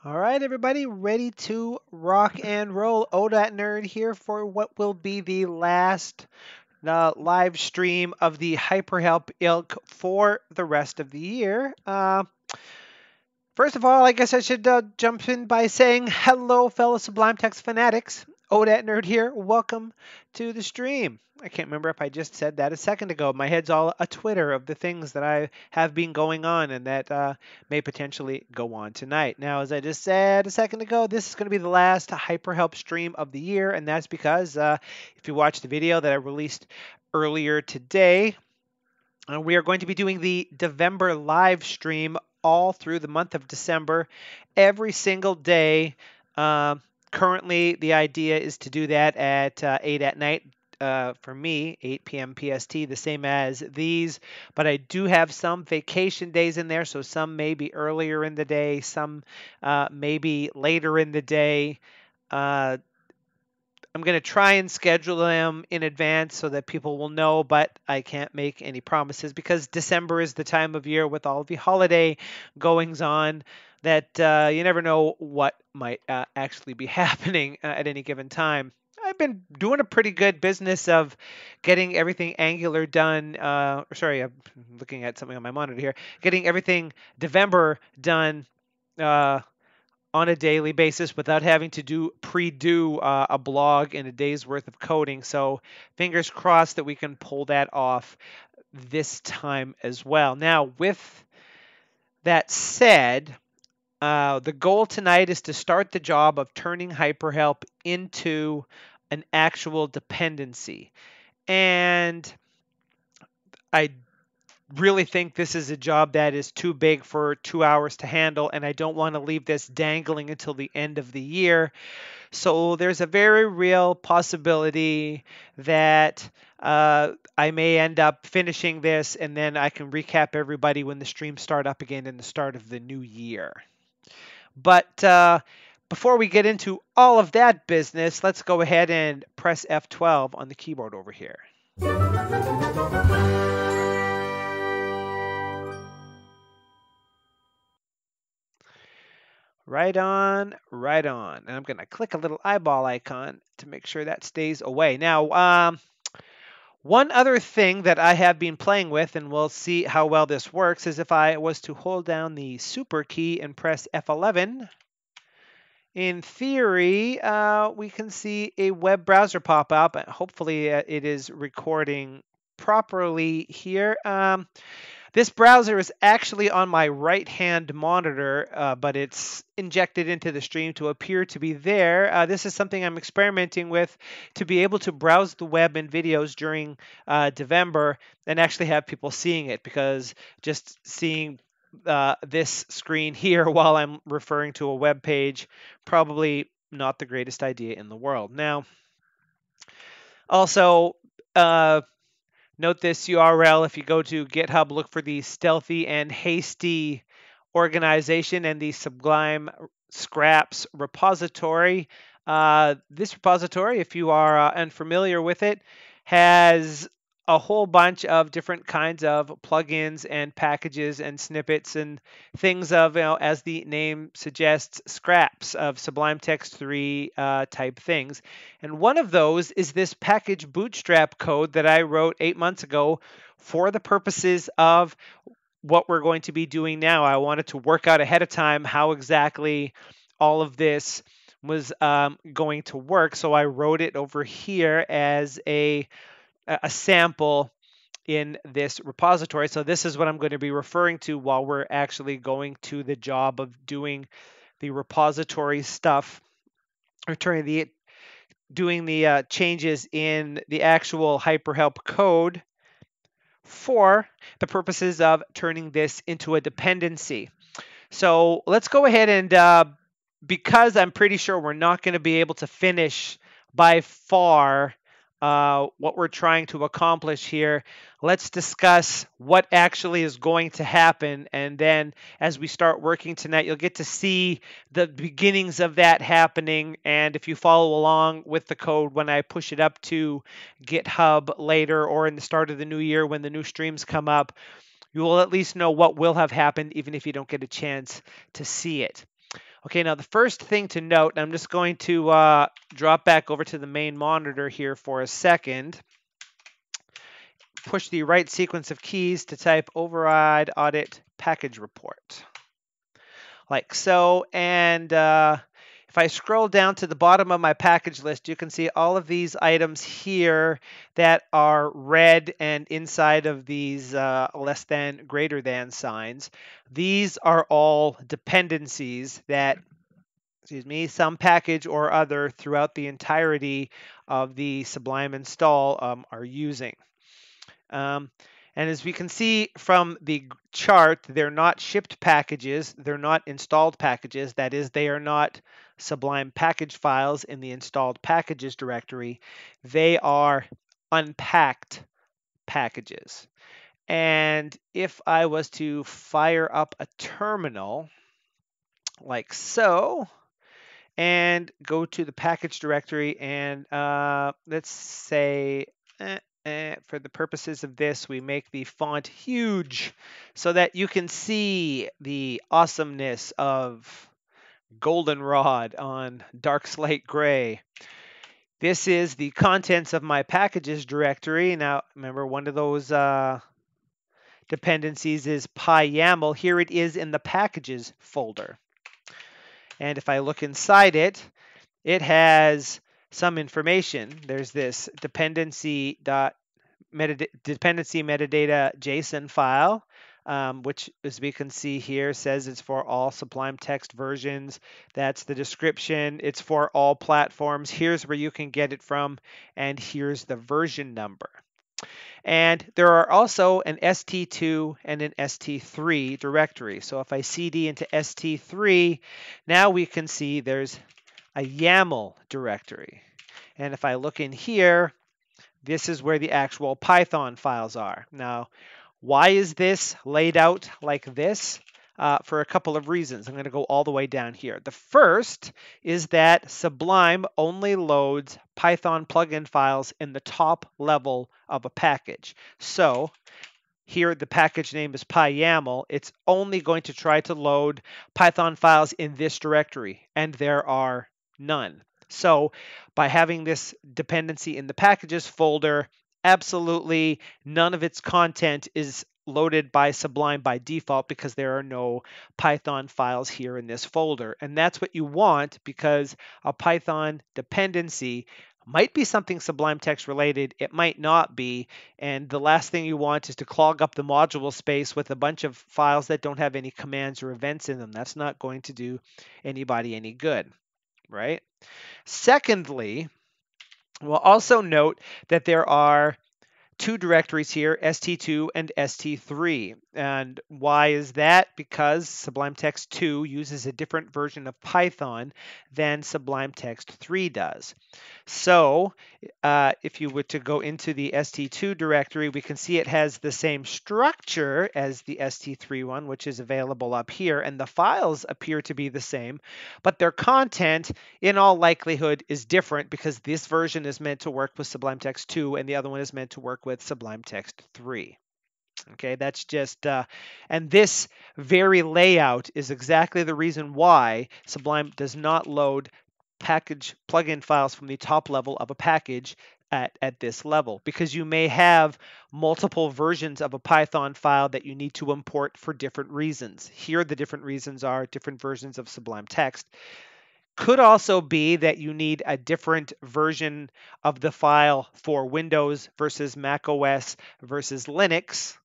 All right, everybody, ready to rock and roll. OdatNurd here for what will be the last live stream of the HyperHelp ilk for the rest of the year. First of all, I guess I should jump in by saying hello, fellow Sublime Text Fanatics. OdatNurd here. Welcome to the stream. I can't remember if I just said that a second ago. My head's all a Twitter of the things that I have been going on and that may potentially go on tonight. Now, as I just said a second ago, this is going to be the last HyperHelp stream of the year, and that's because if you watch the video that I released earlier today, we are going to be doing the Devember live stream all through the month of December, every single day. Currently, the idea is to do that at 8 at night. For me, 8 p.m. PST, the same as these, but I do have some vacation days in there, so some may be earlier in the day, some maybe later in the day. I'm going to try and schedule them in advance so that people will know, but I can't make any promises because December is the time of year with all the holiday goings on that you never know what might actually be happening at any given time. I've been doing a pretty good business of getting everything Angular done. Sorry, I'm looking at something on my monitor here. Getting everything Devember done uh, on a daily basis without having to pre-do a blog in a day's worth of coding. So fingers crossed that we can pull that off this time as well. Now, with that said, the goal tonight is to start the job of turning HyperHelp into an actual dependency. And I really think this is a job that is too big for 2 hours to handle, and I don't want to leave this dangling until the end of the year. So there's a very real possibility that I may end up finishing this, and then I can recap everybody when the streams start up again in the start of the new year. But before we get into all of that business, let's go ahead and press F12 on the keyboard over here. Right on, right on. And I'm going to click a little eyeball icon to make sure that stays away. Now, one other thing that I have been playing with, and we'll see how well this works, is if I was to hold down the super key and press F11, in theory, we can see a web browser pop up. Hopefully, it is recording properly here. This browser is actually on my right-hand monitor, but it's injected into the stream to appear to be there. This is something I'm experimenting with to be able to browse the web and videos during Devember and actually have people seeing it, because just seeing this screen here while I'm referring to a web page, probably not the greatest idea in the world. Now, also, note this URL. If you go to GitHub, look for the Stealthy and Hasty organization and the Sublime Scraps repository. This repository, if you are unfamiliar with it, has a whole bunch of different kinds of plugins and packages and snippets and things of, as the name suggests, scraps of Sublime Text 3 type things. And one of those is this package Bootstrap code that I wrote 8 months ago for the purposes of what we're going to be doing now. I wanted to work out ahead of time how exactly all of this was going to work. So I wrote it over here as a sample in this repository. So this is what I'm going to be referring to while we're actually going to the job of doing the repository stuff, or doing the changes in the actual HyperHelp code for the purposes of turning this into a dependency. So let's go ahead and, because I'm pretty sure we're not going to be able to finish by far what we're trying to accomplish here, let's discuss what actually is going to happen. And then as we start working tonight, you'll get to see the beginnings of that happening. And if you follow along with the code when I push it up to GitHub later or in the start of the new year when the new streams come up, you will at least know what will have happened, even if you don't get a chance to see it. Okay, now the first thing to note, and I'm just going to drop back over to the main monitor here for a second. Push the right sequence of keys to type override audit package report. Like so, and if I scroll down to the bottom of my package list, you can see all of these items here that are red and inside of these less than, greater than signs. These are all dependencies that, excuse me, some package or other throughout the entirety of the Sublime install are using. And as we can see from the chart, they're not shipped packages, they're not installed packages. That is, they are not Sublime package files in the installed packages directory. They are unpacked packages. And if I was to fire up a terminal like so, and go to the package directory, and let's say, for the purposes of this, we make the font huge so that you can see the awesomeness of goldenrod on dark slate gray. This is the contents of my packages directory. Now, remember, one of those dependencies is PyYAML. Here it is in the packages folder. And if I look inside it, it has some information. There's this dependency metadata JSON file, which, as we can see here, says it's for all Sublime Text versions. That's the description. It's for all platforms. Here's where you can get it from, and here's the version number. And there are also an ST2 and an ST3 directory. So if I cd into ST3, now we can see there's a YAML directory. And if I look in here, this is where the actual Python files are. Now, why is this laid out like this? For a couple of reasons. I'm going to go all the way down here. The first is that Sublime only loads Python plugin files in the top level of a package. So here the package name is PyYAML. It's only going to try to load Python files in this directory, and there are none. So by having this dependency in the packages folder, absolutely none of its content is loaded by Sublime by default because there are no Python files here in this folder. And that's what you want, because a Python dependency might be something Sublime Text related, it might not be, and the last thing you want is to clog up the module space with a bunch of files that don't have any commands or events in them. That's not going to do anybody any good, right? Secondly, we'll also note that there are two directories here, ST2 and ST3. And why is that? Because Sublime Text 2 uses a different version of Python than Sublime Text 3 does. So if you were to go into the ST2 directory, we can see it has the same structure as the ST3 one, which is available up here, and the files appear to be the same, but their content in all likelihood is different because this version is meant to work with Sublime Text 2 and the other one is meant to work with Sublime Text 3. Okay, that's just, and this very layout is exactly the reason why Sublime does not load package plugin files from the top level of a package at this level, because you may have multiple versions of a Python file that you need to import for different reasons. Here, the different reasons are different versions of Sublime Text. Could also be that you need a different version of the file for Windows versus Mac OS versus Linux,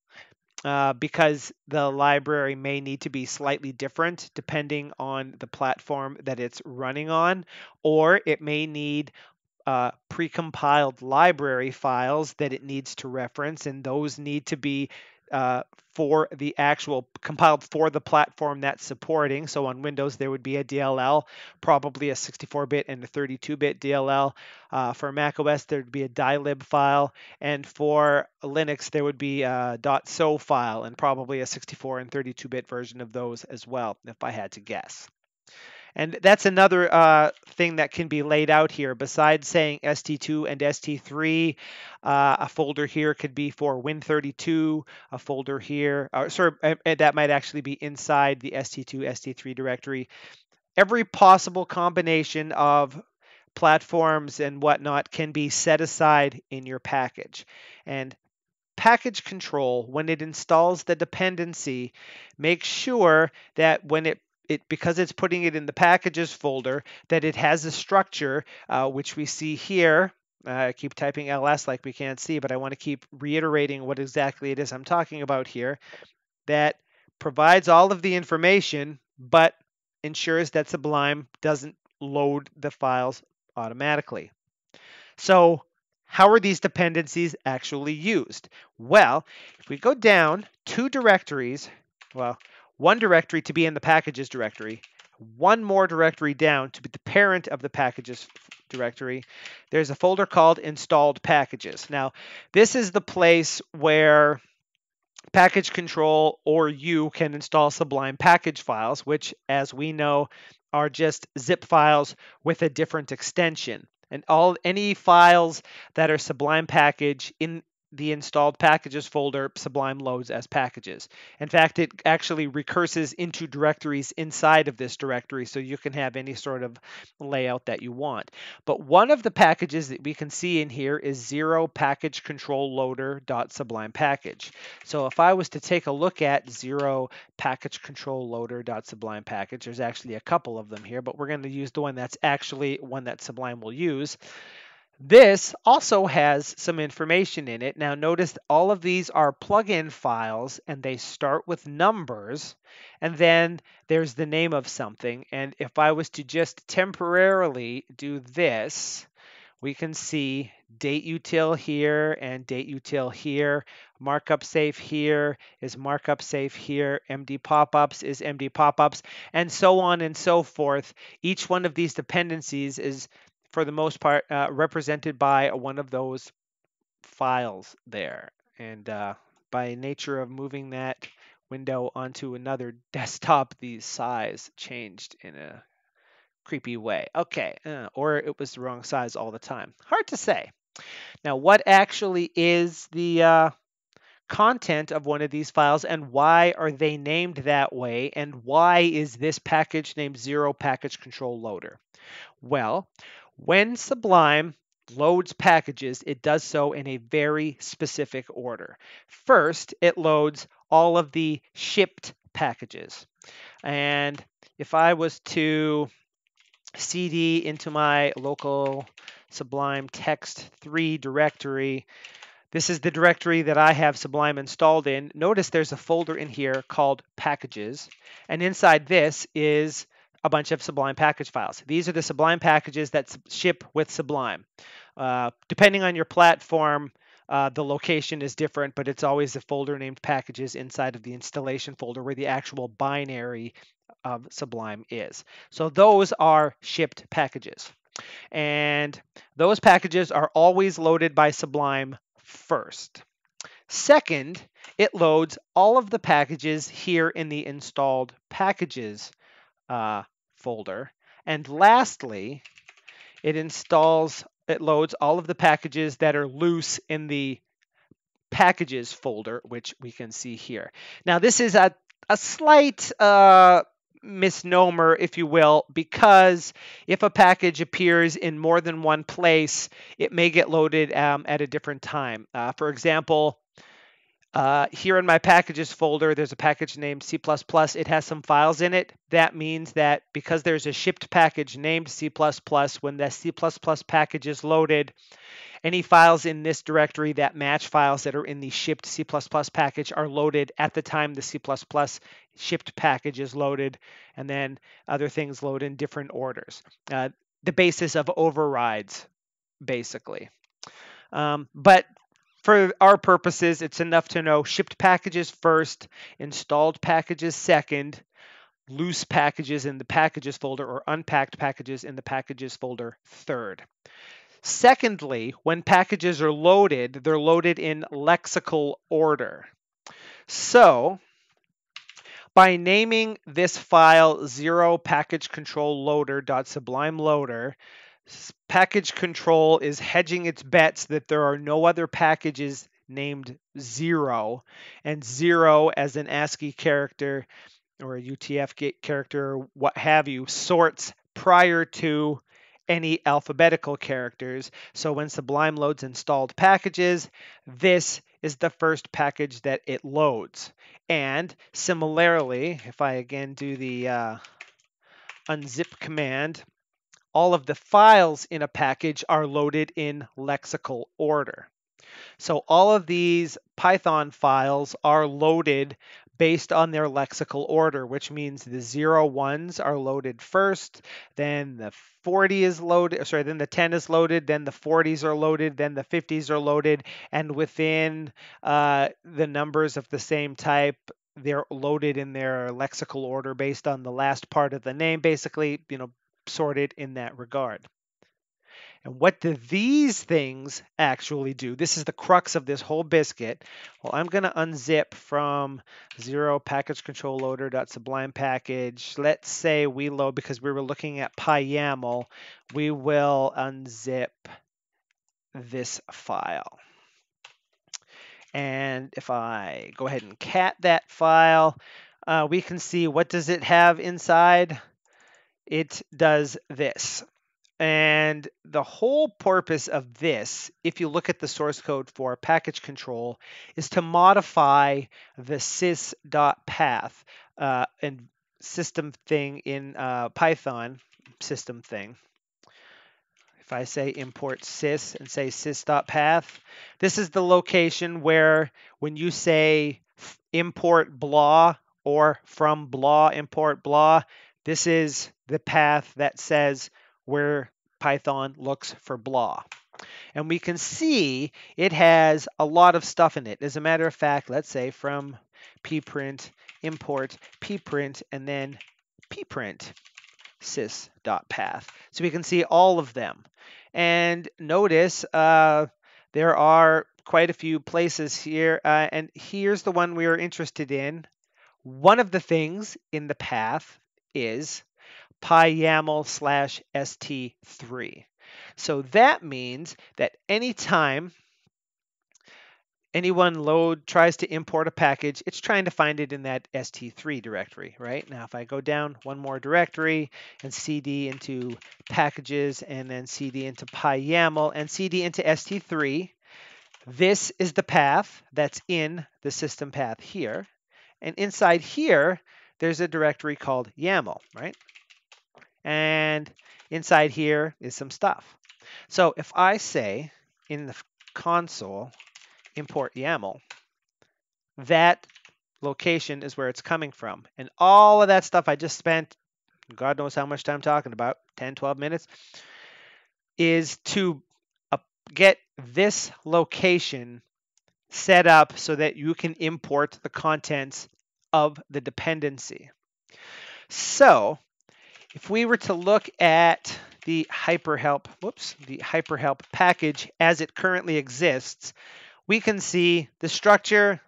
because the library may need to be slightly different depending on the platform that it's running on, or it may need precompiled library files that it needs to reference, and those need to be for the actual compiled for the platform that's supporting. So on Windows, there would be a DLL, probably a 64-bit and a 32-bit DLL. For macOS, there would be a dylib file. And for Linux, there would be a .so file and probably a 64 and 32-bit version of those as well, if I had to guess. And that's another thing that can be laid out here. Besides saying ST2 and ST3, a folder here could be for Win32, a folder here, that might actually be inside the ST2, ST3 directory. every possible combination of platforms and whatnot can be set aside in your package. And package control, when it installs the dependency, makes sure that when because it's putting it in the packages folder, that it has a structure, which we see here. I keep typing ls like we can't see, but I want to keep reiterating what exactly it is I'm talking about here, that provides all of the information, but ensures that Sublime doesn't load the files automatically. So how are these dependencies actually used? Well, if we go down two directories, well, one directory to be in the packages directory, one more directory down to be the parent of the packages directory, there's a folder called installed packages. Now, this is the place where package control or you can install Sublime package files, which, as we know, are just zip files with a different extension. And any files that are Sublime package in the installed packages folder, Sublime loads as packages. In fact, it actually recurses into directories inside of this directory, so you can have any sort of layout that you want. But one of the packages that we can see in here is 0 package control loader.sublime package. So if I was to take a look at 0 package control loader.sublime package, there's actually a couple of them here, but we're going to use the one that's actually one that Sublime will use. This also has some information in it. Now notice all of these are plugin files and they start with numbers, and then there's the name of something. And if I was to just temporarily do this, we can see date util here and date util here. Markup safe here is markup safe here. MD popups is MD popups, and so on and so forth. Each one of these dependencies is, for the most part, represented by one of those files there. And by nature of moving that window onto another desktop, the size changed in a creepy way. Okay, or it was the wrong size all the time. Hard to say. Now, what actually is the content of one of these files, and why are they named that way, and why is this package named 0 package control loader? Well, when Sublime loads packages, it does so in a very specific order. First, it loads all of the shipped packages. And if I was to cd into my local Sublime Text 3 directory, this is the directory that I have Sublime installed in. Notice there's a folder in here called packages, and inside this is a bunch of Sublime package files. These are the Sublime packages that ship with Sublime. Depending on your platform, the location is different, but it's always a folder named packages inside of the installation folder where the actual binary of Sublime is. So those are shipped packages. And those packages are always loaded by Sublime first. Second, it loads all of the packages here in the installed packages folder. And lastly, it loads all of the packages that are loose in the packages folder, which we can see here. Now, this is a slight misnomer, if you will, because if a package appears in more than one place, it may get loaded at a different time. For example, here in my packages folder, there's a package named C++. It has some files in it. That means that because there's a shipped package named C++, when the C++ package is loaded, any files in this directory that match files that are in the shipped C++ package are loaded at the time the C++ shipped package is loaded, and then other things load in different orders. The basis of overrides, basically. But for our purposes, it's enough to know shipped packages first, installed packages second, loose packages in the packages folder, or unpacked packages in the packages folder third. Secondly, when packages are loaded, they're loaded in lexical order. So by naming this file 0 package control loader.sublime loader, package control is hedging its bets that there are no other packages named 0, and 0 as an ASCII character or a UTF-8 character, or what have you, sorts prior to any alphabetical characters. So when Sublime loads installed packages, this is the first package that it loads. And similarly, if I again do the unzip command, all of the files in a package are loaded in lexical order. So all of these Python files are loaded based on their lexical order, which means the 01s are loaded first, then the 40 is loaded, sorry, then the 10 is loaded, then the 40s are loaded, then the 50s are loaded, and within the numbers of the same type, they're loaded in their lexical order based on the last part of the name, basically, sorted in that regard. And what do these things actually do? This is the crux of this whole biscuit. Well, I'm going to unzip from 0 package control loader.sublime package. Let's say we load, because we were looking at PyYAML, we will unzip this file. And if I go ahead and cat that file, we can see, what does it have inside? It does this. And the whole purpose of this, if you look at the source code for package control, is to modify the sys.path and system thing in Python, system thing. If I say import sys and say sys.path, this is the location where when you say import blah or from blah import blah, this is the path that says where Python looks for blah. And we can see it has a lot of stuff in it. As a matter of fact, let's say from pprint import pprint and then pprint sys.path. So we can see all of them. And notice there are quite a few places here. And here's the one we are interested in. One of the things in the path is PyYAML/st3. So that means that anytime anyone tries to import a package, it's trying to find it in that st3 directory, right? Now, if I go down one more directory and cd into packages and then cd into PyYAML and cd into st3, this is the path that's in the system path here. And inside here, there's a directory called YAML, right? And inside here is some stuff. So if I say in the console, import YAML, that location is where it's coming from. And all of that stuff I just spent, God knows how much time talking about, 10, 12 minutes, is to get this location set up so that you can import the contents of the dependency. So if we were to look at the hyperhelp, the hyperhelp package as it currently exists, we can see the structure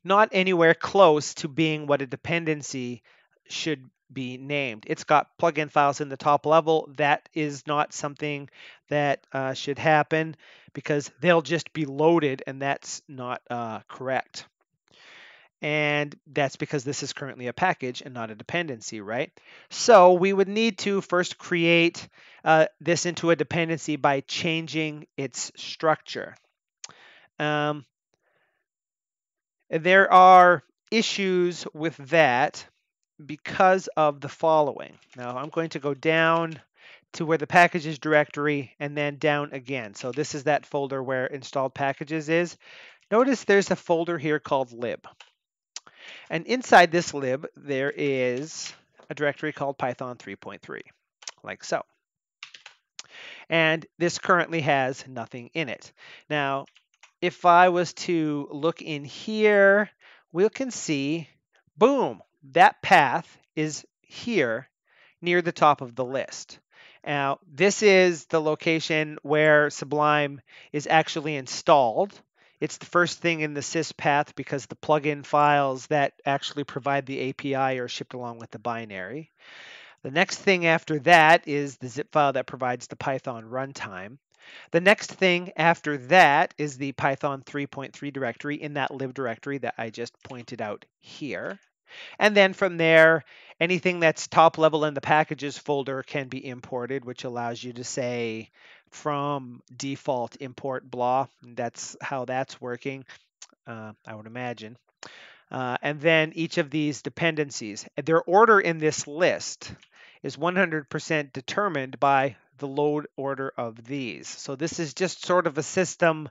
not anywhere close to being what a dependency should be named. It's got plugin files in the top level. That is not something that should happen because they'll just be loaded, and that's not correct. And that's because this is currently a package and not a dependency, right? So we would need to first create this into a dependency by changing its structure. There are issues with that because of the following. Now I'm going to go down to where the packages directory and then down again. So this is that folder where installed packages is. Notice there's a folder here called lib. And inside this lib, there is a directory called Python 3.3, like so. And this currently has nothing in it. Now, if I was to look in here, we can see, boom, that path is here near the top of the list. Now, this is the location where Sublime is actually installed. It's the first thing in the sys path because the plugin files that actually provide the API are shipped along with the binary. The next thing after that is the zip file that provides the Python runtime. The next thing after that is the Python 3.3 directory in that lib directory that I just pointed out here. And then from there, anything that's top level in the packages folder can be imported, which allows you to say from default import blah. That's how that's working, I would imagine. And then each of these dependencies, their order in this list is 100% determined by the load order of these. So this is just sort of a system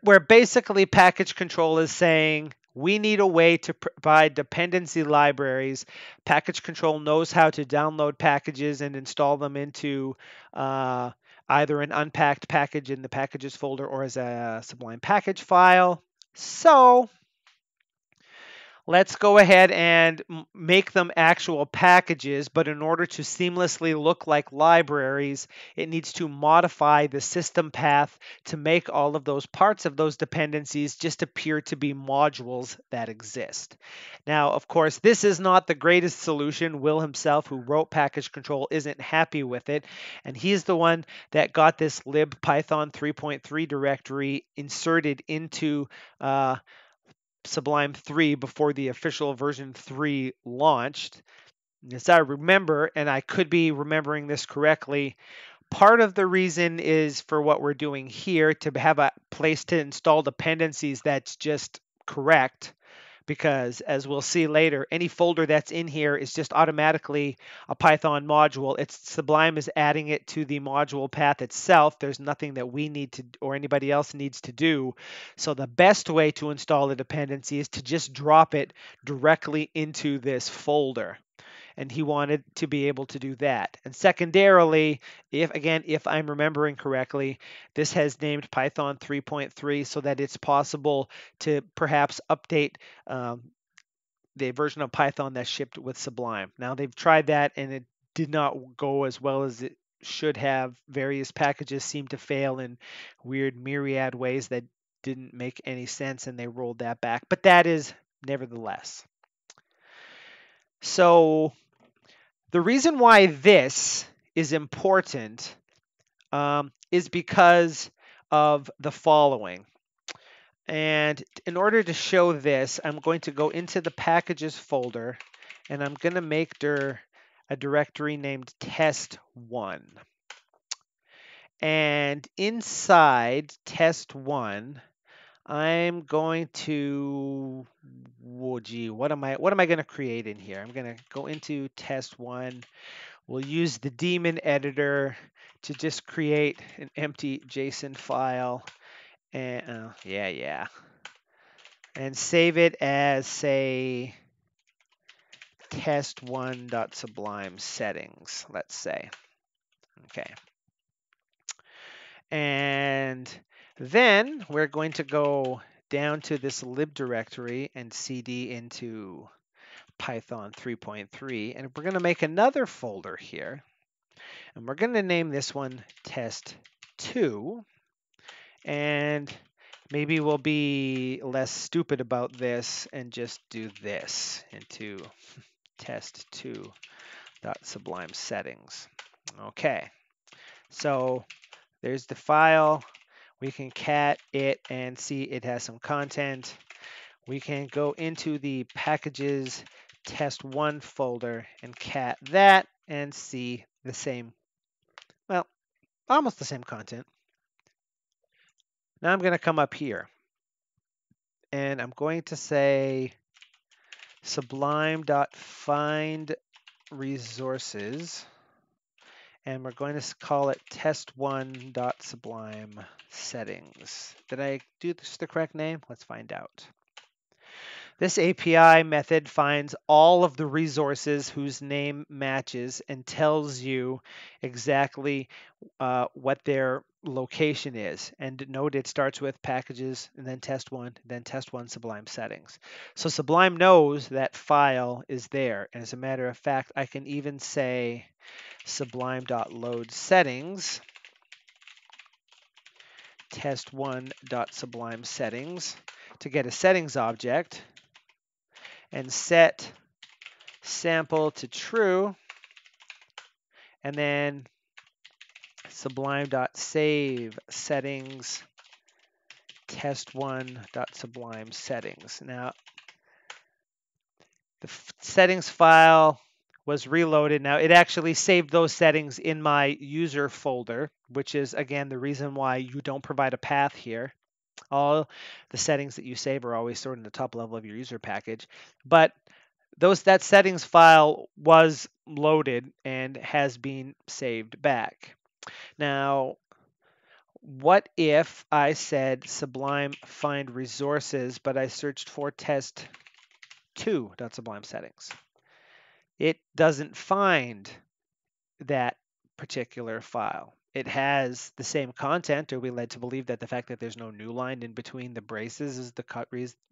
where basically package control is saying we need a way to provide dependency libraries. Package control knows how to download packages and install them into either an unpacked package in the packages folder or as a Sublime package file. So let's go ahead and make them actual packages, but in order to seamlessly look like libraries, it needs to modify the system path to make all of those parts of those dependencies just appear to be modules that exist. Now, of course, this is not the greatest solution. Will himself, who wrote package control, isn't happy with it, and he's the one that got this lib Python 3.3 directory inserted into Sublime 3 before the official version 3 launched. As I remember, and I could be remembering this correctly, part of the reason is for what we're doing here to have a place to install dependencies that's just correct. Because as we'll see later, any folder that's in here is just automatically a Python module. It's Sublime is adding it to the module path itself. There's nothing that we need to or anybody else needs to do. So the best way to install a dependency is to just drop it directly into this folder. And he wanted to be able to do that. And secondarily, if I'm remembering correctly, this has named Python 3.3 so that it's possible to perhaps update the version of Python that's shipped with Sublime. Now they've tried that and it did not go as well as it should have. Various packages seem to fail in weird myriad ways that didn't make any sense, and they rolled that back. But that is nevertheless. So the reason why this is important is because of the following. And in order to show this, I'm going to go into the packages folder, and I'm going to make there a directory named test1. And inside test1, I'm going to, what am I going to create in here? I'm going to go into test1. We'll use the daemon editor to just create an empty JSON file, and and save it as, say, test1.sublime settings, let's say. Okay. And then we're going to go down to this lib directory and cd into Python 3.3, and we're going to make another folder here, and we're going to name this one test2, and maybe we'll be less stupid about this and just do this into test2.sublime settings. Okay, so there's the file. We can cat it and see it has some content. We can go into the packages test1 folder and cat that and see the same, well, almost the same content. Now I'm going to come up here and I'm going to say sublime.find resources, and we're going to call it test1.sublime settings. Did I do this the correct name? Let's find out. This API method finds all of the resources whose name matches and tells you exactly what their location is. And note it starts with packages and then test1 Sublime settings. So Sublime knows that file is there. And as a matter of fact, I can even say sublime.load settings, test1.sublime settings to get a settings object, and set sample to true, and then sublime.save settings test1.sublime settings. Now The settings file was reloaded. Now it actually saved those settings in my user folder, which is again the reason why you don't provide a path here. All the settings that you save are always stored in the top level of your user package. But that settings file was loaded and has been saved back. Now, what if I said Sublime find resources, but I searched for test2.sublime settings? It doesn't find that particular file. It has the same content. Are we led to believe that the fact that there's no new line in between the braces is the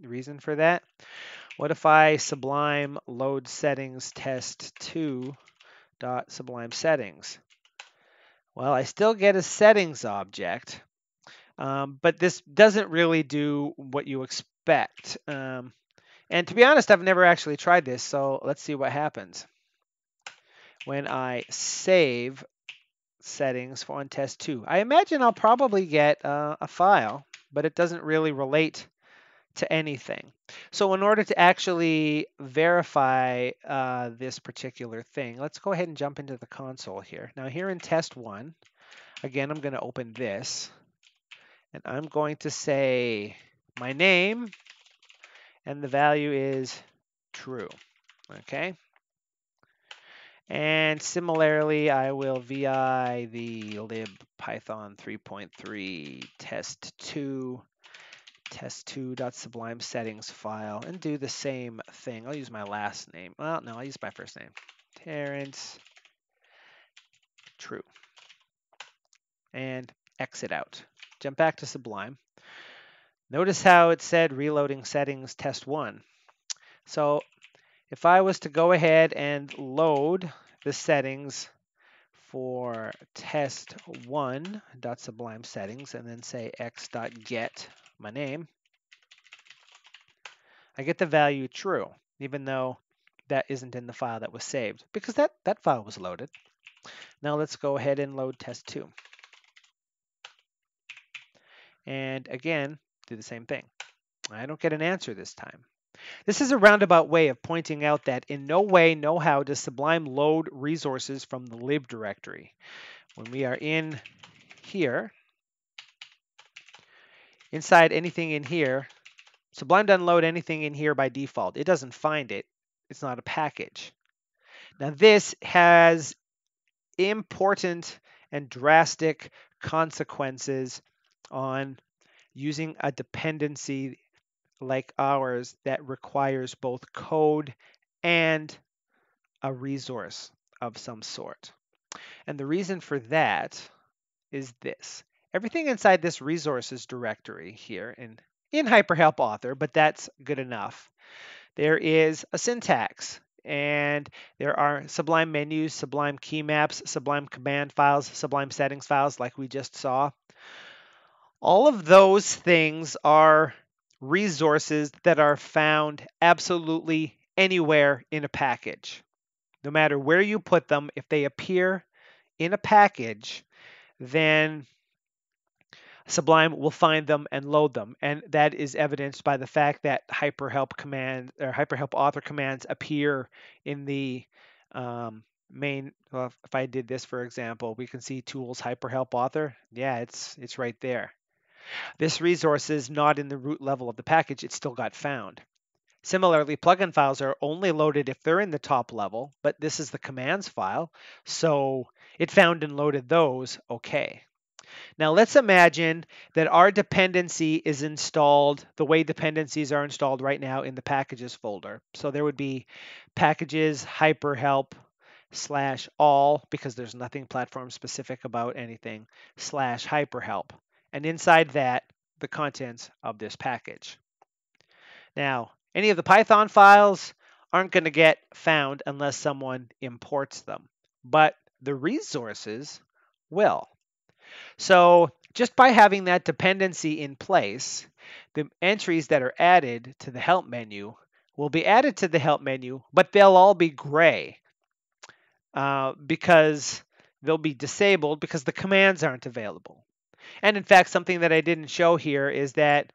reason for that? What if I Sublime load settings test2.sublime settings? Well, I still get a settings object, but this doesn't really do what you expect. And to be honest, I've never actually tried this, so let's see what happens. When I save settings on test2, I imagine I'll probably get a file, but it doesn't really relate to anything. So in order to actually verify this particular thing, let's go ahead and jump into the console here. Now here in test1, again, I'm going to open this, and I'm going to say my name, and the value is true. Okay. And similarly, I will vi the lib python 3.3 test2.sublime settings file and do the same thing. I'll use my last name. Well, no, I'll use my first name. Terrence. True. And exit out. Jump back to Sublime. Notice how it said reloading settings test1. So if I was to go ahead and load the settings for test1.sublime settings and then say x.get my name, I get the value true, even though that isn't in the file that was saved, because that file was loaded. Now let's go ahead and load test2. And again, do the same thing. I don't get an answer this time. This is a roundabout way of pointing out that in no way, no how does Sublime load resources from the lib directory. When we are in here, inside anything in here, Sublime doesn't load anything in here by default. It doesn't find it. It's not a package. Now this has important and drastic consequences on using a dependency like ours that requires both code and a resource of some sort. And the reason for that is this. Everything inside this resources directory here in HyperHelp author, but that's good enough. There is a syntax, and there are Sublime menus, Sublime key maps, Sublime command files, Sublime settings files like we just saw. All of those things are resources that are found absolutely anywhere in a package. No matter where you put them, if they appear in a package, then Sublime will find them and load them. And that is evidenced by the fact that HyperHelp command or HyperHelp author commands appear in the main. Well, if I did this, for example, we can see tools HyperHelp author. Yeah, it's right there. This resource is not in the root level of the package. It still got found. Similarly, plugin files are only loaded if they're in the top level, but this is the commands file, so it found and loaded those. Okay. Now let's imagine that our dependency is installed the way dependencies are installed right now in the packages folder. So there would be packages hyperhelp /all, because there's nothing platform specific about anything, /hyperhelp. And inside that, the contents of this package. Now, any of the Python files aren't going to get found unless someone imports them, but the resources will. So just by having that dependency in place, the entries that are added to the help menu will be added to the help menu, but they'll all be gray because they'll be disabled because the commands aren't available. And in fact, something that I didn't show here is that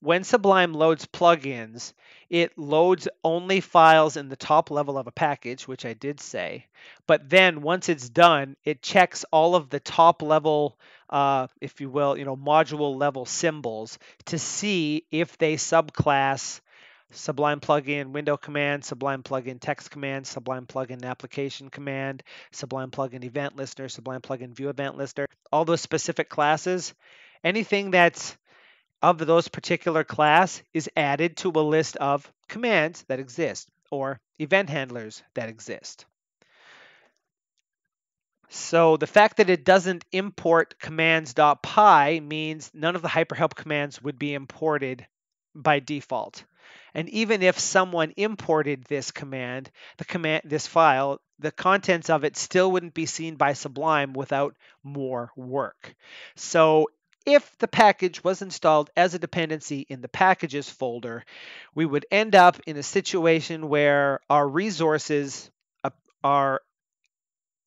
when Sublime loads plugins, it loads only files in the top level of a package, which I did say. But then once it's done, it checks all of the top level, if you will, module level symbols to see if they subclass Sublime plugin window command, Sublime plugin text command, Sublime plugin application command, Sublime plugin event listener, Sublime plugin view event listener, all those specific classes. Anything that's of those particular class is added to a list of commands that exist or event handlers that exist. So the fact that it doesn't import commands.py means none of the hyperhelp commands would be imported by default. And even if someone imported this command, this file, the contents of it still wouldn't be seen by Sublime without more work. So if the package was installed as a dependency in the packages folder, we would end up in a situation where our resources are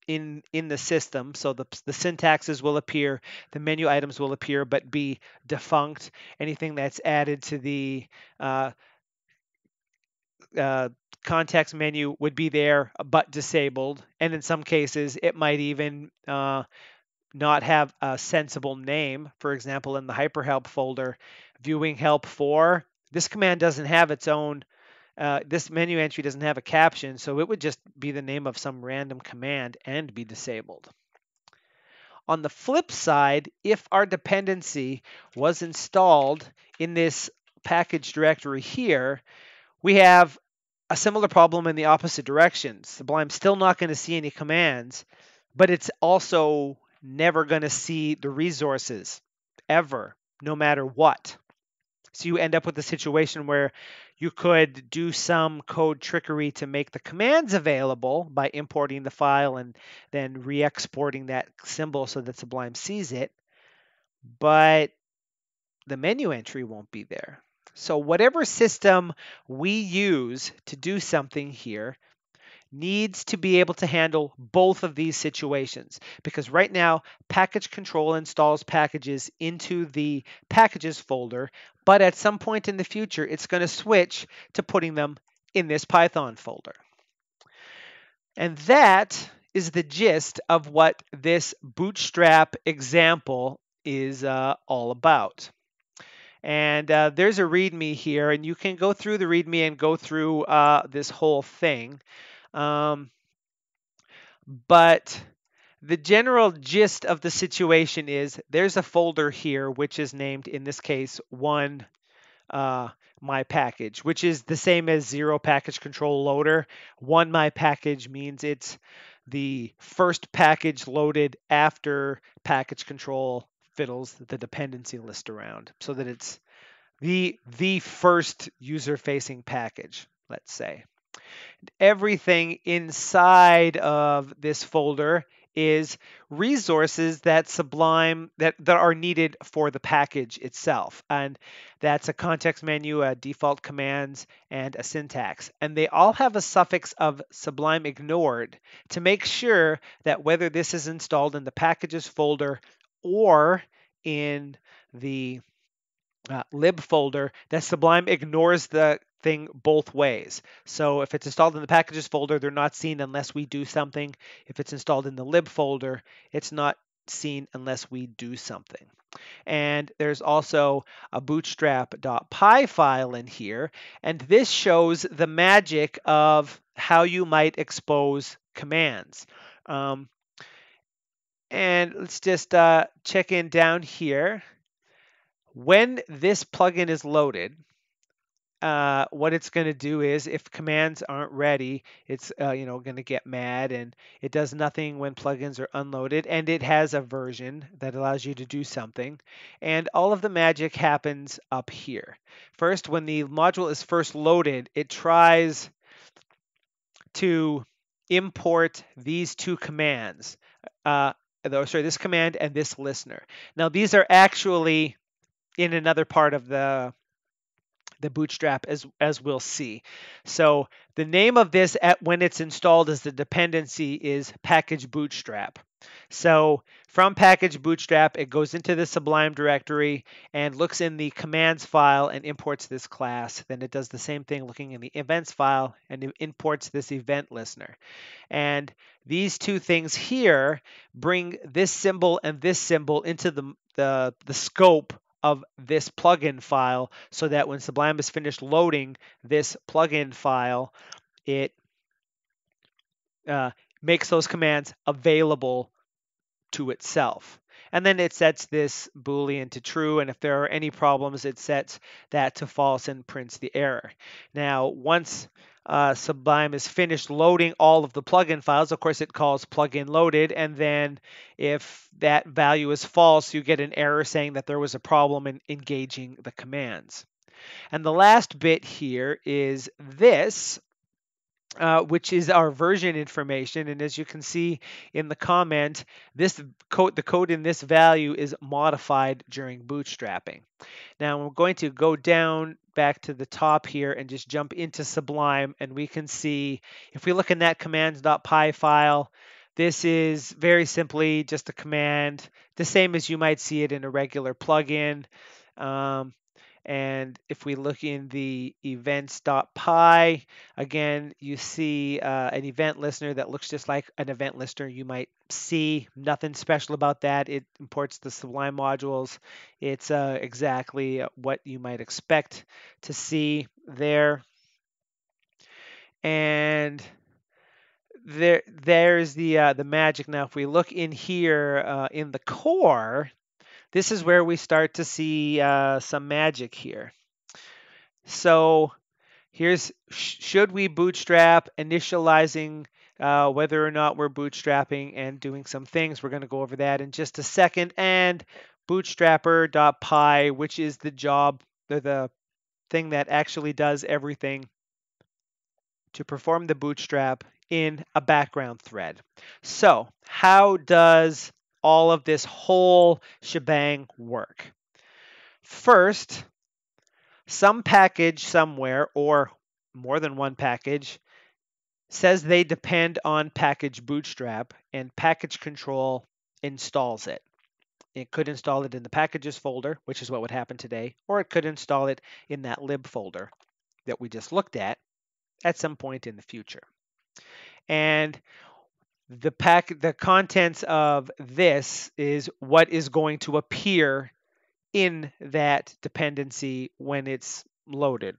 in the system. So the syntaxes will appear, the menu items will appear, but be defunct. Anything that's added to the context menu would be there, but disabled. And in some cases, it might even not have a sensible name. For example, in the hyperhelp folder, viewing help for, this command doesn't have its own, this menu entry doesn't have a caption, so it would just be the name of some random command and be disabled. On the flip side, if our dependency was installed in this package directory here, we have a similar problem in the opposite direction. Sublime's still not going to see any commands, but it's also never going to see the resources ever, no matter what. So you end up with a situation where you could do some code trickery to make the commands available by importing the file and then re-exporting that symbol so that Sublime sees it, but the menu entry won't be there. So whatever system we use to do something here needs to be able to handle both of these situations, because right now package control installs packages into the packages folder, but at some point in the future it's going to switch to putting them in this Python folder. And that is the gist of what this Bootstrap example is all about. And there's a README here, and you can go through the README and go through this whole thing. But the general gist of the situation is there's a folder here which is named, in this case, one my package, which is the same as zero package control loader. One my package means it's the first package loaded after package control fiddles the dependency list around, so that it's the first user-facing package, let's say. Everything inside of this folder is resources that Sublime that are needed for the package itself, and that's a context menu, a default commands, and a syntax, and they all have a suffix of Sublime ignored to make sure that whether this is installed in the packages folder or in the lib folder, that Sublime ignores the thing both ways. So if it's installed in the packages folder, they're not seen unless we do something. If it's installed in the lib folder, it's not seen unless we do something. And there's also a bootstrap.py file in here, and this shows the magic of how you might expose commands. And let's just check in down here. When this plugin is loaded, what it's going to do is, if commands aren't ready, it's going to get mad, and it does nothing when plugins are unloaded, and it has a version that allows you to do something. And all of the magic happens up here. First, when the module is first loaded, it tries to import these two commands. This command and this listener. Now, these are actually in another part of the Bootstrap, as we'll see. So the name of this when it's installed as the dependency is package bootstrap. So from package bootstrap, it goes into the Sublime directory and looks in the commands file and imports this class. Then it does the same thing looking in the events file and it imports this event listener. And these two things here bring this symbol and this symbol into the scope of this plugin file so that when Sublime is finished loading this plugin file, it makes those commands available to itself. And then it sets this Boolean to true, and if there are any problems, it sets that to false and prints the error. Now, once Sublime is finished loading all of the plugin files, of course, it calls plugin loaded, and then if that value is false, you get an error saying that there was a problem in engaging the commands. And the last bit here is this, which is our version information. And as you can see in the comment, the code in this value is modified during bootstrapping. Now I'm going to go down back to the top here and just jump into Sublime, and we can see if we look in that commands.py file, this is very simply just a command, the same as you might see it in a regular plugin. And if we look in the events.py, again, you see an event listener that looks just like an event listener you might see. Nothing special about that. It imports the Sublime modules. It's exactly what you might expect to see there. And there's the magic. Now, if we look in here in the core, this is where we start to see some magic here. So here's should we bootstrap, initializing whether or not we're bootstrapping and doing some things. We're going to go over that in just a second. And bootstrapper.py, which is the job, the thing that actually does everything to perform the bootstrap in a background thread. So how does all of this whole shebang work? First, some package somewhere, or more than one package, says they depend on package bootstrap, and package control installs it. It could install it in the packages folder, which is what would happen today, or it could install it in that lib folder that we just looked at some point in the future. And the contents of this is what is going to appear in that dependency when it's loaded.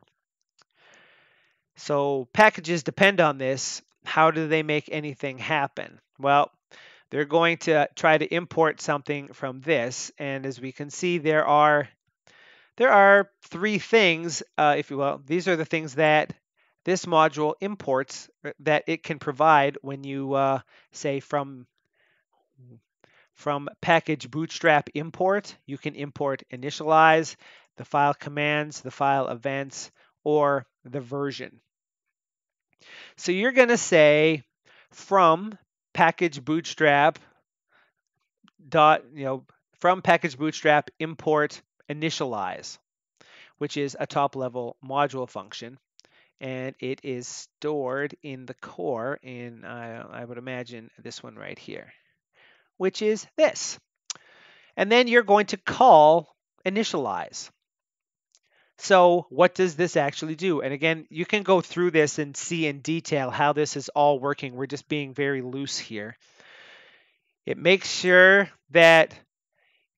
So packages depend on this. How do they make anything happen? Well, they're going to try to import something from this, and as we can see, there are three things, if you will. These are the things that this module imports that it can provide when you say from package bootstrap import. You can import initialize, the file commands, the file events, or the version. So you're going to say from package bootstrap from package bootstrap import initialize, which is a top level module function, and it is stored in the core in I would imagine this one right here, which is this. And then you're going to call initialize. So what does this actually do? And again, you can go through this and see in detail how this is all working. We're just being very loose here. It makes sure that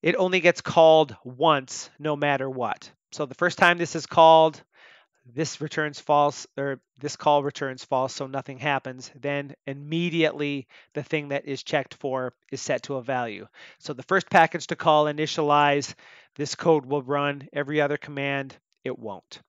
it only gets called once, no matter what. So the first time this is called, this returns false, or this call returns false, so nothing happens. Then immediately the thing that is checked for is set to a value. So the first package to call initialize, this code will run. Every other command, it won't.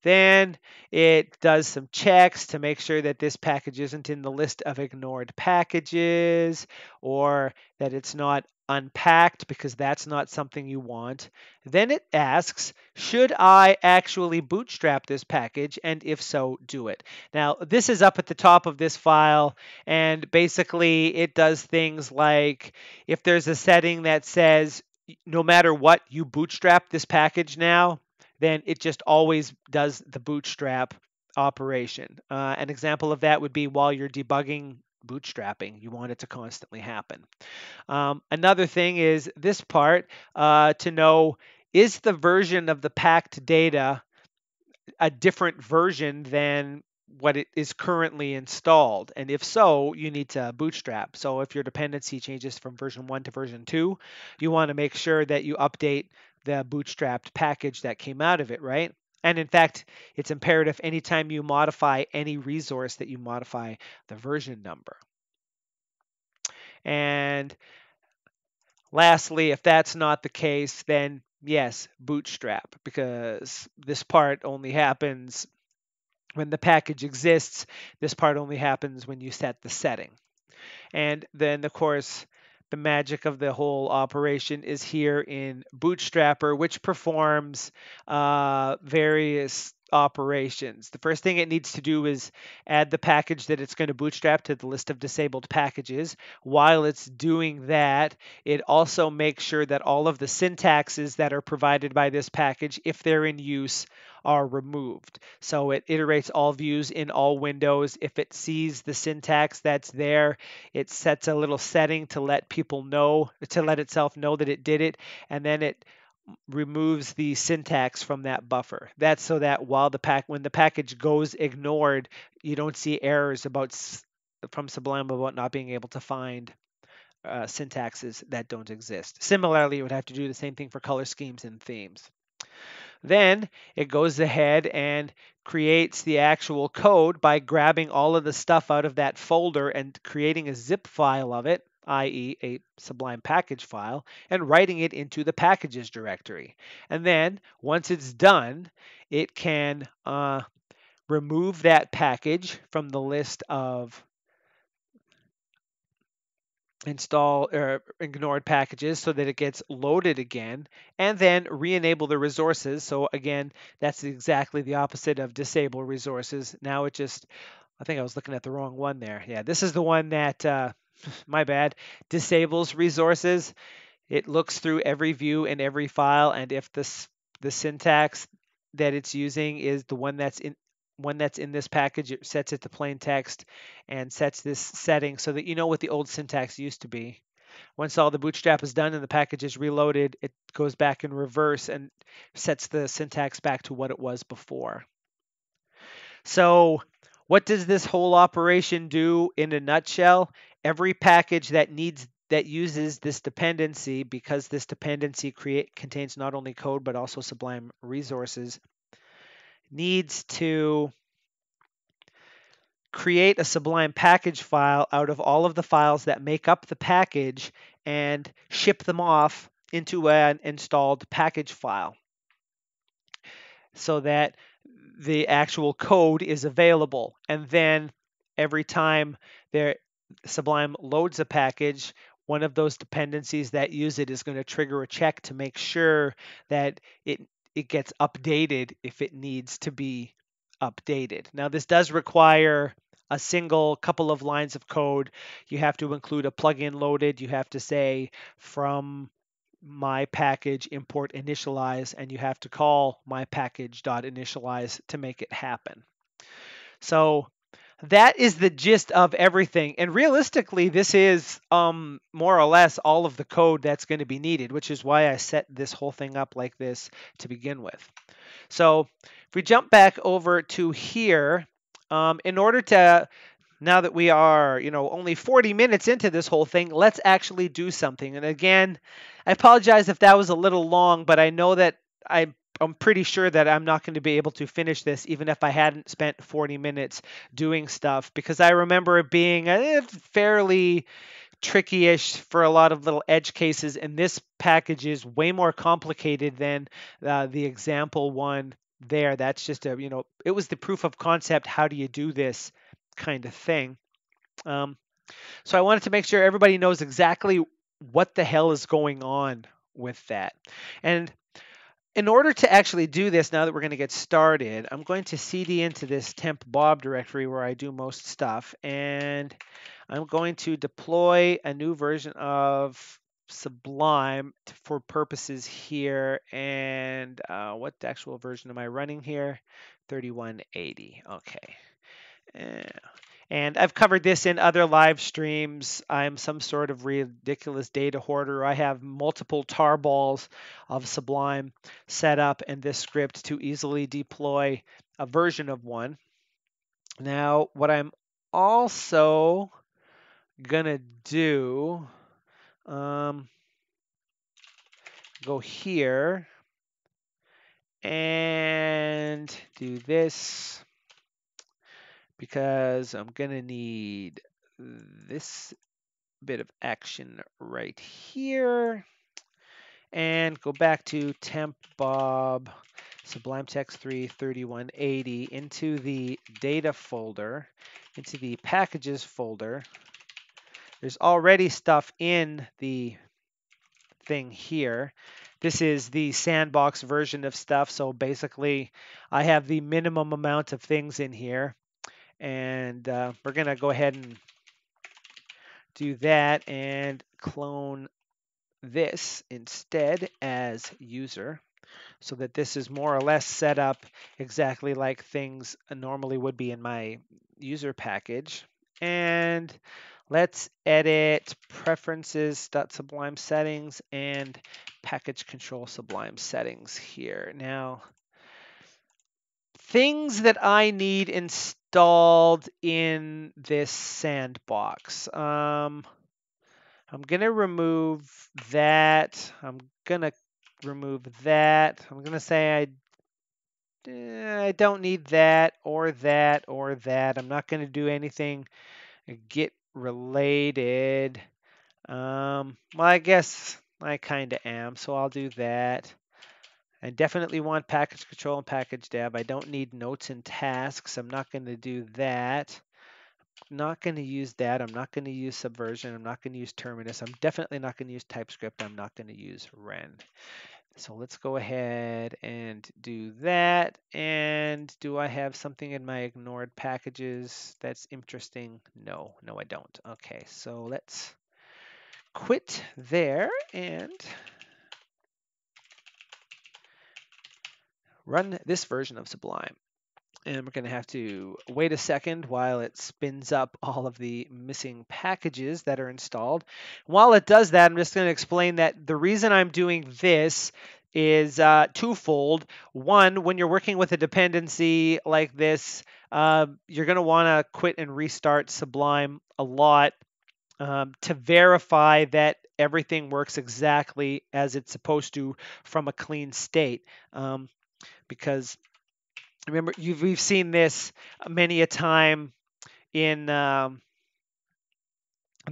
Then it does some checks to make sure that this package isn't in the list of ignored packages, or that it's not unpacked, because that's not something you want. Then it asks, should I actually bootstrap this package? And if so, do it. Now, this is up at the top of this file, and basically it does things like if there's a setting that says no matter what, you bootstrap this package now, then it just always does the bootstrap operation. An example of that would be while you're debugging bootstrapping. You want it to constantly happen. Another thing is this part to know, is the version of the packed data a different version than what it is currently installed? And if so, you need to bootstrap. So if your dependency changes from version 1 to version 2, you want to make sure that you update the bootstrapped package that came out of it, right? And in fact, it's imperative anytime you modify any resource that you modify the version number. And lastly, if that's not the case, then yes, bootstrap, because this part only happens when the package exists. This part only happens when you set the setting. And then, of course, the magic of the whole operation is here in Bootstrapper, which performs various operations. The first thing it needs to do is add the package that it's going to bootstrap to the list of disabled packages. While it's doing that, it also makes sure that all of the syntaxes that are provided by this package, if they're in use, are removed. So it iterates all views in all windows. If it sees the syntax that's there, it sets a little setting to let people know, to let itself know that it did it, and then it removes the syntax from that buffer. That's so that when the package goes ignored, you don't see errors from Sublime about not being able to find syntaxes that don't exist. Similarly, you would have to do the same thing for color schemes and themes. Then it goes ahead and creates the actual code by grabbing all of the stuff out of that folder and creating a zip file of it, i.e. a Sublime package file, and writing it into the packages directory. And then once it's done, it can remove that package from the list of install or ignored packages so that it gets loaded again, and then re-enable the resources. So again, that's exactly the opposite of disable resources. Now it just, I think I was looking at the wrong one there. Yeah, this is the one that my bad, disables resources. It looks through every view and every file, and if the syntax that it's using is the one that's in this package, it sets it to plain text and sets this setting so that you know what the old syntax used to be. Once all the bootstrap is done and the package is reloaded, it goes back in reverse and sets the syntax back to what it was before. So what does this whole operation do in a nutshell? Every package that uses this dependency, because this dependency contains not only code but also Sublime resources, needs to create a Sublime package file out of all of the files that make up the package and ship them off into an installed package file so that the actual code is available. And then every time Sublime loads a package, one of those dependencies that use it is going to trigger a check to make sure that it gets updated if it needs to be updated. Now, this does require a single couple of lines of code. You have to include a plugin loaded. You have to say from my package import initialize, and you have to call my package.initialize to make it happen. So that is the gist of everything. And realistically, this is more or less all of the code that's going to be needed, which is why I set this whole thing up like this to begin with. So if we jump back over to here, in order to, now that we are, only 40 minutes into this whole thing, let's actually do something. And again, I apologize if that was a little long, but I know that I'm pretty sure that I'm not going to be able to finish this even if I hadn't spent 40 minutes doing stuff, because I remember it being fairly tricky-ish for a lot of little edge cases, and this package is way more complicated than the example one there. That's just it was the proof of concept, how do you do this kind of thing. So I wanted to make sure everybody knows exactly what the hell is going on with that. And in order to actually do this, now that we're going to get started, I'm going to cd into this temp bob directory where I do most stuff, and I'm going to deploy a new version of Sublime for purposes here. And what actual version am I running here? 3180. Okay. And I've covered this in other live streams. I'm some sort of ridiculous data hoarder. I have multiple tarballs of Sublime set up in this script to easily deploy a version of one. Now, what I'm also gonna do, go here and do this because I'm gonna need this bit of action right here, and go back to temp bob Sublime Text 3 3180 into the data folder, into the packages folder. There's already stuff in the thing here. This is the sandbox version of stuff, so basically I have the minimum amount of things in here, and we're gonna go ahead and do that and clone this instead as user, so that this is more or less set up exactly like things normally would be in my user package. And let's edit preferences.sublime settings and package control sublime settings here. Now, things that I need installed in this sandbox. I'm going to remove that. I'm going to remove that. I'm going to say I don't need that or that or that. I'm not going to do anything Git related. Well, I guess I kind of am, so I'll do that. I definitely want package control and package deb. I don't need notes and tasks. I'm not going to do that. Not going to use that. I'm not going to use Subversion. I'm not going to use Terminus. I'm definitely not going to use TypeScript. I'm not going to use Ren. So let's go ahead and do that. And do I have something in my ignored packages that's interesting? No, I don't. Okay, so let's quit there and run this version of Sublime. And we're going to have to wait a second while it spins up all of the missing packages that are installed. While it does that, I'm just going to explain that the reason I'm doing this is twofold. One, when you're working with a dependency like this, you're going to want to quit and restart Sublime a lot to verify that everything works exactly as it's supposed to from a clean state. Because remember, we've seen this many a time in the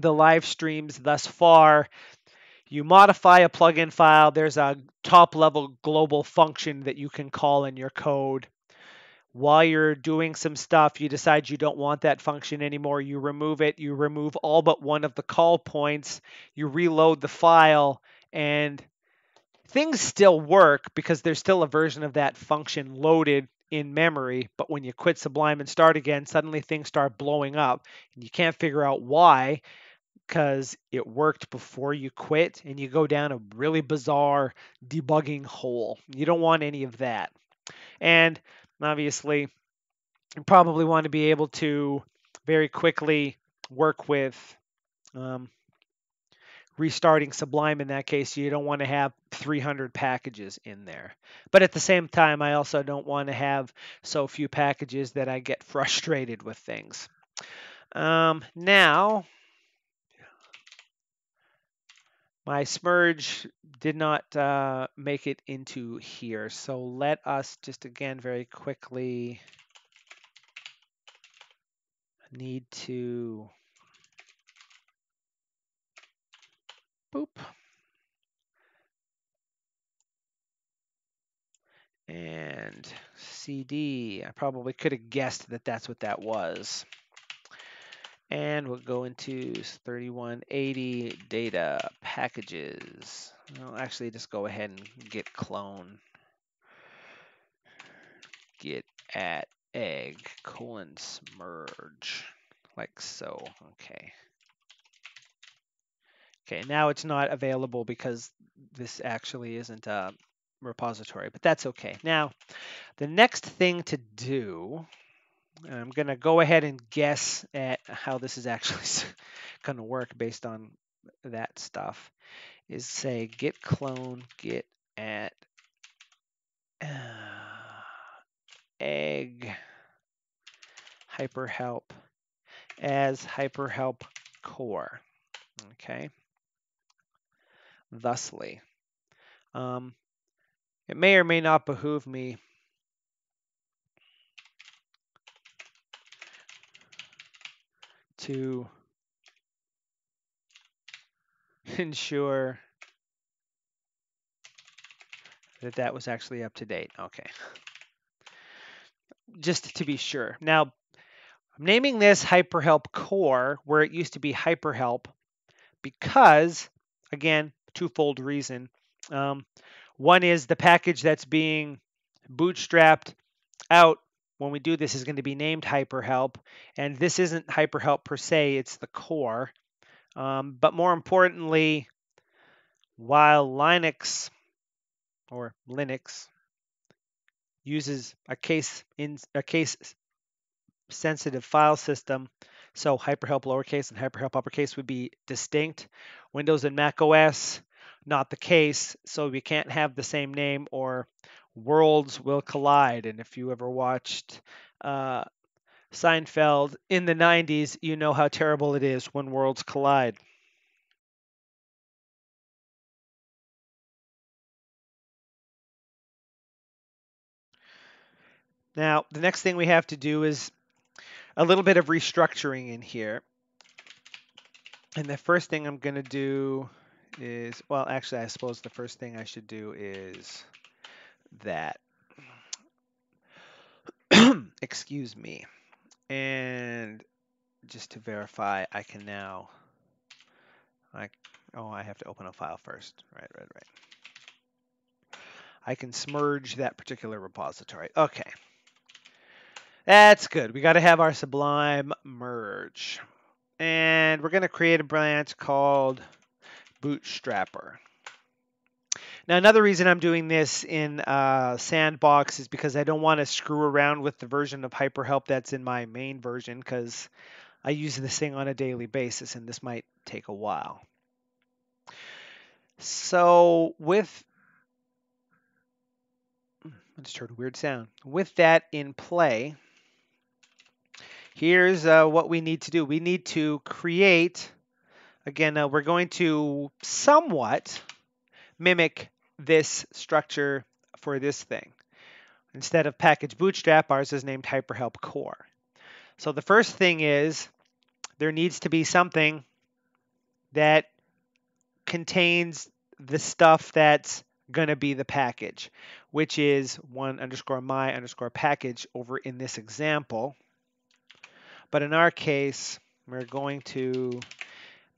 live streams thus far. You modify a plugin file, there's a top level global function that you can call in your code. While you're doing some stuff, you decide you don't want that function anymore. You remove it. You remove all but one of the call points. You reload the file, and things still work because there's still a version of that function loaded in memory. But when you quit Sublime and start again, suddenly things start blowing up, and you can't figure out why, because it worked before you quit, and you go down a really bizarre debugging hole. You don't want any of that. And obviously, you probably want to be able to very quickly work with restarting Sublime. In that case, you don't want to have 300 packages in there. But at the same time, I also don't want to have so few packages that I get frustrated with things. Now, my smurge did not make it into here. So let us just again very quickly need to boop. And CD, I probably could have guessed that that's what that was. And we'll go into 3180 data packages. I'll actually just go ahead and git clone. Git at egg colon smurge, like so. Okay. Okay, now it's not available because this actually isn't a repository, but that's okay. Now, the next thing to do, I'm going to go ahead and guess at how this is actually going to work based on that stuff. Is say git clone git at egg hyperhelp as hyperhelp core. Okay. Thusly, it may or may not behoove me to ensure that that was actually up to date. Okay. Just to be sure. Now, I'm naming this hyperhelp core where it used to be hyperhelp because, again, twofold reason. One is the package that's being bootstrapped out when we do this is going to be named hyperhelp, and this isn't hyperhelp per se, it's the core. But more importantly, while Linux or Linux uses a case sensitive file system, so hyperhelp lowercase and hyperhelp uppercase would be distinct. Windows and Mac OS, not the case, so we can't have the same name or worlds will collide. And if you ever watched Seinfeld in the 90s, you know how terrible it is when worlds collide. Now, the next thing we have to do is a little bit of restructuring in here. And the first thing I'm going to do is, well, actually, I suppose the first thing I should do is that. Excuse me. And just to verify, I can now, I have to open a file first. Right. I can smurge that particular repository. Okay. That's good. We got to have our Sublime merge. And we're going to create a branch called Bootstrapper. Now, another reason I'm doing this in Sandbox is because I don't want to screw around with the version of HyperHelp that's in my main version because I use this thing on a daily basis, and this might take a while. So with, I just heard a weird sound. With that in play, here's what we need to do. We need to create, again, we're going to somewhat mimic this structure for this thing. Instead of package bootstrap, ours is named hyperhelp core. So the first thing is there needs to be something that contains the stuff that's going to be the package, which is one_my_package over in this example. But in our case, we're going to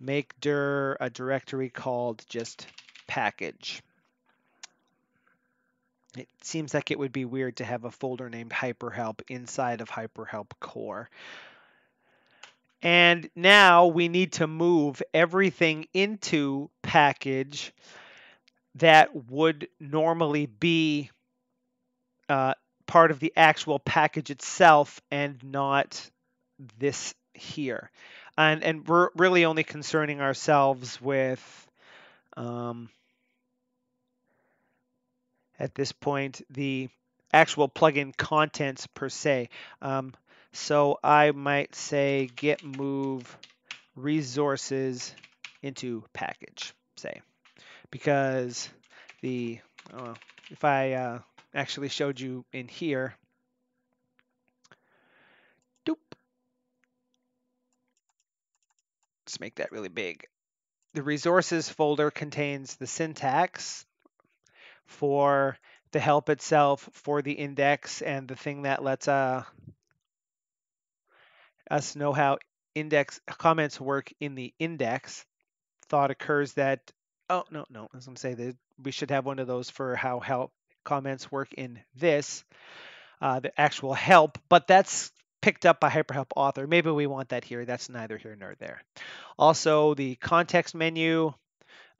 make dir a directory called just package. It seems like it would be weird to have a folder named hyperhelp inside of hyperhelp core. And now we need to move everything into package that would normally be part of the actual package itself and not this here. And we're really only concerning ourselves with, at this point, the actual plugin contents per se. So I might say git move resources into package, say, because if I actually showed you in here, doop, let's make that really big. The resources folder contains the syntax for the help itself, for the index, and the thing that lets us know how index comments work in the index. Thought occurs that, oh, no, I was going to say that we should have one of those for how help comments work in this, the actual help, but that's picked up by hyperhelp author. Maybe we want that here. That's neither here nor there. Also, the context menu,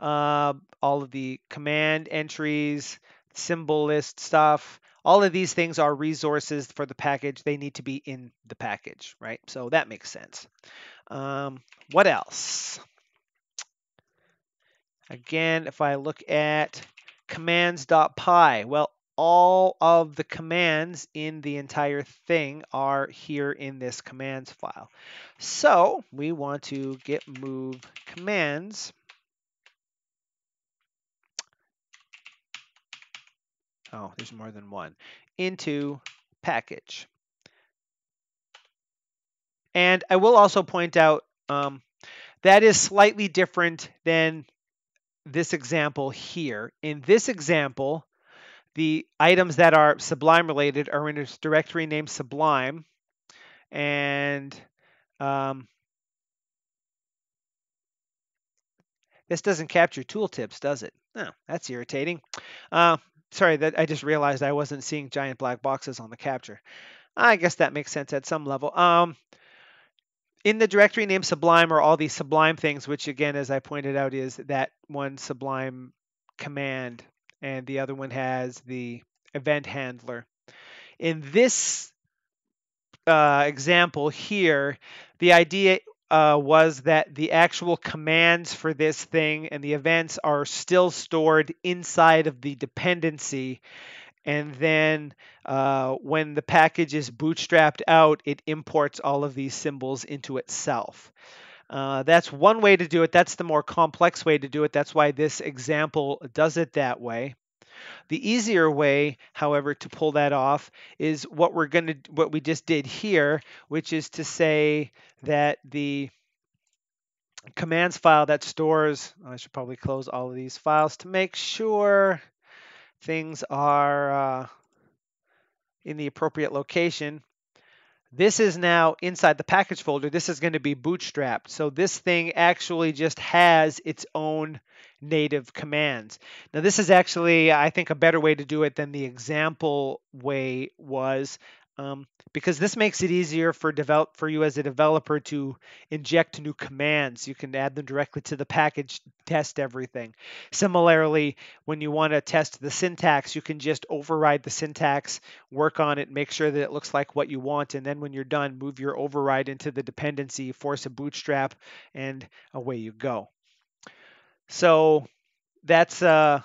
all of the command entries, symbol list stuff, all of these things are resources for the package. They need to be in the package, right? So that makes sense. What else? Again, if I look at commands.py, well, all of the commands in the entire thing are here in this commands file. So we want to git move commands. Oh, there's more than one. Into package. And I will also point out that is slightly different than this example here. In this example, the items that are Sublime related are in a directory named Sublime. And this doesn't capture tooltips, does it? Oh, that's irritating. Sorry, that I just realized I wasn't seeing giant black boxes on the capture. I guess that makes sense at some level. In the directory named Sublime are all these Sublime things, which again, as I pointed out, is that one Sublime command, and the other one has the event handler. In this example here, the idea was that the actual commands for this thing and the events are still stored inside of the dependency. And then when the package is bootstrapped out, it imports all of these symbols into itself. That's one way to do it. That's the more complex way to do it. That's why this example does it that way. The easier way, however, to pull that off is what we just did here, which is to say that the commands file that stores, I should probably close all of these files to make sure things are in the appropriate location. This is now inside the package folder. This is going to be bootstrapped. So this thing actually just has its own native commands. Now this is actually, I think, a better way to do it than the example way was, because this makes it easier for you as a developer to inject new commands. You can add them directly to the package, test everything. Similarly, when you want to test the syntax, you can just override the syntax, work on it, make sure that it looks like what you want, and then when you're done, move your override into the dependency, force a bootstrap, and away you go. So that's how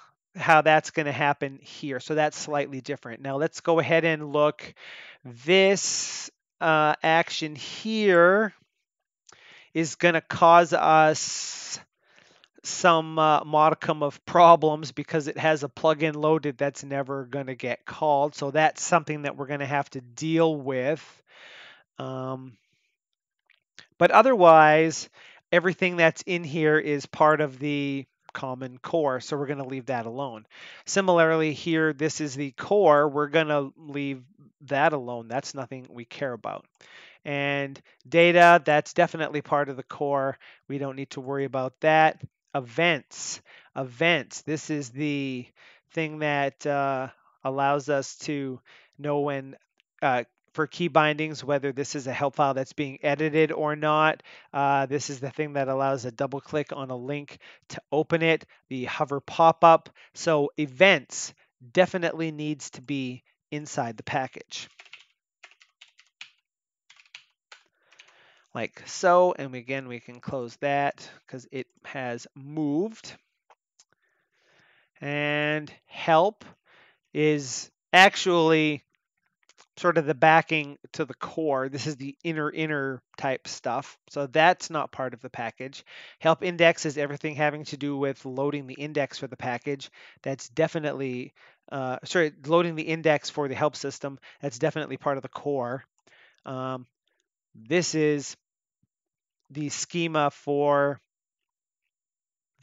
that's going to happen here. So that's slightly different. Now let's go ahead and look. This action here is going to cause us some modicum of problems because it has a plugin loaded that's never going to get called. So that's something that we're going to have to deal with. But otherwise, everything that's in here is part of the common core, so we're going to leave that alone. Similarly, here, this is the core. We're going to leave that alone. That's nothing we care about. And data, that's definitely part of the core. We don't need to worry about that. Events. This is the thing that allows us to know when for key bindings, whether this is a help file that's being edited or not. This is the thing that allows a double click on a link to open it, the hover pop-up. So events definitely needs to be inside the package. Like so, and again, we can close that because it has moved. And help is actually sort of the backing to the core. This is the inner type stuff. So that's not part of the package. Help index is everything having to do with loading the index for the package. That's definitely, loading the index for the help system. That's definitely part of the core. This is the schema for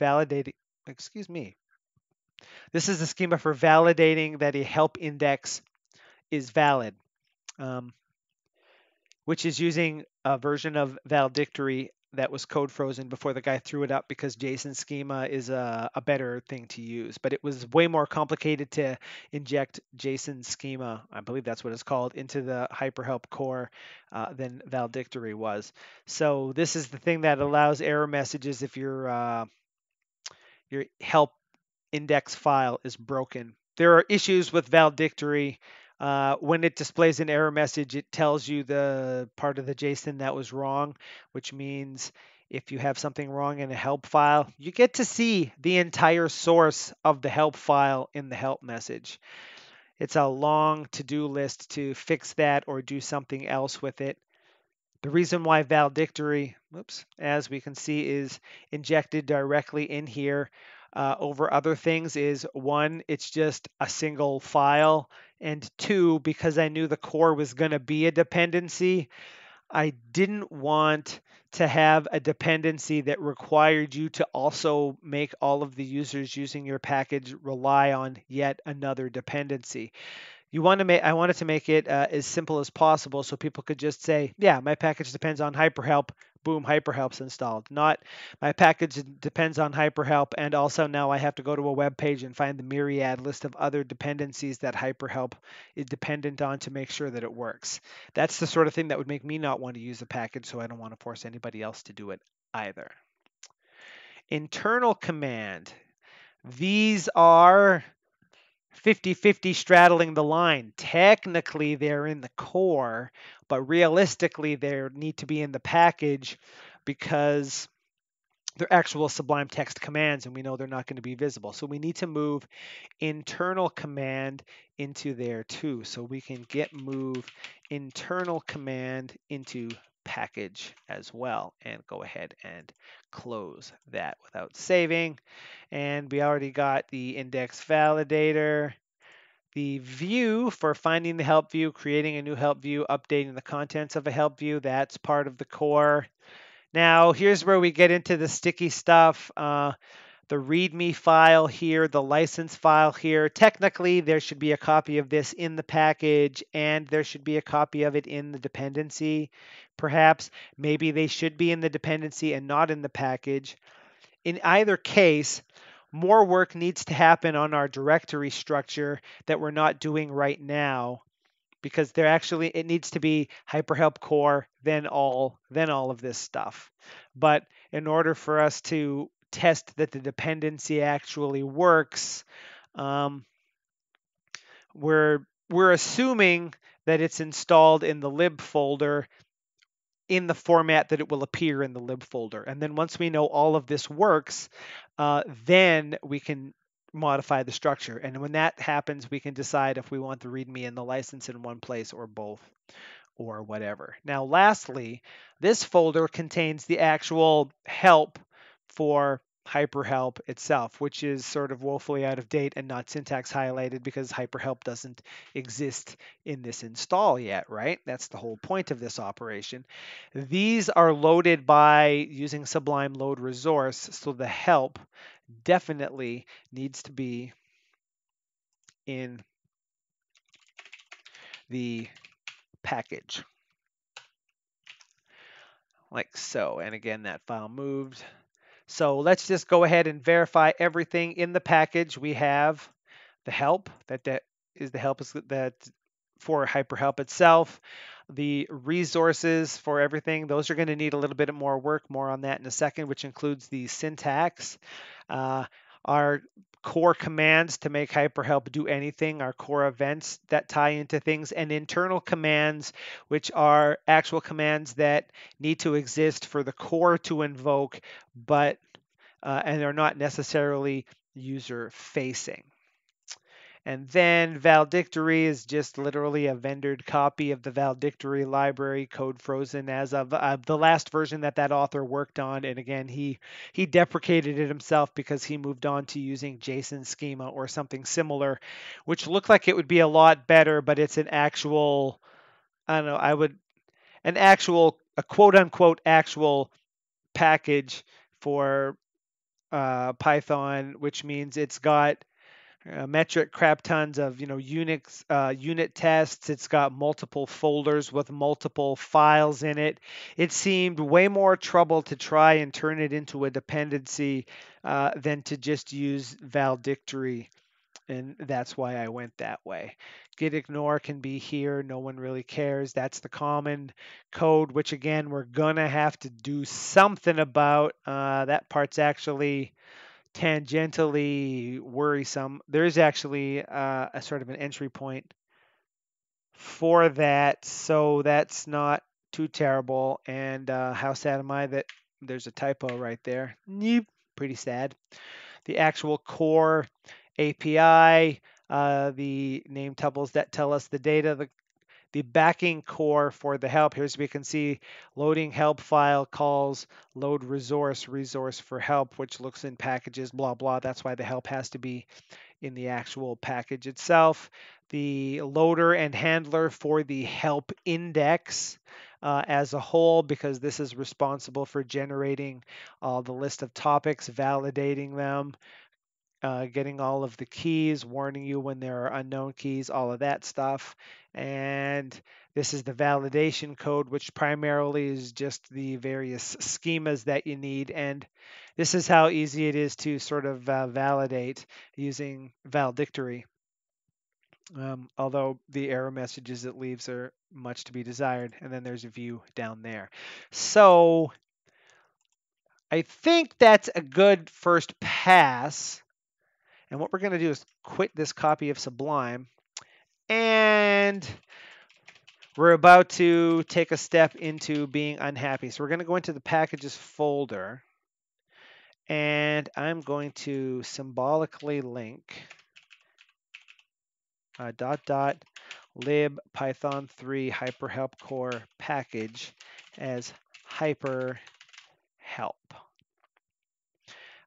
validating, excuse me. This is the schema for validating that a help index is valid, which is using a version of valedictory that was code frozen before the guy threw it up because JSON schema is a better thing to use. But it was way more complicated to inject JSON schema, I believe that's what it's called, into the hyperhelp core than valedictory was. So this is the thing that allows error messages if your help index file is broken. There are issues with valedictory When it displays an error message, it tells you the part of the JSON that was wrong, which means if you have something wrong in a help file, you get to see the entire source of the help file in the help message. It's a long to-do list to fix that or do something else with it. The reason why valedictory, as we can see, is injected directly in here over other things is one, it's just a single file, and two, because I knew the core was going to be a dependency, I didn't want to have a dependency that required you to also make all of the users using your package rely on yet another dependency. I wanted to make it as simple as possible so people could just say, yeah, my package depends on hyperhelp. Boom, hyperhelp's installed. Not my package depends on hyperhelp, and also now I have to go to a web page and find the myriad list of other dependencies that hyperhelp is dependent on to make sure that it works. That's the sort of thing that would make me not want to use the package, so I don't want to force anybody else to do it either. Internal command. These are 50-50 straddling the line. Technically, they're in the core, but realistically, they need to be in the package because they're actual Sublime Text commands, and we know they're not going to be visible. So we need to move internal command into there too. So we can get move internal command into package as well, and go ahead and close that without saving. And we already got the index validator, the view for finding the help view, creating a new help view, updating the contents of a help view. That's part of the core. Now, here's where we get into the sticky stuff. The README file here, the license file here. Technically, there should be a copy of this in the package, and there should be a copy of it in the dependency. Perhaps, maybe they should be in the dependency and not in the package. In either case, more work needs to happen on our directory structure that we're not doing right now, because it needs to be hyperhelp core, then all of this stuff. But in order for us to test that the dependency actually works, we're assuming that it's installed in the lib folder in the format that it will appear in the lib folder. And then once we know all of this works, then we can modify the structure. And when that happens, we can decide if we want the README and the license in one place or both or whatever. Now, lastly, this folder contains the actual help for hyperhelp itself, which is sort of woefully out of date and not syntax highlighted because hyperhelp doesn't exist in this install yet, right? That's the whole point of this operation. These are loaded by using Sublime Load Resource, so the help definitely needs to be in the package. Like so. And again, that file moved. So let's just go ahead and verify everything in the package. We have the help, that is the help that for hyperhelp itself. The resources for everything, those are going to need a little bit more work, more on that in a second, which includes the syntax. Our core commands to make hyperhelp do anything, our core events that tie into things, and internal commands, which are actual commands that need to exist for the core to invoke, but and are not necessarily user facing. And then valedictory is just literally a vendored copy of the valedictory library, code frozen as of the last version that author worked on. And again, he deprecated it himself because he moved on to using JSON schema or something similar, which looked like it would be a lot better, but it's an actual, I don't know, a quote unquote actual package for Python, which means it's got metric crap tons of Unix unit tests. It's got multiple folders with multiple files in it. It seemed way more trouble to try and turn it into a dependency than to just use valedictory, and that's why I went that way. Git ignore can be here. No one really cares. That's the common code, which again we're gonna have to do something about. That part's actually tangentially worrisome. There is actually a sort of an entry point for that, so that's not too terrible. And how sad am I that there's a typo right there? Yep, pretty sad. The actual core API, the name tuples that tell us the data, the backing core for the help. Here's we can see loading help file calls load resource for help, which looks in packages, blah, blah. That's why the help has to be in the actual package itself. The loader and handler for the help index as a whole, because this is responsible for generating the list of topics, validating them, getting all of the keys, warning you when there are unknown keys, all of that stuff. And this is the validation code, which primarily is just the various schemas that you need. And this is how easy it is to sort of validate using valedictory. Although the error messages it leaves are much to be desired. And then there's a view down there. So I think that's a good first pass. And what we're going to do is quit this copy of Sublime. And we're about to take a step into being unhappy. So we're going to go into the packages folder. And I'm going to symbolically link lib python 3 hyperhelp core package as hyperhelp.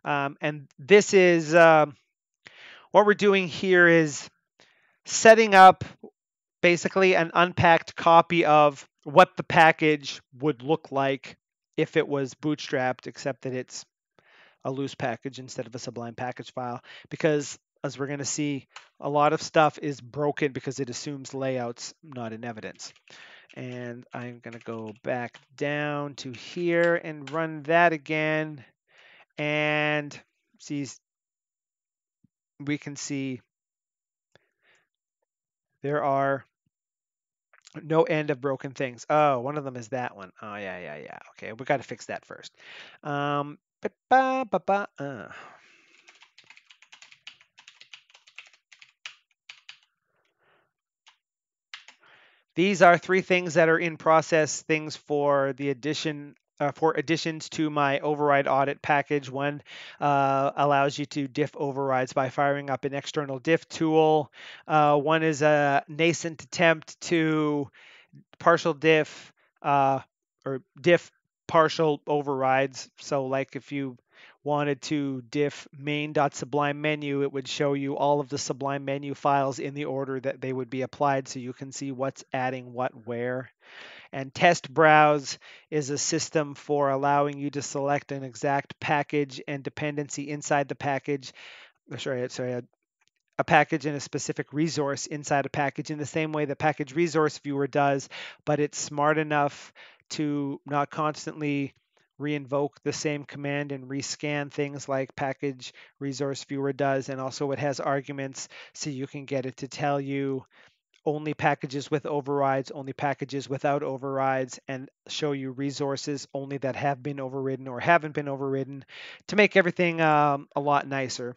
And this is what we're doing here is setting up basically an unpacked copy of what the package would look like if it was bootstrapped, except that it's a loose package instead of a Sublime package file. Because as we're going to see, a lot of stuff is broken because it assumes layouts not in evidence. And I'm going to go back down to here and run that again. And we can see there are no end of broken things. Oh, one of them is that one. Oh, yeah. Okay, we got to fix that first. These are three things that are in process, things for the addition. For additions to my override audit package. One allows you to diff overrides by firing up an external diff tool. One is a nascent attempt to partial diff or diff partial overrides. So like if you wanted to diff main.sublime menu, it would show you all of the Sublime menu files in the order that they would be applied so you can see what's adding what where. And test browse is a system for allowing you to select an exact package and dependency inside the package. A package and a specific resource inside a package in the same way the package resource viewer does, but it's smart enough to not constantly reinvoke the same command and rescan things like package resource viewer does. And also it has arguments so you can get it to tell you only packages with overrides, only packages without overrides, and show you resources only that have been overridden or haven't been overridden to make everything a lot nicer.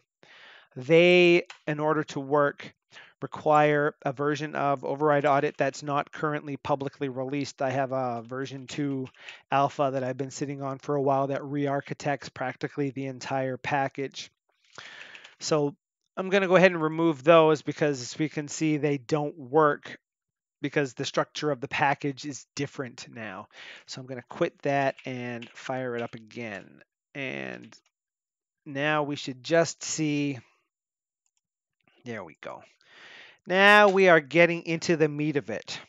They, in order to work, require a version of override audit that's not currently publicly released. I have a version 2 alpha that I've been sitting on for a while that re-architects practically the entire package. So I'm going to go ahead and remove those because as we can see, they don't work because the structure of the package is different now. So I'm going to quit that and fire it up again. And now we should just see. There we go. Now we are getting into the meat of it.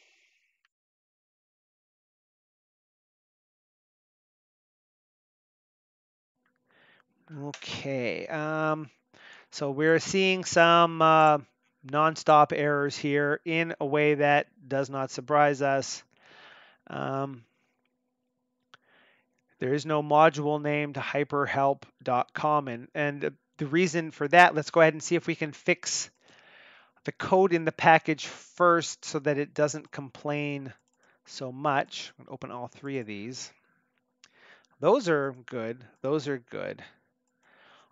Okay. So we're seeing some nonstop errors here in a way that does not surprise us. There is no module named hyperhelp.common. And the reason for that, let's go ahead and see if we can fix the code in the package first so that it doesn't complain so much. I'm going to open all three of these. Those are good. Those are good.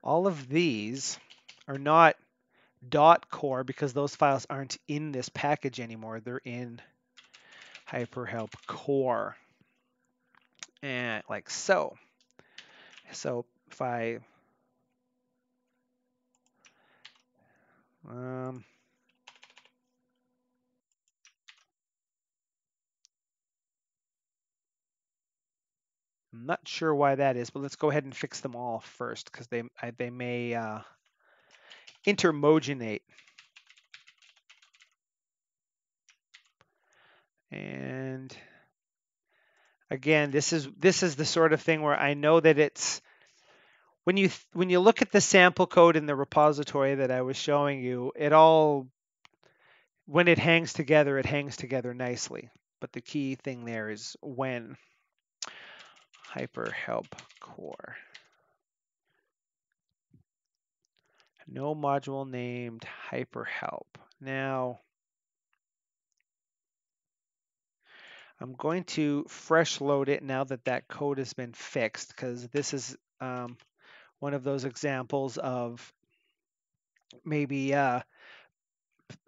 All of these are not .core because those files aren't in this package anymore. They're in hyperhelp core, and like so. So if I I'm not sure why that is, but let's go ahead and fix them all first because they may intermogenate. And again, this is the sort of thing where I know that it's when you look at the sample code in the repository that I was showing you, it all when it hangs together nicely. But the key thing there is when hyperhelp core. No module named hyperhelp. Now I'm going to fresh load it now that that code has been fixed because this is one of those examples of maybe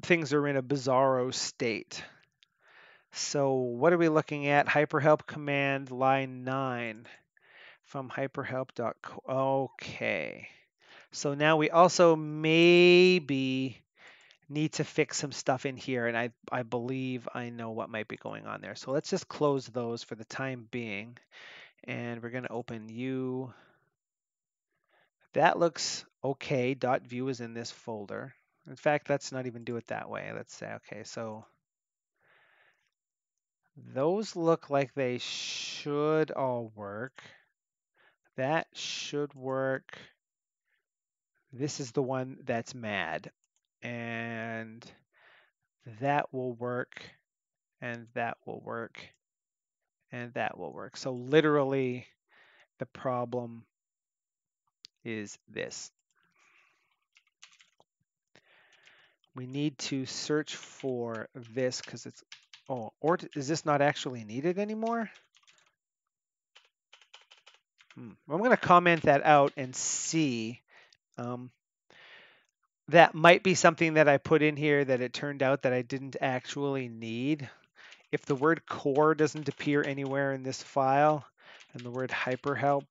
things are in a bizarro state. So what are we looking at? Hyperhelp command line 9 from hyperhelp.co. Okay. So now we also maybe need to fix some stuff in here, and I believe I know what might be going on there. So let's just close those for the time being, and we're going to open U. That looks okay. .view is in this folder. In fact, let's not even do it that way. Let's say, okay, so those look like they should all work. That should work. This is the one that's mad. And that will work. And that will work. And that will work. So literally, the problem is this. We need to search for this because it's, oh, or is this not actually needed anymore? I'm going to comment that out and see. That might be something that I put in here that it turned out that I didn't actually need. If the word core doesn't appear anywhere in this file and the word hyperhelp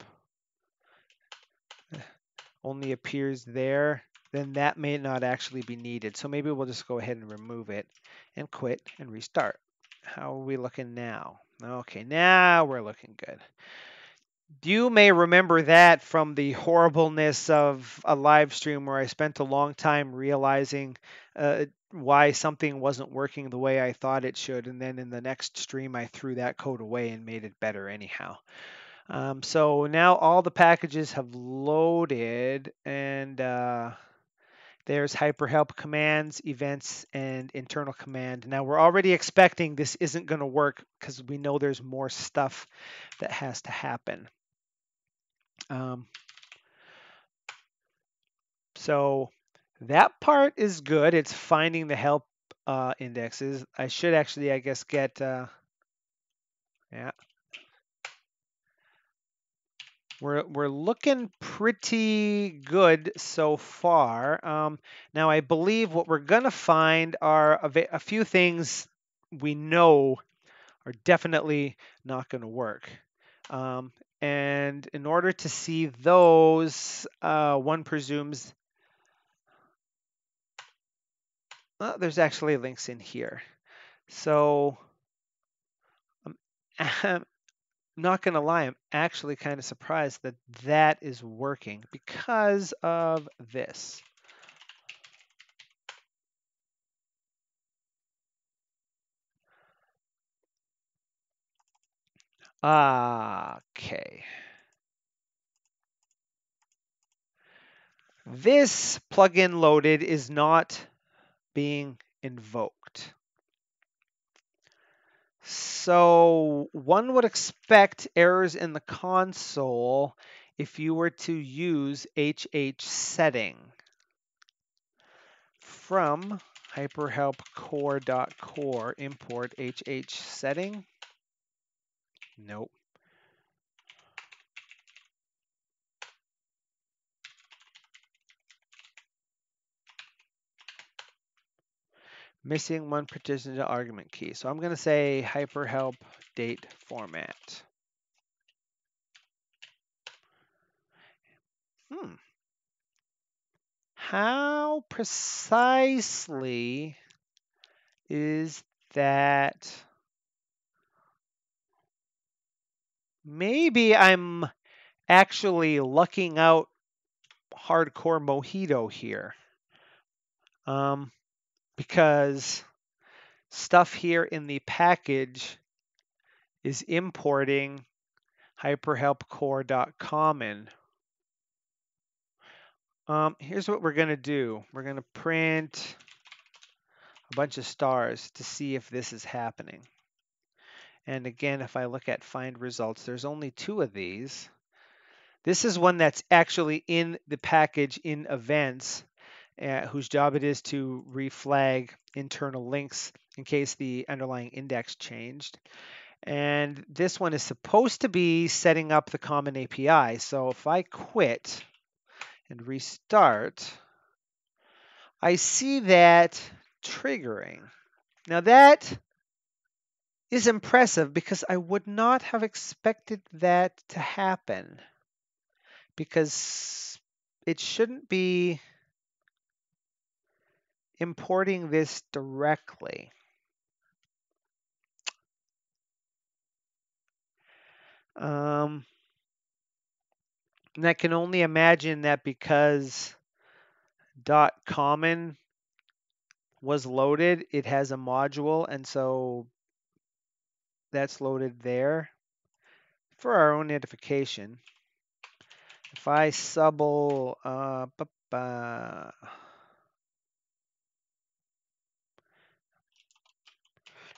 only appears there, then that may not actually be needed. So maybe we'll just go ahead and remove it and quit and restart. How are we looking now? Okay, now we're looking good. You may remember that from the horribleness of a live stream where I spent a long time realizing why something wasn't working the way I thought it should. And then in the next stream, I threw that code away and made it better anyhow. So now all the packages have loaded, and there's hyperhelp commands, events, and internal command. Now we're already expecting this isn't going to work because we know there's more stuff that has to happen. So that part is good. It's finding the help indexes. I should actually, I guess, get, yeah. We're looking pretty good so far. Now I believe what we're gonna find are a few things we know are definitely not gonna work. And in order to see those, one presumes there's actually links in here. So I'm not going to lie, I'm actually kind of surprised that that is working because of this. Okay. This plugin loaded is not being invoked. So one would expect errors in the console if you were to use HH setting. From hyperhelp core.core import HH setting. Nope. Missing one partition to argument key. So I'm going to say hyperhelp date format. How precisely is that? Maybe I'm actually lucking out hardcore mojito here. Because stuff here in the package is importing hyperhelpcore.common. Here's what we're going to do. We're going to print a bunch of stars to see if this is happening. And again, if I look at find results, there's only 2 of these. This is one that's actually in the package in events, whose job it is to reflag internal links in case the underlying index changed. And this one is supposed to be setting up the common API. So if I quit and restart, I see that triggering. Now that is impressive because I would not have expected that to happen, because it shouldn't be importing this directly. And I can only imagine that because .common was loaded, it has a module, and so that's loaded there for our own edification. If I subble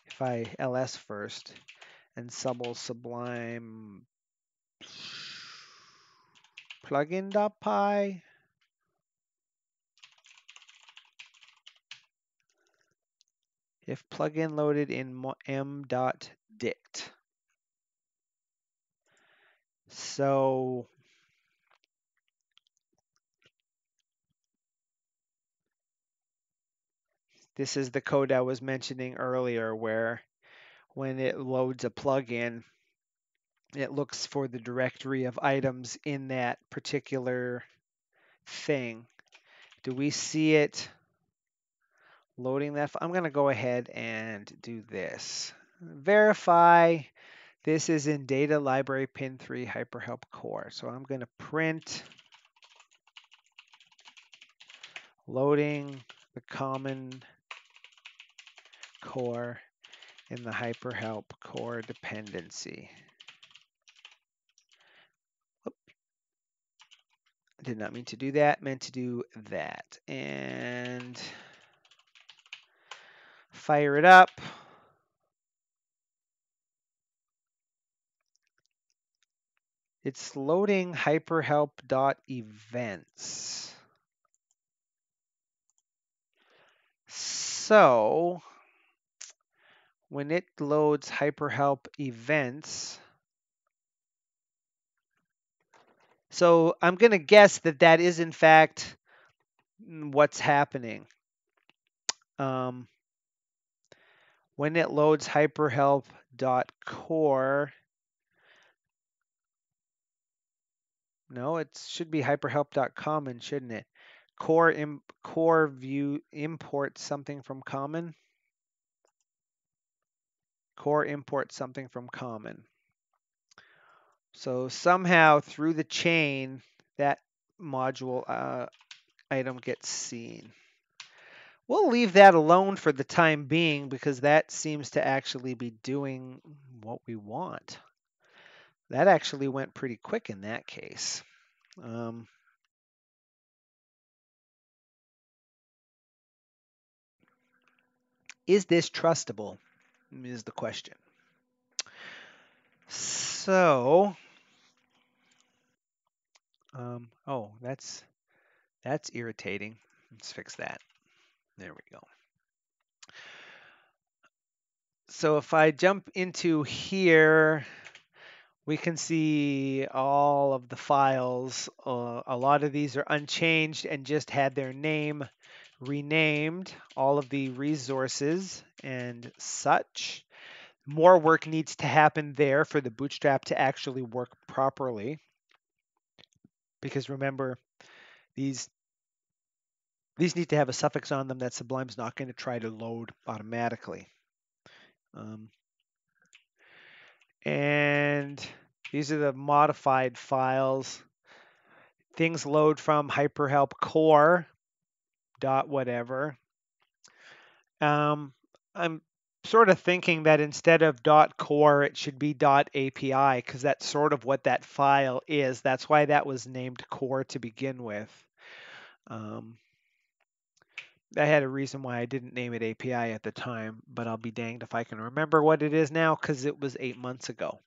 if I ls first and subble sublime plugin.py, if plugin loaded in m.dict. So this is the code I was mentioning earlier, where when it loads a plugin, it looks for the directory of items in that particular thing. Do we see it loading that? I'm going to go ahead and do this. Verify this is in data library pin 3 hyperhelp core. So I'm going to print loading the common core in the hyperhelp core dependency. Oop. I did not mean to do that, meant to do that. And fire it up. It's loading hyperhelp.events. So when it loads hyperhelp events, so I'm going to guess that that is in fact what's happening. When it loads hyperhelp.core, no, it should be hyperhelp.common, shouldn't it? Core view import something from common. Core import something from common. So somehow through the chain, that module item gets seen. We'll leave that alone for the time being because that seems to actually be doing what we want. That actually went pretty quick in that case. Is this trustable? Is the question. So, oh, that's irritating. Let's fix that. There we go. So if I jump into here, we can see all of the files. A lot of these are unchanged and just had their name renamed all of the resources and such. More work needs to happen there for the Bootstrap to actually work properly. Because remember, these need to have a suffix on them that Sublime's not going to try to load automatically. And these are the modified files. Things load from hyperhelp core dot whatever. I'm sort of thinking that instead of .core, it should be .api because that's sort of what that file is. That's why that was named core to begin with. I had a reason why I didn't name it API at the time, but I'll be danged if I can remember what it is now because it was 8 months ago.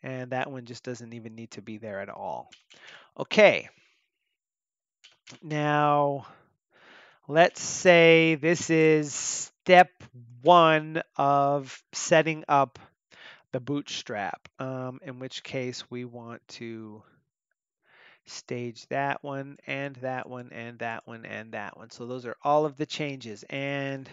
And that one just doesn't even need to be there at all. Okay. Now, let's say this is step 1 of setting up the Bootstrap, in which case we want to stage that one and that one and that one and that one. So those are all of the changes. And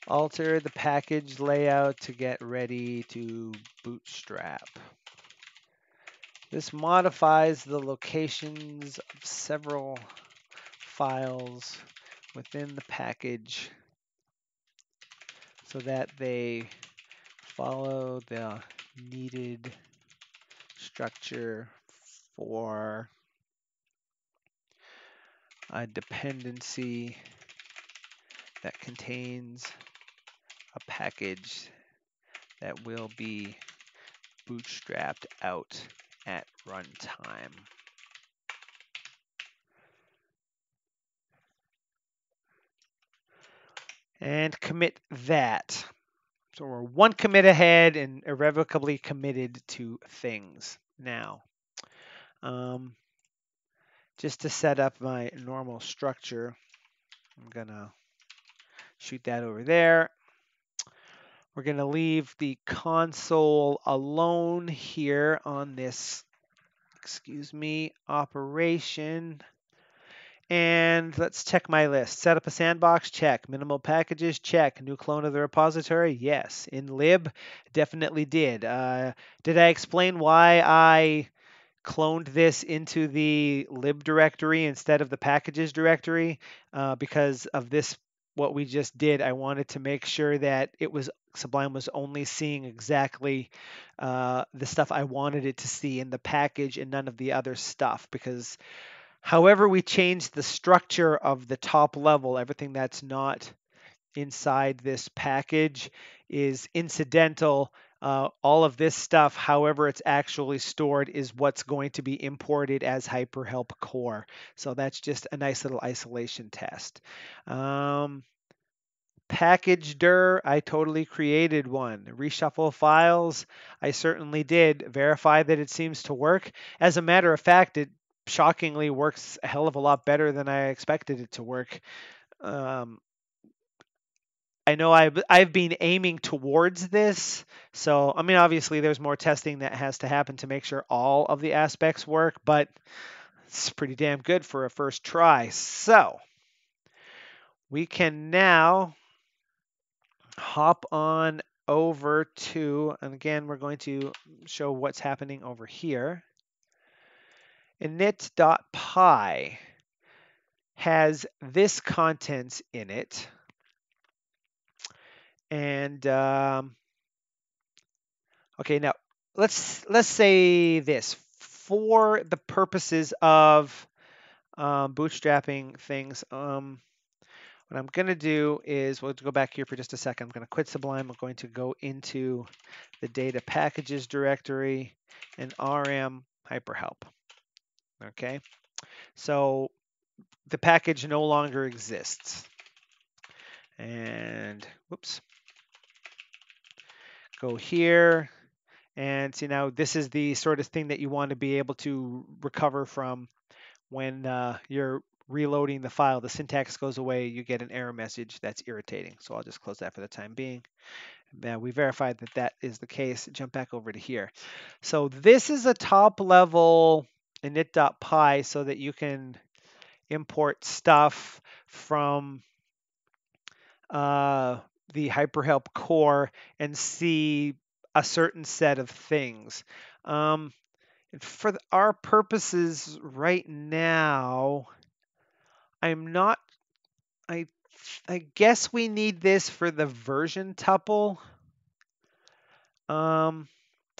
alter the package layout to get ready to bootstrap. This modifies the locations of several files within the package so that they follow the needed structure for a dependency that contains a package that will be bootstrapped out at runtime. And commit that. So we're one commit ahead and irrevocably committed to things now. Just to set up my normal structure, I'm going to shoot that over there. We're going to leave the console alone here on this, operation. And let's check my list. Set up a sandbox, check. Minimal packages, check. New clone of the repository, yes. In lib, definitely did. Did I explain why I cloned this into the lib directory instead of the packages directory? Because of this, what we just did, I wanted to make sure that Sublime was only seeing exactly the stuff I wanted it to see in the package and none of the other stuff. Because however we change the structure of the top level, everything that's not inside this package is incidental. All of this stuff, however it's actually stored, is what's going to be imported as hyperhelp core. So that's just a nice little isolation test. Package dir, I totally created one. Reshuffle files, I certainly did. Verify that it seems to work. As a matter of fact, it shockingly works a hell of a lot better than I expected it to work. I know I've been aiming towards this. So, I mean, obviously there's more testing that has to happen to make sure all of the aspects work, but it's pretty damn good for a first try. So, we can now hop on over to, and again, we're going to show what's happening over here. init.py has this contents in it. And okay, now let's say this for the purposes of bootstrapping things. What I'm going to do is we'll go back here for just a second. I'm going to quit Sublime. I'm going to go into the data packages directory and rm hyperhelp. Okay, so the package no longer exists. And whoops, go here. And see, now this is the sort of thing that you want to be able to recover from when you're reloading the file. The syntax goes away, you get an error message that's irritating. So I'll just close that for the time being. Now we verified that that is the case. Jump back over to here. So this is a top level init.py so that you can import stuff from the HyperHelp core and see a certain set of things. For our purposes right now, I'm not. I I guess we need this for the version tuple.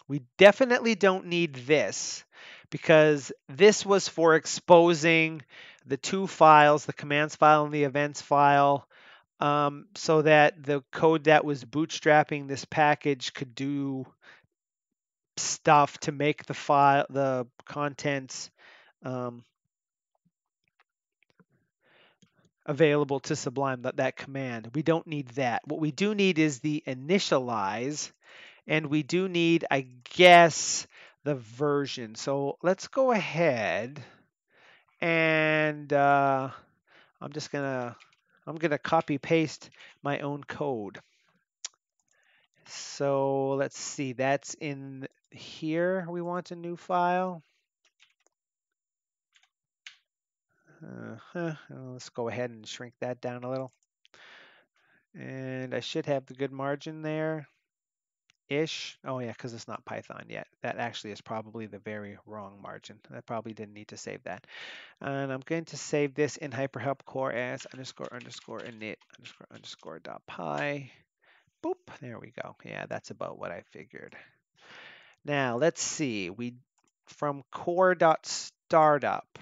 We definitely don't need this because this was for exposing the two files, the commands file and the events file, so that the code that was bootstrapping this package could do stuff to make the contents um, available to Sublime, that command. We don't need that. What we do need is the initialize, and we do need, I guess, the version. So let's go ahead and I'm gonna copy paste my own code. So let's see, that's in here. We want a new file. Let's go ahead and shrink that down a little. And I should have the good margin there. Ish. Oh yeah, because it's not Python yet. That actually is probably the very wrong margin. I probably didn't need to save that. And I'm going to save this in HyperHelp core as underscore underscore init underscore underscore dot py. Boop. There we go. Yeah, that's about what I figured. Now let's see. We from core dot startup.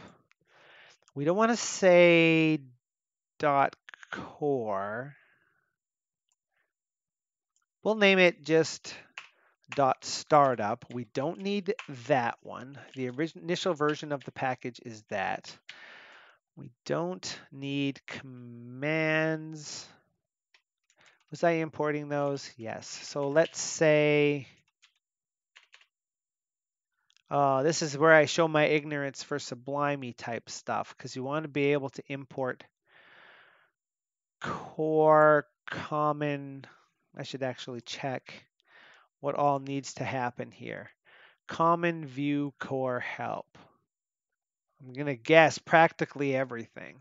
We don't want to say dot core. We'll name it just dot startup. We don't need that one. The initial version of the package is that. We don't need commands. Was I importing those? Yes. So let's say, this is where I show my ignorance for Sublime type stuff, because you want to be able to import core common. I should actually check what all needs to happen here. Common view core help. I'm going to guess practically everything.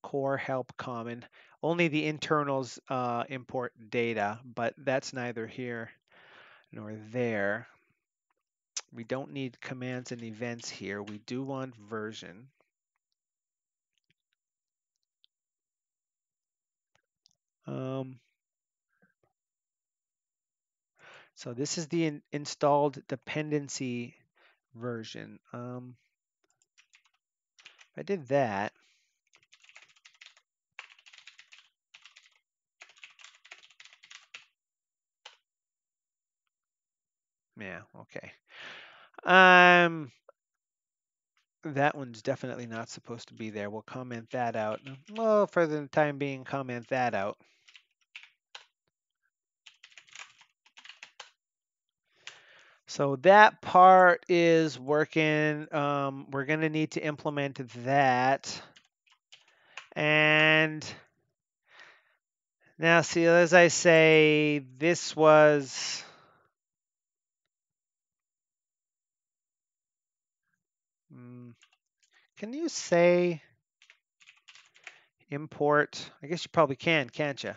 Core help common. Only the internals import data, but that's neither here nor there. We don't need commands and events here. We do want version. So this is the installed dependency version. If I did that, yeah, okay. That one's definitely not supposed to be there. We'll comment that out. Well, for the time being, comment that out. So that part is working. We're going to need to implement that. And now, see, as I say, this was... Can you say import? I guess you probably can, can't you?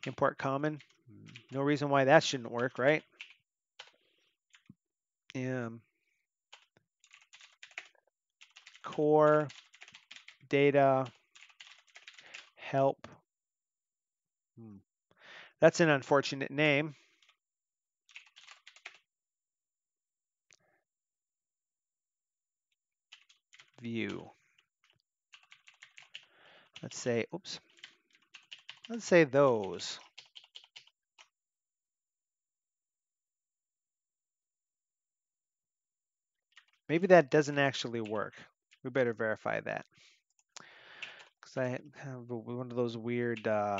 Import common. No reason why that shouldn't work, right? Core data help. That's an unfortunate name. View. Let's say, oops. Let's say those. Maybe that doesn't actually work. We better verify that. Because I have one of those weird, yeah,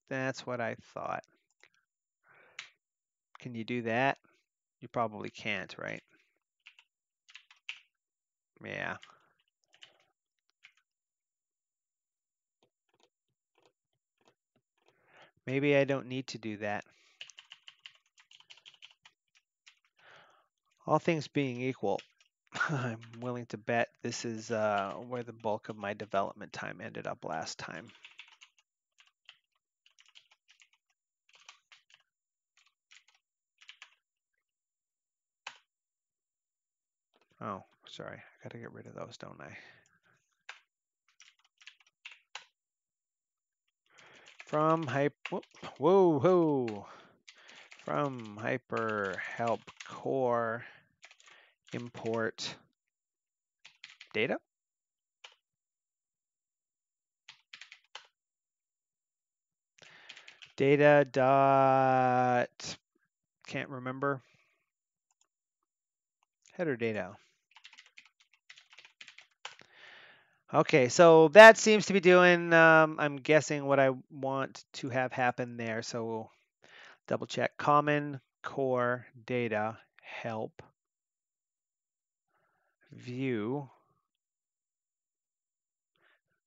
that's what I thought. Can you do that? You probably can't, right? Yeah. Maybe I don't need to do that. All things being equal, I'm willing to bet this is where the bulk of my development time ended up last time. Oh, sorry. I got to get rid of those, don't I? From From hyper help core import data. Data dot, can't remember. Header data. Okay, so that seems to be doing, I'm guessing what I want to have happen there. So we'll double check common core data help view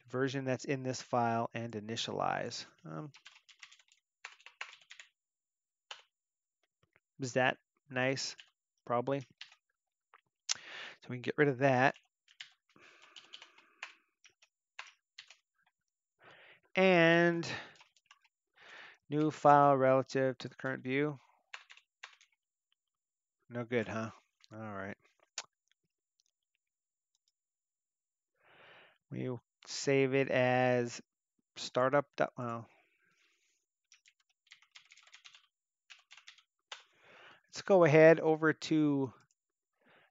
version that's in this file and initialize. Is that nice? Probably. So we can get rid of that. And new file relative to the current view. No good, huh? All right. We save it as startup. Well, let's go ahead over to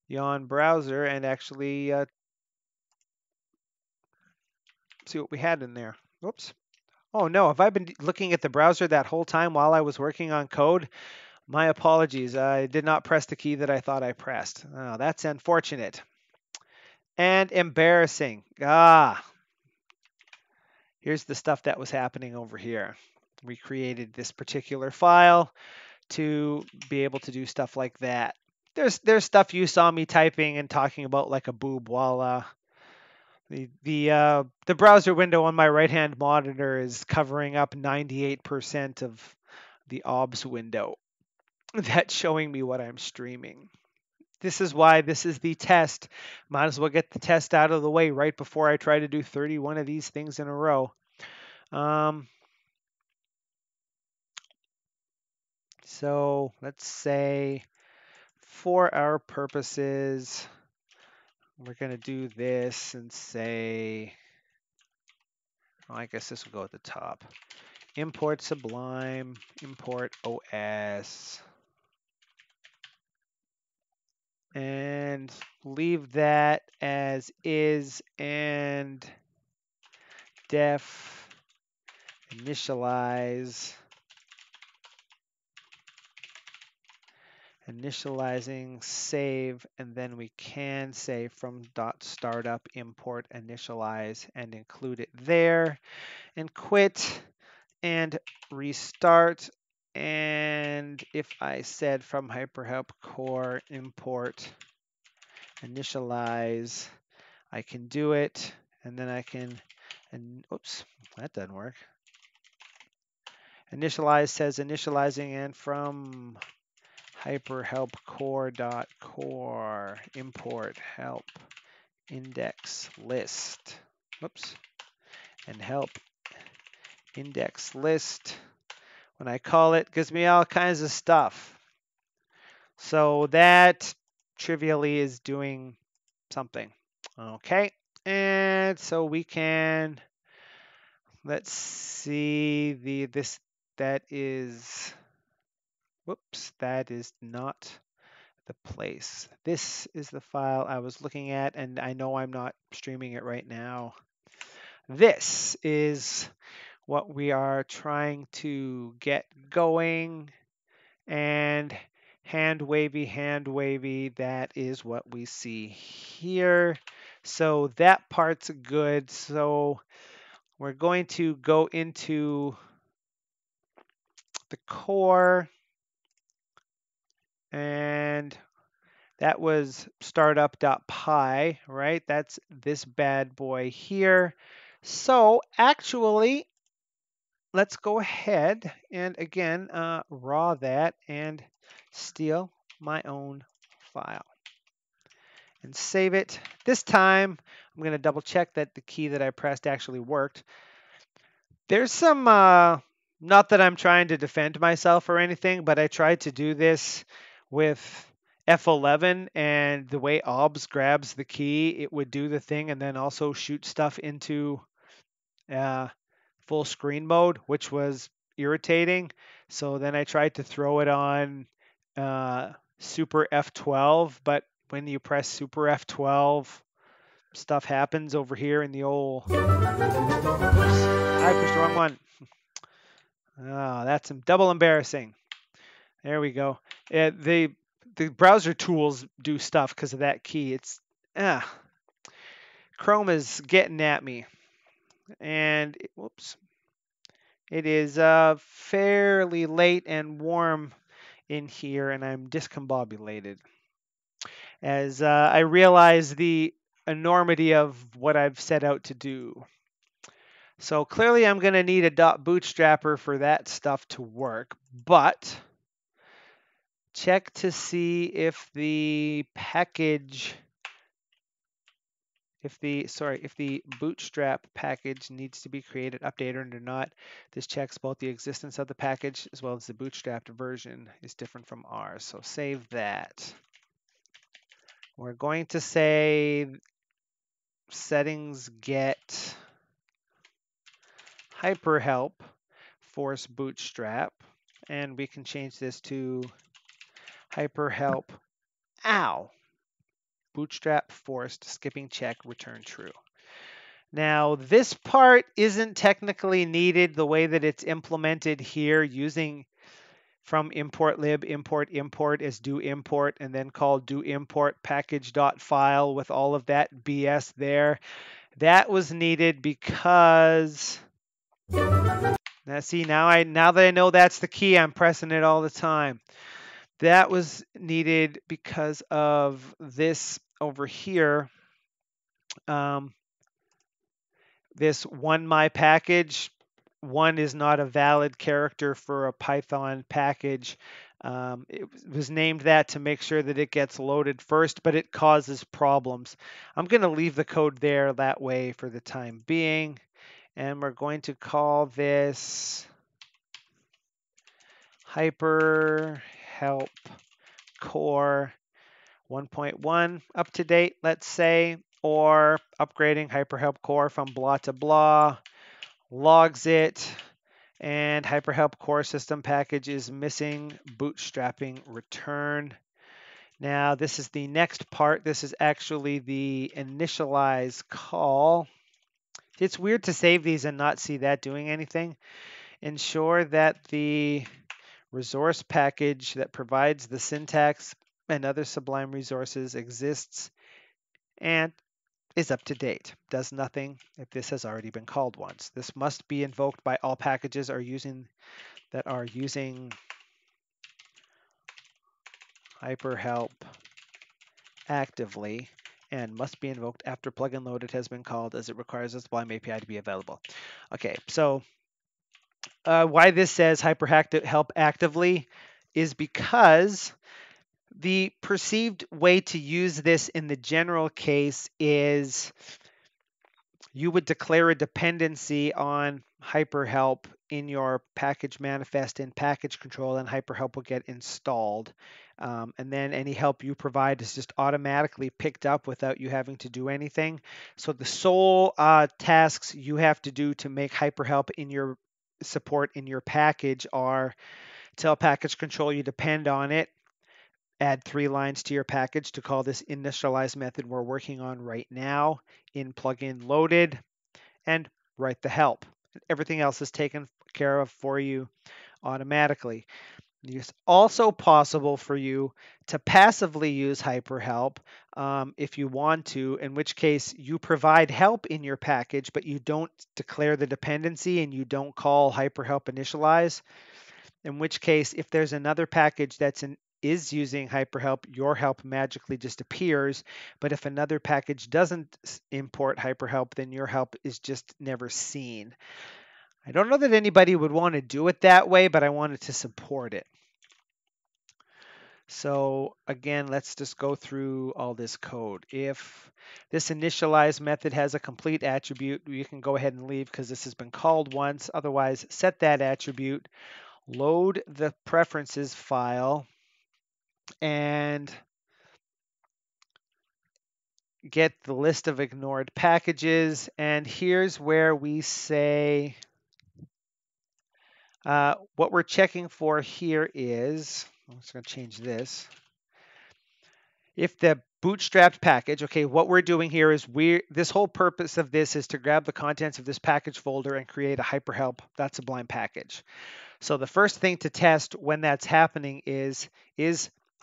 Yon browser and actually see what we had in there. Whoops. Oh no, have I been looking at the browser that whole time while I was working on code? My apologies. I did not press the key that I thought I pressed. Oh, that's unfortunate. And embarrassing. Here's the stuff that was happening over here. We created this particular file to be able to do stuff like that. There's stuff you saw me typing and talking about like a boob while the browser window on my right hand monitor is covering up 98% of the OBS window. That's showing me what I'm streaming. This is why this is the test. Might as well get the test out of the way right before I try to do 31 of these things in a row. So let's say for our purposes, we're going to do this and say, well, I guess this will go at the top. Import Sublime, import OS, and leave that as is and def initializing save, and then we can say from .startup import initialize and include it there, and quit and restart. And if I said from hyperhelp core import initialize, I can do it, and then I can, and oops, that doesn't work. Initialize says initializing, and from hyperhelp core import help index list. Whoops, and help index list. When I call it, gives me all kinds of stuff. So that trivially is doing something. Okay, and so we can, let's see, that is, whoops, that is not the place. This is the file I was looking at, and I know I'm not streaming it right now. This is what we are trying to get going, and hand wavy, that is what we see here. So that part's good. So we're going to go into the core, and that was startup.py, right? That's this bad boy here. So actually, let's go ahead and again raw that and steal my own file and save it. This time, I'm going to double check that the key that I pressed actually worked. There's some, not that I'm trying to defend myself or anything, but I tried to do this with F11, and the way OBS grabs the key, it would do the thing and then also shoot stuff into full screen mode, which was irritating. So then I tried to throw it on Super F12, but when you press Super F12, stuff happens over here in the old. Oops, I pushed the wrong one. Oh, that's double embarrassing. There we go. The browser tools do stuff because of that key. It's Chrome is getting at me, and whoops, it is fairly late and warm in here, and I'm discombobulated as I realize the enormity of what I've set out to do. So clearly I'm going to need a .bootstrapper for that stuff to work, but check to see if the package, if the Bootstrap package needs to be created, updated or not. This checks both the existence of the package as well as the bootstrapped version is different from ours. So save that. We're going to say settings get hyperhelp force bootstrap, and we can change this to hyperhelp bootstrap forced skipping check return true. Now this part isn't technically needed the way that it's implemented here using from import lib import is do import and then call do import package.file with all of that BS there. That was needed because now see now that I know that's the key, I'm pressing it all the time. That was needed because of this over here. This one my package. One is not a valid character for a Python package. It was named that to make sure that it gets loaded first, but it causes problems. I'm going to leave the code there that way for the time being. And we're going to call this hyper help core 1.1 up to date, let's say, or upgrading hyperhelp core from blah to blah, logs it, and hyperhelp core system package is missing bootstrapping return. Now this is the next part. This is actually the initialize call. It's weird to save these and not see that doing anything. Ensure that the resource package that provides the syntax and other Sublime resources exists and is up to date. Does nothing if this has already been called once. This must be invoked by all packages that are using hyperhelp actively and must be invoked after plugin loaded has been called, as it requires the Sublime API to be available. Okay, so why this says hyperhelp actively is because the perceived way to use this in the general case is you would declare a dependency on hyperhelp in your package manifest in package control, and hyperhelp will get installed. And then any help you provide is just automatically picked up without you having to do anything. So the sole tasks you have to do to make hyperhelp in your support in your package are tell package control you depend on it, add 3 lines to your package to call this initialize method we're working on right now in plugin loaded, and write the help. Everything else is taken care of for you automatically. It's also possible for you to passively use hyperhelp if you want to, in which case you provide help in your package, but you don't declare the dependency and you don't call hyperhelp initialize. In which case, if there's another package is using hyperhelp, your help magically just appears. But if another package doesn't import hyperhelp, then your help is just never seen. I don't know that anybody would want to do it that way, but I wanted to support it. So again, let's just go through all this code. If this initialize method has a complete attribute, you can go ahead and leave because this has been called once. Otherwise, set that attribute, load the preferences file, and get the list of ignored packages. And here's where we say what we're checking for here is, I'm just going to change this. If the bootstrapped package, okay, what we're doing here is this whole purpose of this is to grab the contents of this package folder and create a hyperhelp.sublime package. So the first thing to test when that's happening is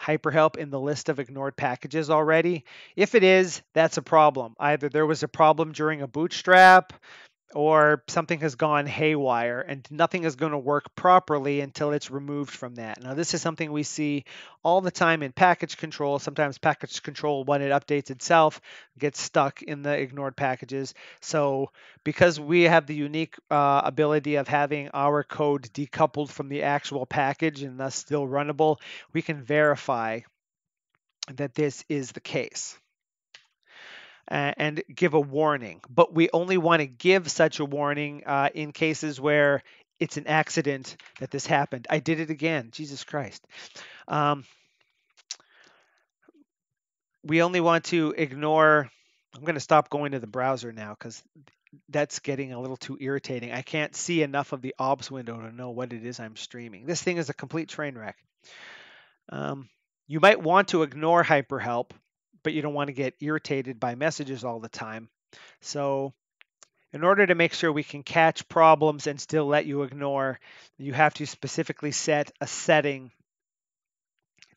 hyperhelp in the list of ignored packages already? If it is, that's a problem. Either there was a problem during a bootstrap, or something has gone haywire and nothing is going to work properly until it's removed from that. Now, this is something we see all the time in package control. Sometimes package control, when it updates itself, gets stuck in the ignored packages. So because we have the unique ability of having our code decoupled from the actual package and thus still runnable, we can verify that this is the case and give a warning. But we only want to give such a warning in cases where it's an accident that this happened. I did it again. Jesus Christ. We only want to ignore. I'm going to stop going to the browser now because that's getting a little too irritating. I can't see enough of the OBS window to know what it is I'm streaming. This thing is a complete train wreck. You might want to ignore hyperhelp, but you don't want to get irritated by messages all the time. So in order to make sure we can catch problems and still let you ignore, you have to specifically set a setting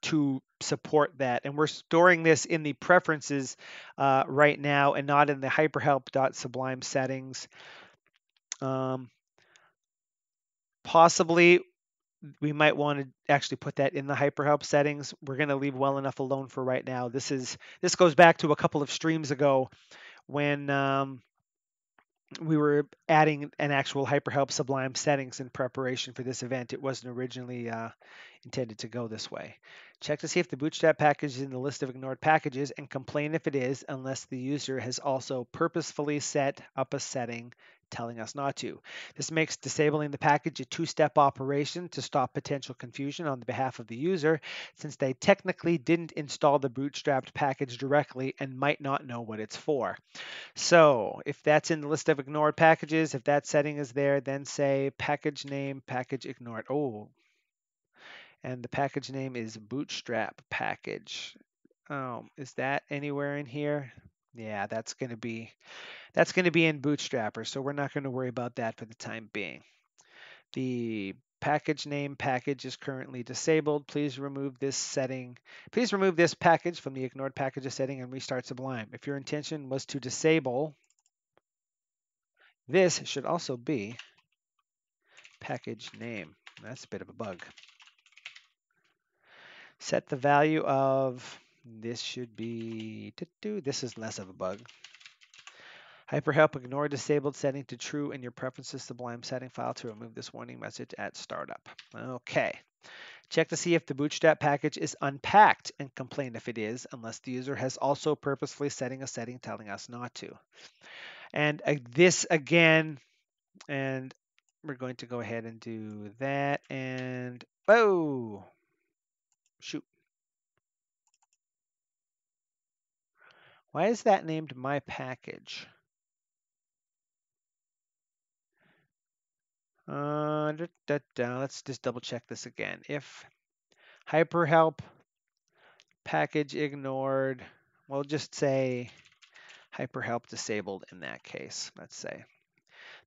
to support that. And we're storing this in the preferences right now and not in the hyperhelp.sublime settings. Possibly we might want to actually put that in the hyperhelp settings. We're going to leave well enough alone for right now. This goes back to a couple of streams ago when we were adding an actual hyperhelp sublime settings in preparation for this event. It wasn't originally intended to go this way. Check to see if the bootstrap package is in the list of ignored packages and complain if it is, unless the user has also purposefully set up a setting telling us not to. This makes disabling the package a two-step operation to stop potential confusion on the behalf of the user, since they technically didn't install the bootstrapped package directly and might not know what it's for. So if that's in the list of ignored packages, if that setting is there, then say package name, package ignored. Oh, and the package name is bootstrap package. Is that anywhere in here? Yeah, that's going to be in Bootstrapper, so we're not going to worry about that for the time being. The package name package is currently disabled. Please remove this setting. Please remove this package from the ignored packages setting and restart Sublime. If your intention was to disable, this should also be package name. That's a bit of a bug. Set the value of, this should be, this is less of a bug. Hyperhelp, ignore disabled setting to true in your preferences Sublime setting file to remove this warning message at startup. Okay. Check to see if the bootstrap package is unpacked and complain if it is, unless the user has also purposefully setting a setting telling us not to. And this again, and we're going to go ahead and do that. And oh, shoot. Why is that named my package? Let's just double check this again. If hyperhelp package ignored, we'll just say hyperhelp disabled in that case. Let's say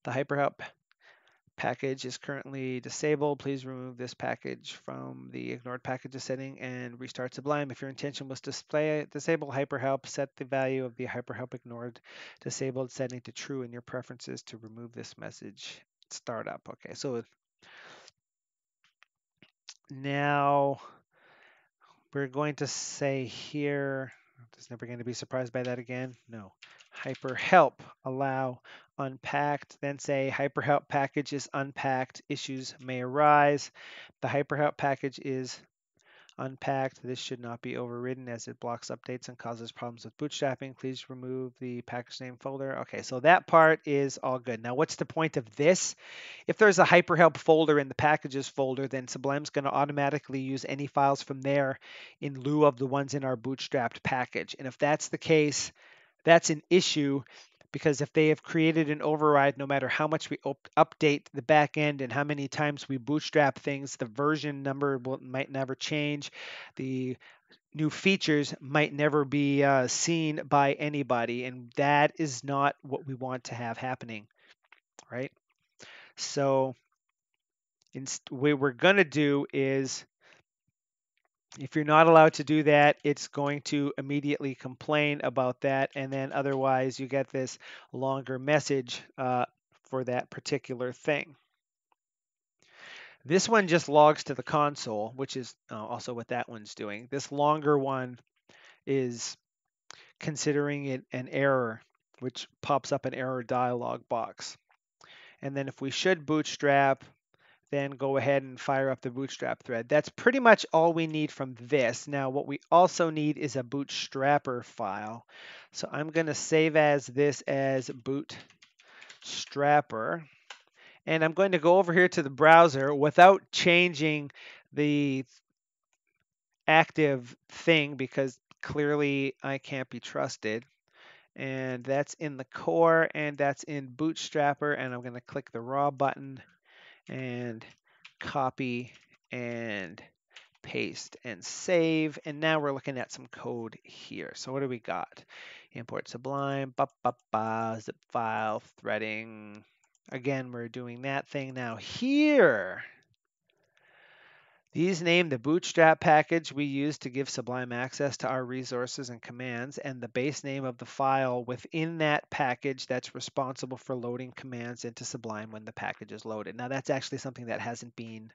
the hyperhelp package is currently disabled. Please remove this package from the ignored packages setting and restart Sublime. If your intention was to disable hyperhelp, set the value of the hyperhelp ignored disabled setting to true in your preferences to remove this message. Startup. Okay, so now we're going to say here, it's never going to be surprised by that again. No. Hyperhelp, allow unpacked, then say hyperhelp package is unpacked, issues may arise. The hyperhelp package is Unpacked. This should not be overridden as it blocks updates and causes problems with bootstrapping. Please remove the package name folder. Okay, so that part is all good. Now, what's the point of this? If there's a hyperhelp folder in the packages folder, then Sublime's going to automatically use any files from there in lieu of the ones in our bootstrapped package. And if that's the case, that's an issue because if they have created an override, no matter how much we update the back end and how many times we bootstrap things, the version number might never change. The new features might never be seen by anybody, and that is not what we want to have happening, right? So what we're going to do is, if you're not allowed to do that, it's going to immediately complain about that. And then otherwise, you get this longer message for that particular thing. This one just logs to the console, which is also what that one's doing. This longer one is considering it an error, which pops up an error dialog box. And then if we should bootstrap, then go ahead and fire up the bootstrap thread. That's pretty much all we need from this. Now, what we also need is a bootstrapper file. So I'm going to save as this as bootstrapper. And I'm going to go over here to the browser without changing the active thing because clearly I can't be trusted. And that's in the core and that's in bootstrapper. And I'm going to click the raw button and copy and paste and save. And now we're looking at some code here. So what do we got? Import Sublime, zip file, threading. Again, we're doing that thing. Now here, these name the bootstrap package we use to give Sublime access to our resources and commands, and the base name of the file within that package that's responsible for loading commands into Sublime when the package is loaded. Now that's actually something that hasn't been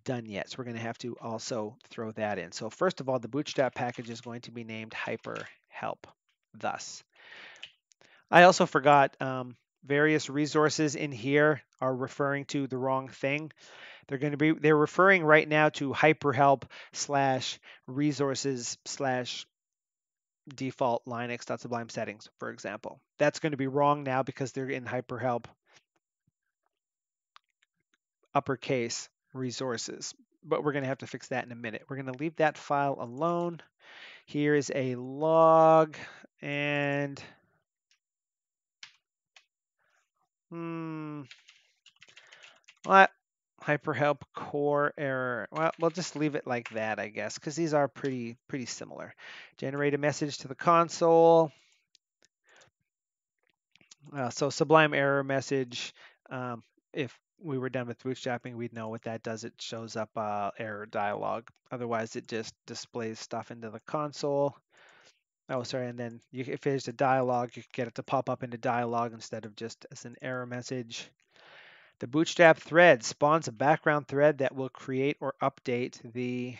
done yet, so we're going to have to also throw that in. So first of all, the bootstrap package is going to be named hyperhelp. Thus, I also forgot various resources in here are referring to the wrong thing. They're referring right now to hyperhelp slash resources slash default linux.sublime settings, for example. That's going to be wrong now because they're in hyperhelp uppercase resources, but we're going to have to fix that in a minute. We're going to leave that file alone. Here is a log and what? Hyperhelp core error. Well, we'll just leave it like that, I guess, because these are pretty similar. Generate a message to the console. So Sublime error message. If we were done with bootstrapping, we'd know what that does. It shows up error dialog. Otherwise, it just displays stuff into the console. Oh, sorry. And then if there's a dialog, you can get it to pop up into dialog instead of just as an error message. The bootstrap thread spawns a background thread that will create or update the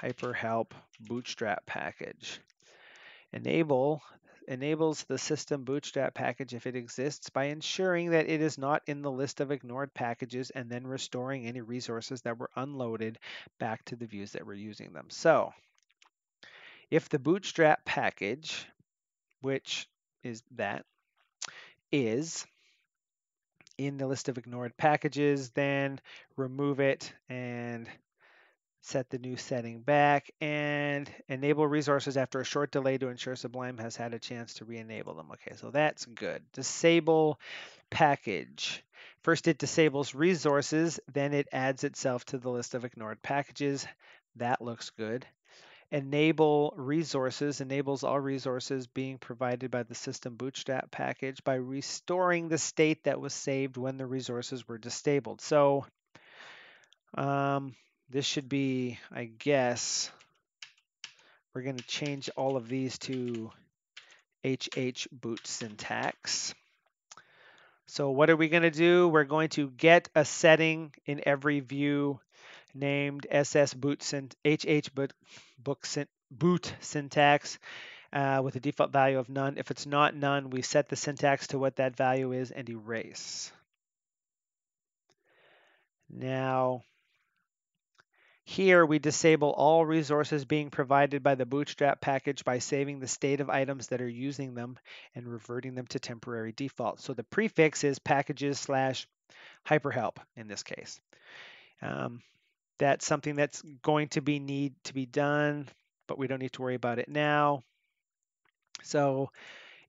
hyperhelp bootstrap package. Enables the system bootstrap package if it exists by ensuring that it is not in the list of ignored packages and then restoring any resources that were unloaded back to the views that were using them. So if the bootstrap package, which is that, is in the list of ignored packages, then remove it and set the new setting back and enable resources after a short delay to ensure Sublime has had a chance to re-enable them. Okay, so that's good. Disable package. First it disables resources, then it adds itself to the list of ignored packages. That looks good. Enable resources enables all resources being provided by the system bootstrap package by restoring the state that was saved when the resources were disabled. So this should be, I guess, we're going to change all of these to boot syntax. So what are we going to do? We're going to get a setting in every view named boot syntax with a default value of none. If it's not none, we set the syntax to what that value is and erase. Now, Here, we disable all resources being provided by the Bootstrap package by saving the state of items that are using them and reverting them to temporary default. So the prefix is packages slash hyperhelp in this case. That's something that's going to need to be done, but we don't need to worry about it now. So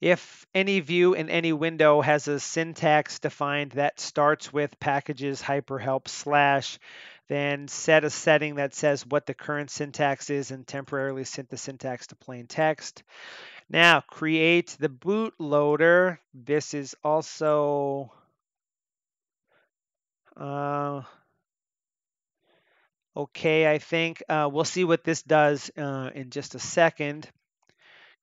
if any view in any window has a syntax defined that starts with packages hyperhelp slash, then set a setting that says what the current syntax is and temporarily set the syntax to plain text. Now create the bootloader. This is also okay, I think. We'll see what this does in just a second.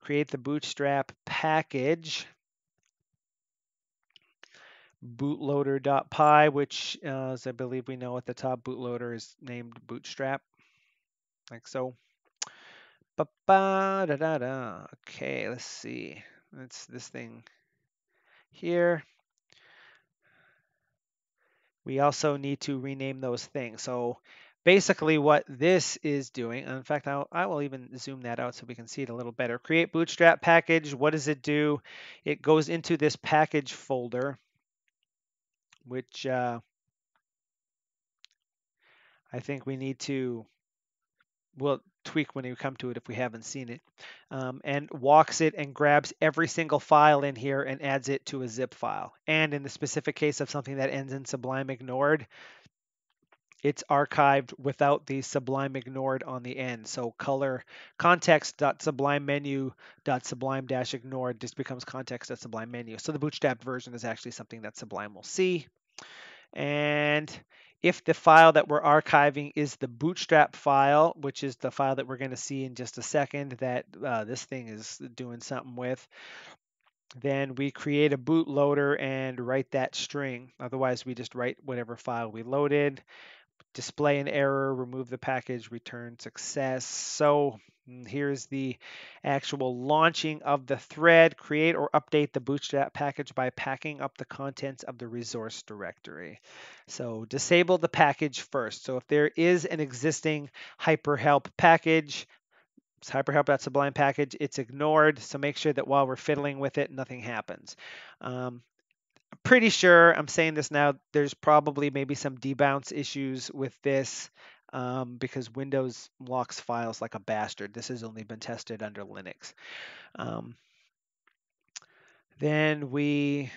Create the bootstrap package. Bootloader.py, which, as I believe we know at the top, bootloader is named Bootstrap, like so. Ba-ba-da-da-da. Okay, let's see. That's this thing here. We also need to rename those things. So basically what this is doing, in fact, I will even zoom that out so we can see it a little better. Create Bootstrap package. What does it do? It goes into this package folder, which I think we need to, we'll tweak when we come to it if we haven't seen it, and walks it and grabs every single file in here and adds it to a zip file. And in the specific case of something that ends in Sublime Ignored, it's archived without the Sublime Ignored on the end. So color context.sublime menu.sublime-ignored just becomes context.sublime menu. So the bootstrapped version is actually something that Sublime will see. And if the file that we're archiving is the bootstrap file, which is the file that we're going to see in just a second that this thing is doing something with, then we create a bootloader and write that string. Otherwise, we just write whatever file we loaded, display an error, remove the package, return success. So here's the actual launching of the thread. Create or update the Bootstrap package by packing up the contents of the resource directory. So disable the package first. So if there is an existing hyperhelp package, hyperhelp.sublime package, it's ignored. So make sure that while we're fiddling with it, nothing happens. Pretty sure I'm saying this now. There's probably maybe some debounce issues with this because Windows locks files like a bastard. This has only been tested under Linux. Then we,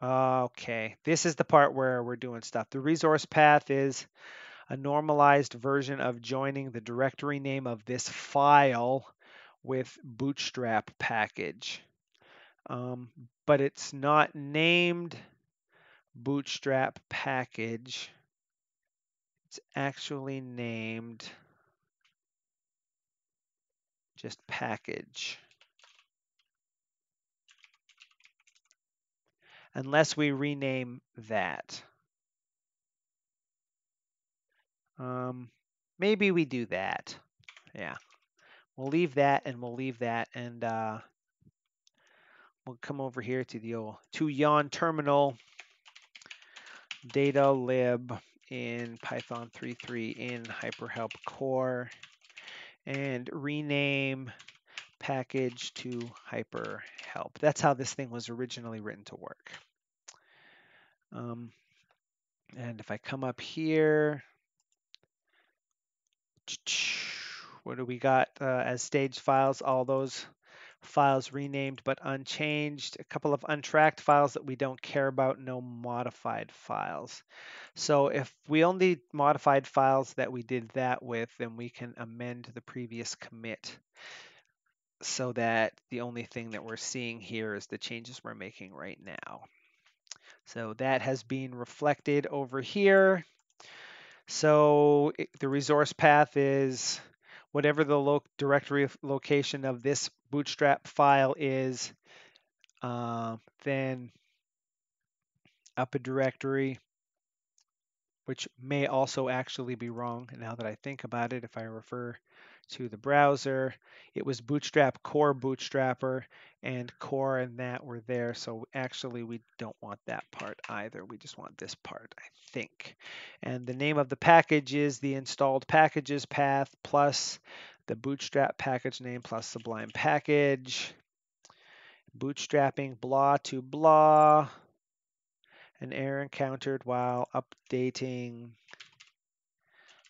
okay, this is the part where we're doing stuff. The resource path is a normalized version of joining the directory name of this file with Bootstrap package. But it's not named Bootstrap package. It's actually named just package. Unless we rename that. Maybe we do that. Yeah. We'll leave that and we'll leave that and we'll come over here to the old yawn terminal data lib in Python 3.3 in hyperhelp core and rename package to hyperhelp. That's how this thing was originally written to work. And if I come up here, what do we got as staged files? All those files renamed but unchanged. A couple of untracked files that we don't care about, no modified files. So if we only modified files that we did that with, then we can amend the previous commit so that the only thing that we're seeing here is the changes we're making right now. So that has been reflected over here. So the resource path is whatever the directory location of this Bootstrap file is, then up a directory, which may also actually be wrong. And now that I think about it, if I refer to the browser. It was Bootstrap Core Bootstrapper, and Core and that were there. So actually, we don't want that part either. We just want this part, I think. And the name of the package is the installed packages path plus the Bootstrap package name plus Sublime package. Bootstrapping blah to blah. An error encountered while updating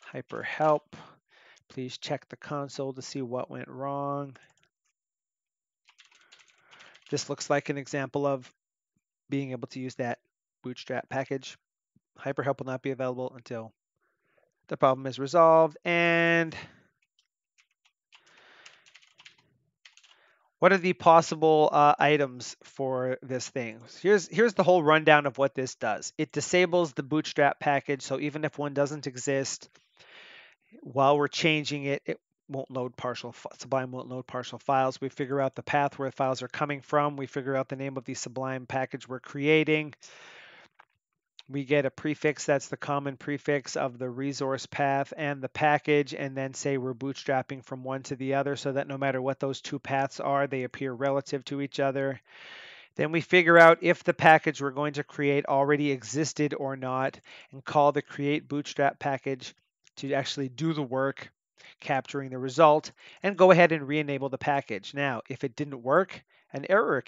hyper help. Please check the console to see what went wrong. This looks like an example of being able to use that Bootstrap package. Hyper help will not be available until the problem is resolved. And what are the possible items for this thing? Here's the whole rundown of what this does. It disables the Bootstrap package, so even if one doesn't exist, while we're changing it, it won't load partial. Sublime won't load partial files. We figure out the path where the files are coming from. We figure out the name of the Sublime package we're creating. We get a prefix that's the common prefix of the resource path and the package, and then say we're bootstrapping from one to the other so that no matter what those two paths are, they appear relative to each other. Then we figure out if the package we're going to create already existed or not, and call the create bootstrap package to actually do the work, capturing the result, and go ahead and re-enable the package. Now, if it didn't work, an error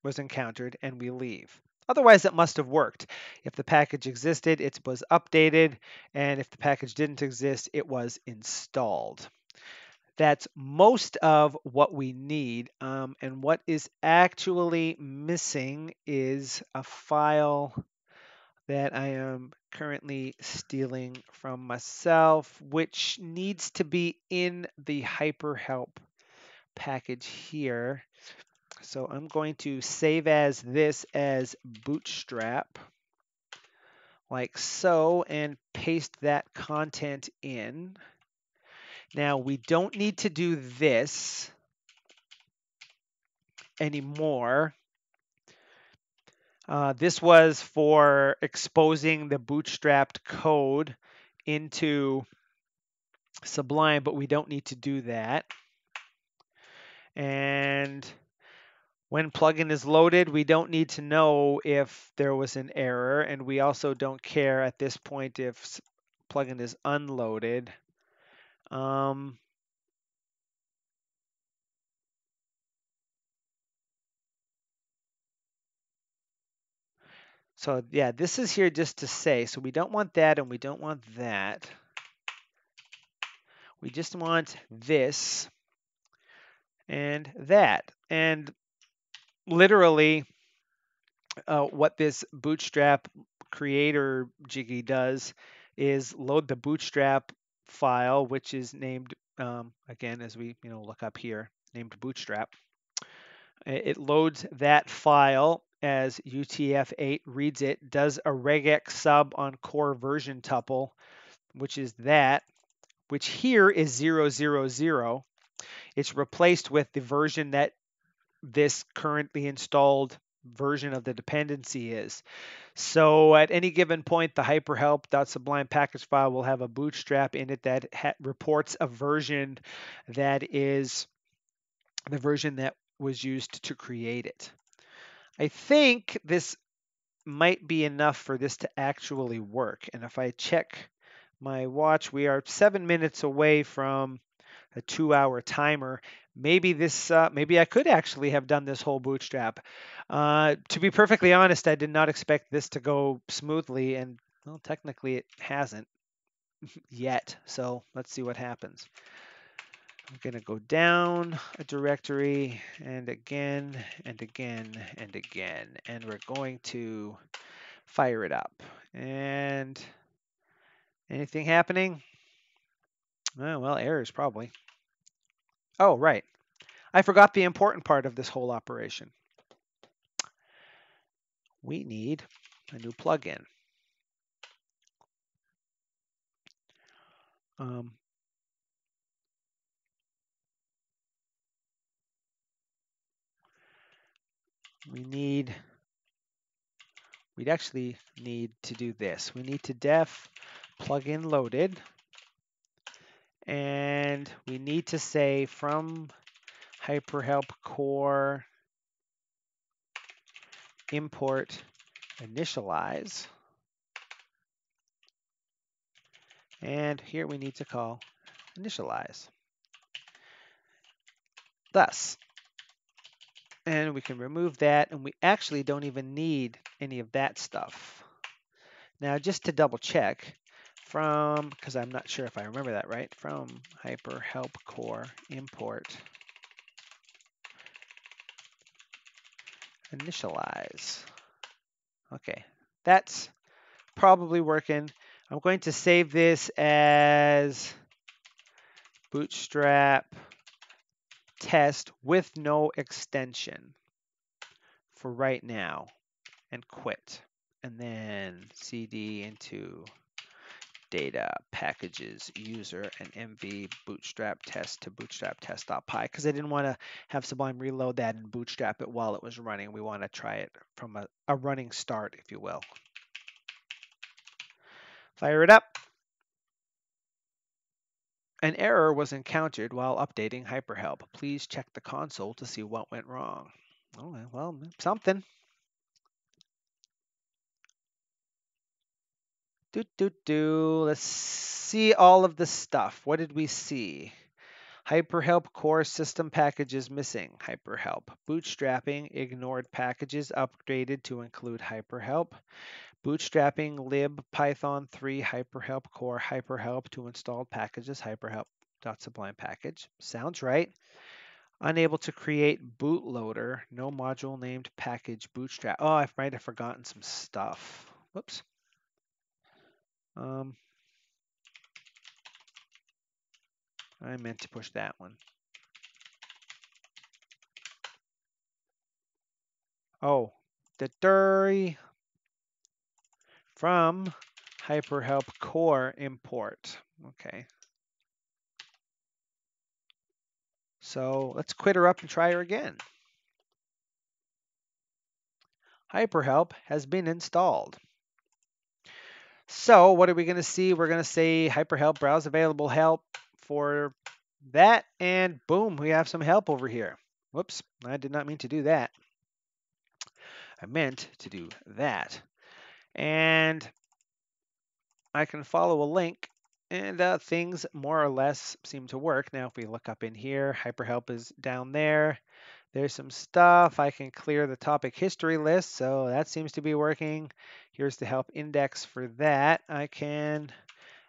was encountered, and we leave. Otherwise, it must have worked. If the package existed, it was updated, and if the package didn't exist, it was installed. That's most of what we need. And what is actually missing is a file that I am currently stealing from myself, which needs to be in the hyperhelp package here. So I'm going to save as this as Bootstrap, like so, and paste that content in. Now, we don't need to do this anymore. This was for exposing the bootstrapped code into Sublime, but we don't need to do that. And when plugin is loaded, we don't need to know if there was an error, and we also don't care at this point if plugin is unloaded. So yeah, this is here just to say, so we don't want that and we don't want that. We just want this and that. And literally, what this Bootstrap creator jiggy does is load the Bootstrap file, which is named, again, as we look up here, named Bootstrap. It loads that file as UTF-8, reads it, does a regex sub on core version tuple, which is that, which here is 000. It's replaced with the version that this currently installed version of the dependency is. So at any given point, the hyperhelp.sublime package file will have a bootstrap in it that reports a version that is the version that was used to create it. I think this might be enough for this to actually work. And if I check my watch, we are 7 minutes away from a 2-hour timer. Maybe this, maybe I could actually have done this whole bootstrap. To be perfectly honest, I did not expect this to go smoothly, and well, technically it hasn't yet. So let's see what happens. I'm going to go down a directory and again and again and again, and we're going to fire it up. And anything happening? Oh, well, errors probably. Oh, right. I forgot the important part of this whole operation. We need a new plugin. We'd actually need to do this. We need to def plugin loaded, And we need to say from hyperhelp core import initialize. And here we need to call initialize. Thus, and we can remove that, and we actually don't even need any of that stuff. Now, just to double check, because I'm not sure if I remember that right, from hyperhelp core import initialize. Okay, that's probably working. I'm going to save this as Bootstrap test with no extension for right now and quit. And then cd into data packages user and mv bootstrap test to bootstrap test.py because I didn't want to have Sublime reload that and bootstrap it while it was running. We want to try it from a running start, if you will. Fire it up. An error was encountered while updating hyperhelp. Please check the console to see what went wrong. Oh, well, something. Let's see all of the stuff. What did we see? Hyperhelp core system packages missing. Hyperhelp. Bootstrapping ignored packages upgraded to include hyperhelp. Bootstrapping lib python 3 hyperhelp core hyperhelp to installed packages hyperhelp.sublime package. Sounds right. Unable to create bootloader. No module named package bootstrap. Oh, I might have forgotten some stuff. Whoops. I meant to push that one. Oh, the dirty from hyperhelp core import. Okay. So let's quit her up and try her again. Hyperhelp has been installed. So what are we going to see? We're going to say hyperhelp browse available help for that, and boom, we have some help over here. Whoops, I did not mean to do that. I meant to do that. And I can follow a link, and things more or less seem to work. Now, if we look up in here, hyperhelp is down there. There's some stuff. I can clear the topic history list, so that seems to be working. Here's the help index for that. I can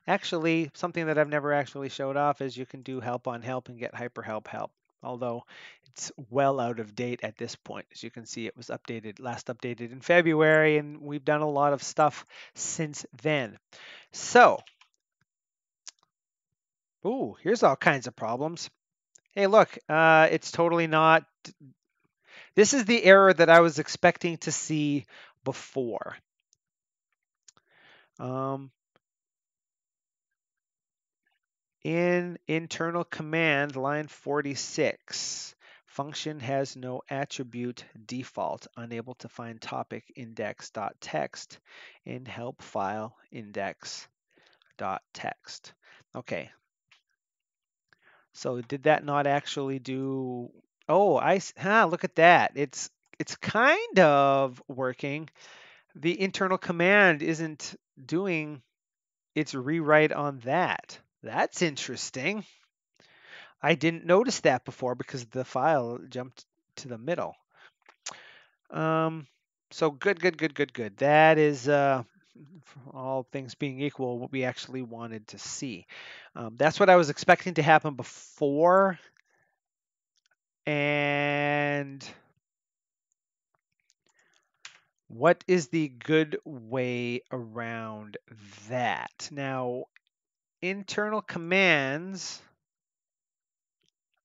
actually, something that I've never actually showed off is you can do help on help and get hyperhelp help, although it's well out of date at this point. As you can see, it was last updated in February, and we've done a lot of stuff since then. So, ooh, here's all kinds of problems. Hey, look, it's totally not. This is the error that I was expecting to see before. In internal command, line 46, function has no attribute default, unable to find topic index.text in help file index.text. Okay. So did that not actually do? Oh, look at that. It's kind of working. The internal command isn't doing its rewrite on that. That's interesting. I didn't notice that before because the file jumped to the middle. So good. That is, all things being equal, what we actually wanted to see. That's what I was expecting to happen before. And what is the good way around that? Now, internal commands.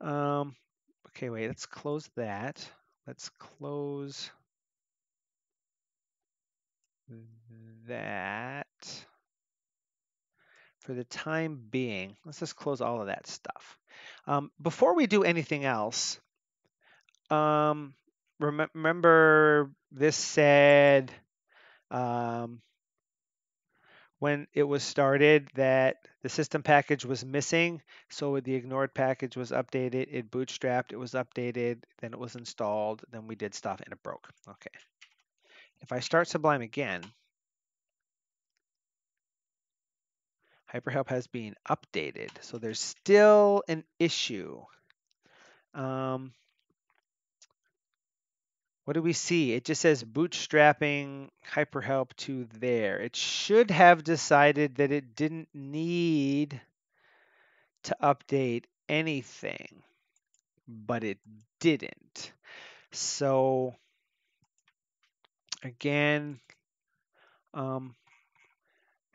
Okay, wait, let's close that. Let's close that for the time being. Let's just close all of that stuff. Before we do anything else, remember this said when it was started that the system package was missing, so the ignored package was updated, it bootstrapped, it was updated, then it was installed, then we did stuff and it broke. Okay. If I start Sublime again, HyperHelp has been updated, so there's still an issue. What do we see? It just says bootstrapping HyperHelp to there. It should have decided that it didn't need to update anything, but it didn't. So again,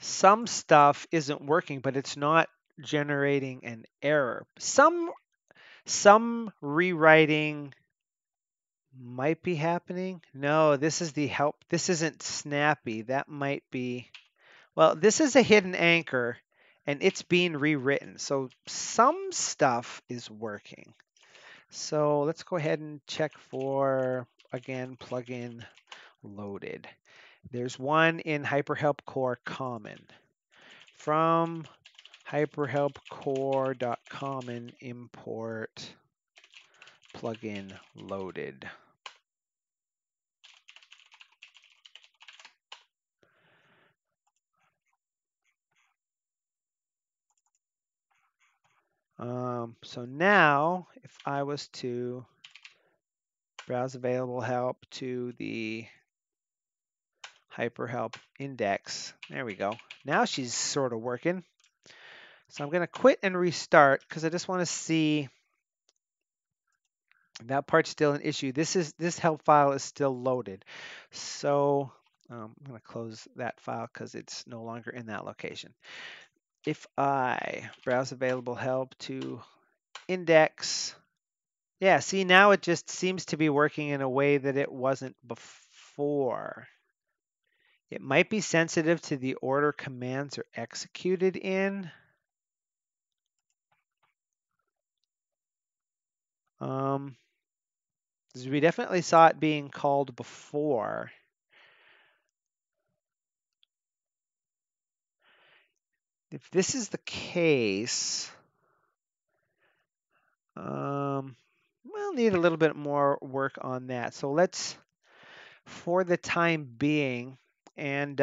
some stuff isn't working, but it's not generating an error. Some rewriting might be happening. No, this is the help. This isn't snappy. That might be, well, this is a hidden anchor and it's being rewritten. So some stuff is working. So let's go ahead and check for, again, plugin loaded. There's one in HyperHelp Core Common. From hyperhelpcore.common import plugin loaded. So now, if I was to browse available help to the HyperHelp index, there we go. Now she's sort of working. So I'm going to quit and restart because I just want to see that part's still an issue. This help file is still loaded. So I'm going to close that file because it's no longer in that location. If I browse available help to index, yeah, see now it just seems to be working in a way that it wasn't before. It might be sensitive to the order commands are executed in. Because we definitely saw it being called before. If this is the case, we'll need a little bit more work on that. So let's, for the time being, and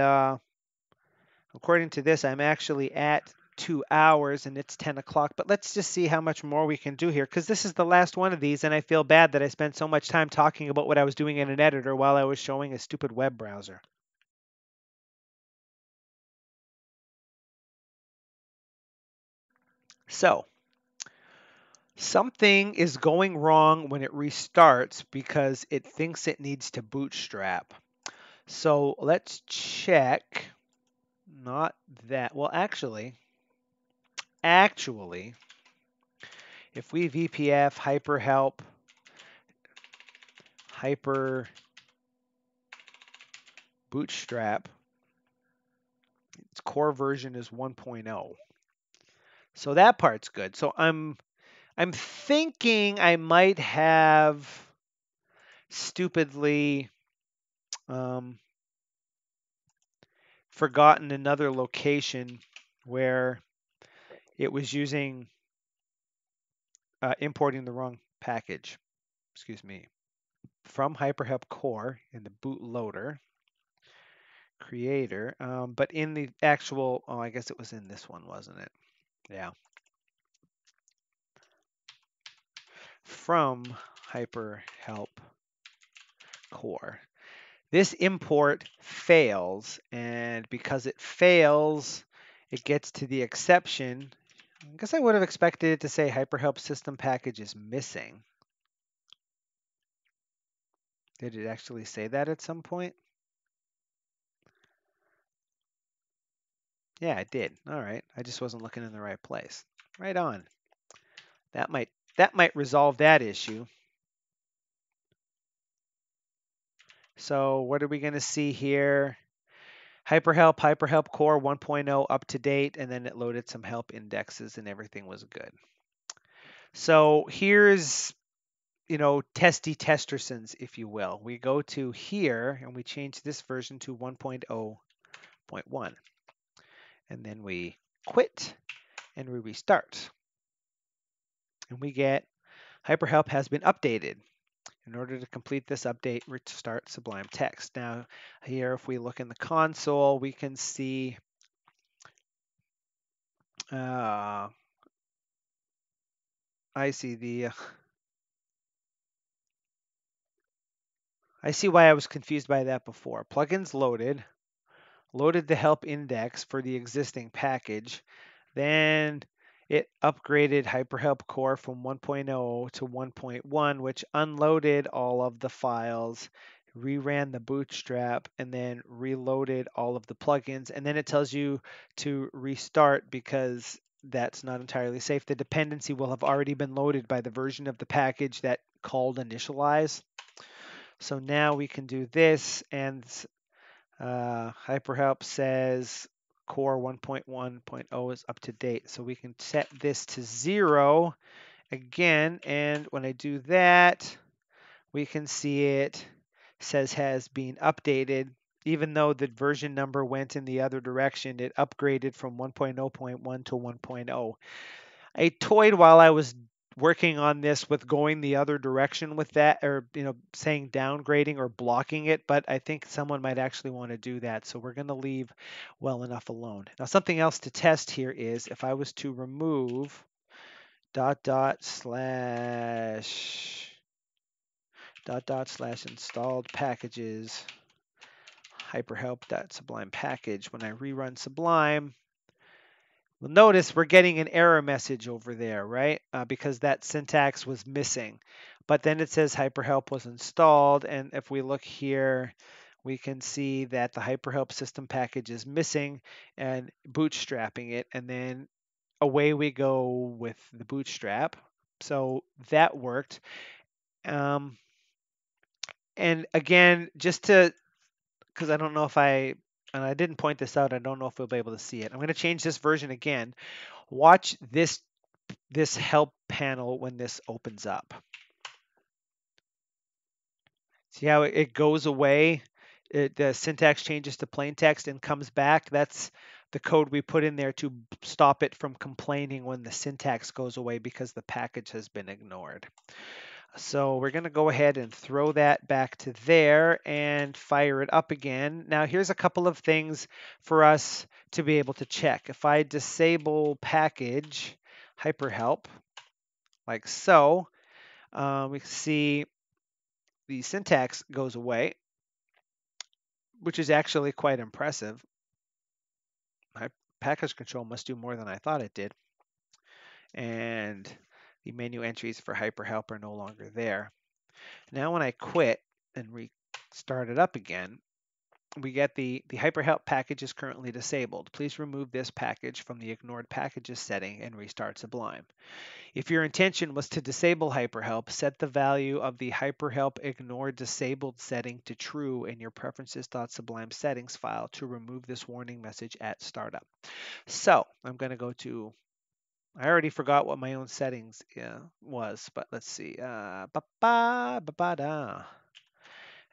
according to this, I'm actually at 2 hours and it's 10 o'clock, but let's just see how much more we can do here because this is the last one of these and I feel bad that I spent so much time talking about what I was doing in an editor while I was showing a stupid web browser. So, something is going wrong when it restarts because it thinks it needs to bootstrap. So let's check, not that, well actually, if we VPF hyperhelp hyper bootstrap, its core version is 1.0. So that part's good. So I'm thinking I might have stupidly forgotten another location where it was using importing the wrong package. Excuse me. From HyperHelp Core in the bootloader creator, but in the actual, oh, I guess it was in this one, wasn't it? Yeah. From HyperHelp Core. This import fails, and because it fails, it gets to the exception. I guess I would have expected it to say HyperHelp system package is missing. Did it actually say that at some point? Yeah, it did. All right. I just wasn't looking in the right place. Right on. That might resolve that issue. So what are we going to see here? HyperHelp Core 1.0 up to date, and then it loaded some help indexes and everything was good. So here's, testy testersons, if you will. We go to here and we change this version to 1.0.1. And then we quit, and we restart. And we get HyperHelp has been updated. In order to complete this update, restart Sublime Text. Now, here, if we look in the console, we can see I see I see why I was confused by that before. Plugins loaded the help index for the existing package. Then it upgraded HyperHelp Core from 1.0 to 1.1, which unloaded all of the files, reran the Bootstrap, and then reloaded all of the plugins. And then it tells you to restart because that's not entirely safe. The dependency will have already been loaded by the version of the package that called initialize. So now we can do this, and HyperHelp says core 1.1.0 is up to date. So we can set this to 0 again. And when I do that, we can see it says has been updated. Even though the version number went in the other direction, it upgraded from 1.0.1 to 1.0. I toyed while I was working on this with going the other direction with that, or saying downgrading or blocking it, but I think someone might actually want to do that, so we're going to leave well enough alone. Now, something else to test here is if I was to remove // installed packages hyperhelp.sublime package. When I rerun Sublime, well, notice we're getting an error message over there, right? Because that syntax was missing. But then it says HyperHelp was installed. And if we look here, we can see that the HyperHelp system package is missing and bootstrapping it. And then away we go with the bootstrap. So that worked. And again, just to, because I don't know if and I didn't point this out, I don't know if we'll be able to see it. I'm going to change this version again. Watch this help panel when this opens up. See how it goes away? The syntax changes to plain text and comes back. That's the code we put in there to stop it from complaining when the syntax goes away because the package has been ignored. So we're going to go ahead and throw that back to there and fire it up again. Now here's a couple of things for us to be able to check. If I disable package HyperHelp, like so, we see the syntax goes away, which is actually quite impressive. My package control must do more than I thought it did. And the menu entries for HyperHelp are no longer there. Now when I quit and restart it up again, we get the HyperHelp package is currently disabled. Please remove this package from the ignored packages setting and restart Sublime. If your intention was to disable HyperHelp, set the value of the HyperHelp ignore disabled setting to true in your preferences.sublime settings file to remove this warning message at startup. So I'm going to go to, I already forgot what my own settings was, but let's see.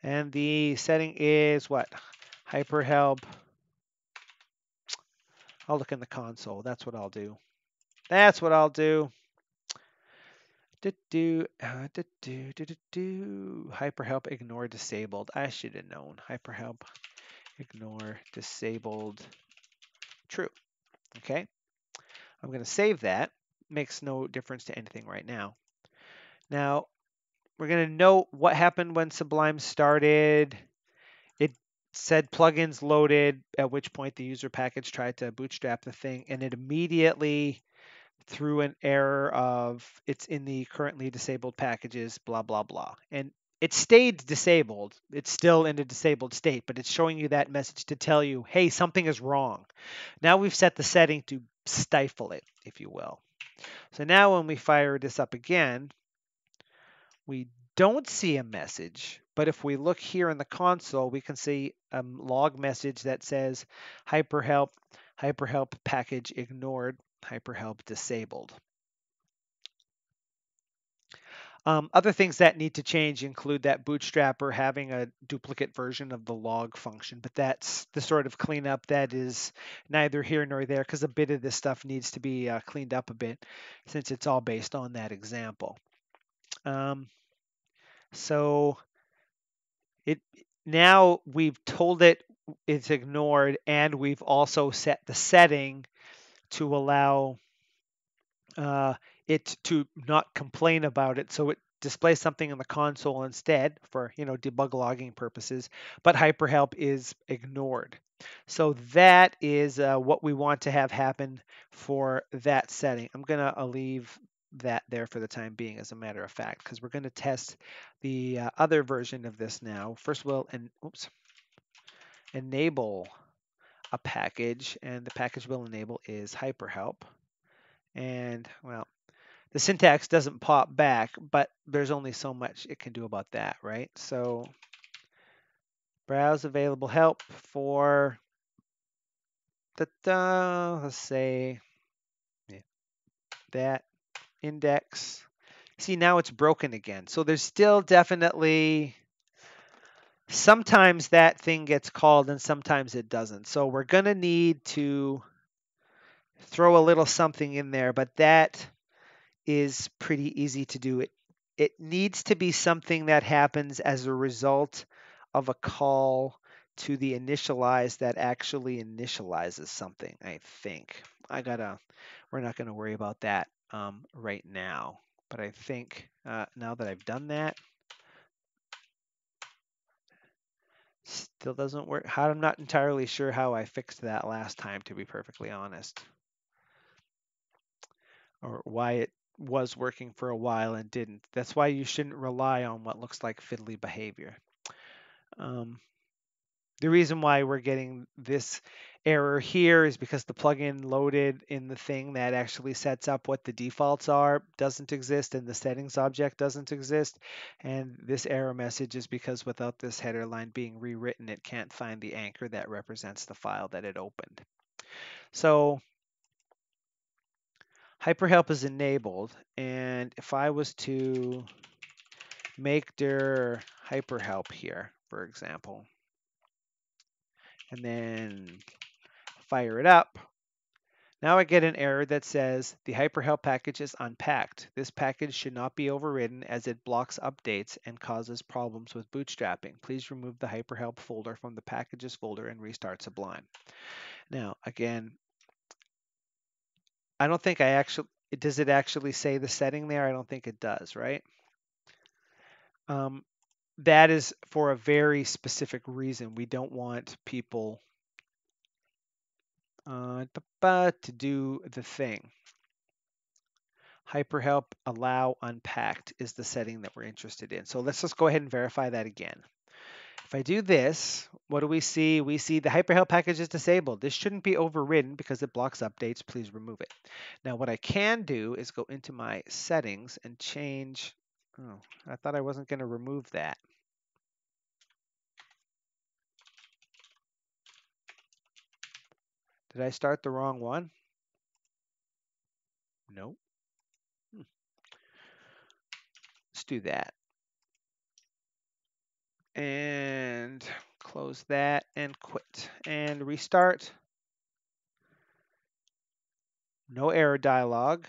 And the setting is what? HyperHelp. I'll look in the console. That's what I'll do. That's what I'll do. HyperHelp ignore disabled. I should have known. HyperHelp ignore disabled true. Okay. I'm going to save that. Makes no difference to anything right now. Now, we're going to note what happened when Sublime started. It said plugins loaded, at which point the user package tried to bootstrap the thing, and it immediately threw an error of it's in the currently disabled packages, blah, blah, blah. And it stayed disabled. It's still in a disabled state, but it's showing you that message to tell you, hey, something is wrong. Now we've set the setting to stifle it, if you will. So now when we fire this up again, we don't see a message, but if we look here in the console, we can see a log message that says HyperHelp package ignored, HyperHelp disabled. Other things that need to change include that bootstrapper having a duplicate version of the log function, but that's the sort of cleanup that is neither here nor there because a bit of this stuff needs to be cleaned up a bit since it's all based on that example. So it now we've told it it's ignored, and we've also set the setting to allow it to not complain about it. So it displays something in the console instead for debug logging purposes, but hyperhelp is ignored. So that is what we want to have happen for that setting. I'm gonna leave that there for the time being, as a matter of fact, because we're going to test the other version of this now. First, we'll enable a package, and the package we'll enable is hyperhelp. And well, the syntax doesn't pop back, but there's only so much it can do about that, right? So browse available help for let's say that index. See, now it's broken again. So there's still definitely sometimes that thing gets called and sometimes it doesn't. So we're going to need to throw a little something in there, but that is pretty easy to do. It needs to be something that happens as a result of a call to the initialize that actually initializes something, I think. We're not gonna worry about that right now, but I think now that I've done that, still doesn't work. I'm not entirely sure how I fixed that last time, to be perfectly honest, or why it was working for a while and didn't. That's why you shouldn't rely on what looks like fiddly behavior. The reason why we're getting this error here is because the plugin loaded in the thing that actually sets up what the defaults are doesn't exist, and the settings object doesn't exist. And this error message is because without this header line being rewritten, it can't find the anchor that represents the file that it opened. So hyperhelp is enabled, and if I was to make dir hyperhelp here, for example, and then fire it up, now I get an error that says the hyperhelp package is unpacked. This package should not be overridden as it blocks updates and causes problems with bootstrapping. Please remove the hyperhelp folder from the packages folder and restart Sublime. Now, again, I don't think does it actually say the setting there? I don't think it does, right? That is for a very specific reason. We don't want people to do the thing. Hyperhelp allow unpacked is the setting that we're interested in. So let's just go ahead and verify that again. If I do this, what do we see? We see the hyperhelp package is disabled. This shouldn't be overridden because it blocks updates. Please remove it. Now what I can do is go into my settings and change. Oh, I thought I wasn't going to remove that. Did I start the wrong one? Nope. Let's do that. And close that and quit and restart. No error dialog.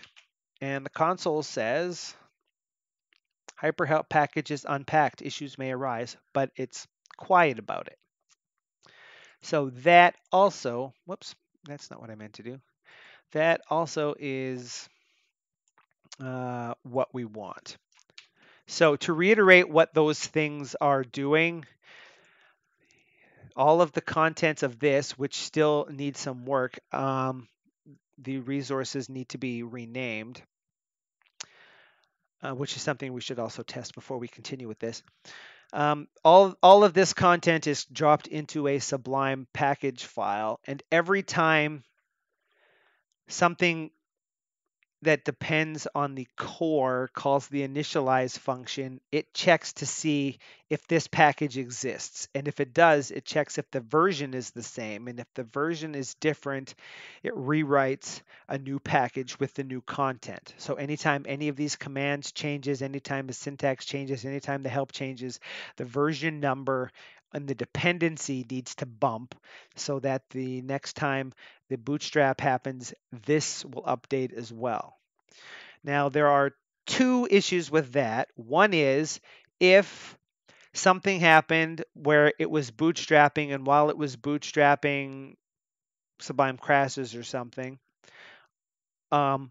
And the console says hyperhelp package is unpacked. Issues may arise, but it's quiet about it. So that also, whoops, that's not what I meant to do. That also is what we want. So to reiterate what those things are doing, all of the contents of this, which still needs some work, the resources need to be renamed, which is something we should also test before we continue with this. All of this content is dropped into a Sublime package file, and every time something that depends on the core calls the initialize function. It checks to see if this package exists. And if it does, it checks if the version is the same. And if the version is different, it rewrites a new package with the new content. So anytime any of these commands changes, anytime the syntax changes, anytime the help changes, the version number and the dependency needs to bump so that the next time the bootstrap happens, this will update as well. Now, there are two issues with that. One is if something happened where it was bootstrapping, and while it was bootstrapping, Sublime crashes or something, um,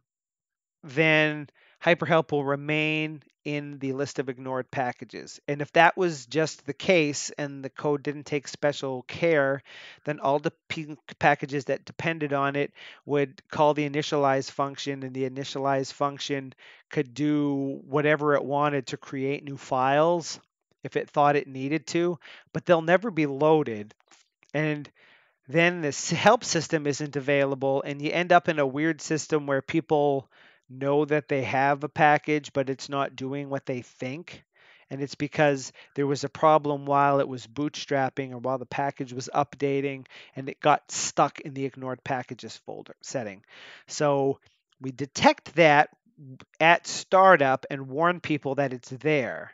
then HyperHelp will remain in the list of ignored packages. And if that was just the case and the code didn't take special care, then all the packages that depended on it would call the initialize function, and the initialize function could do whatever it wanted to create new files if it thought it needed to, but they'll never be loaded. And then the help system isn't available, and you end up in a weird system where people know that they have a package, but it's not doing what they think. And it's because there was a problem while it was bootstrapping or while the package was updating, and it got stuck in the ignored packages folder setting. So we detect that at startup and warn people that it's there.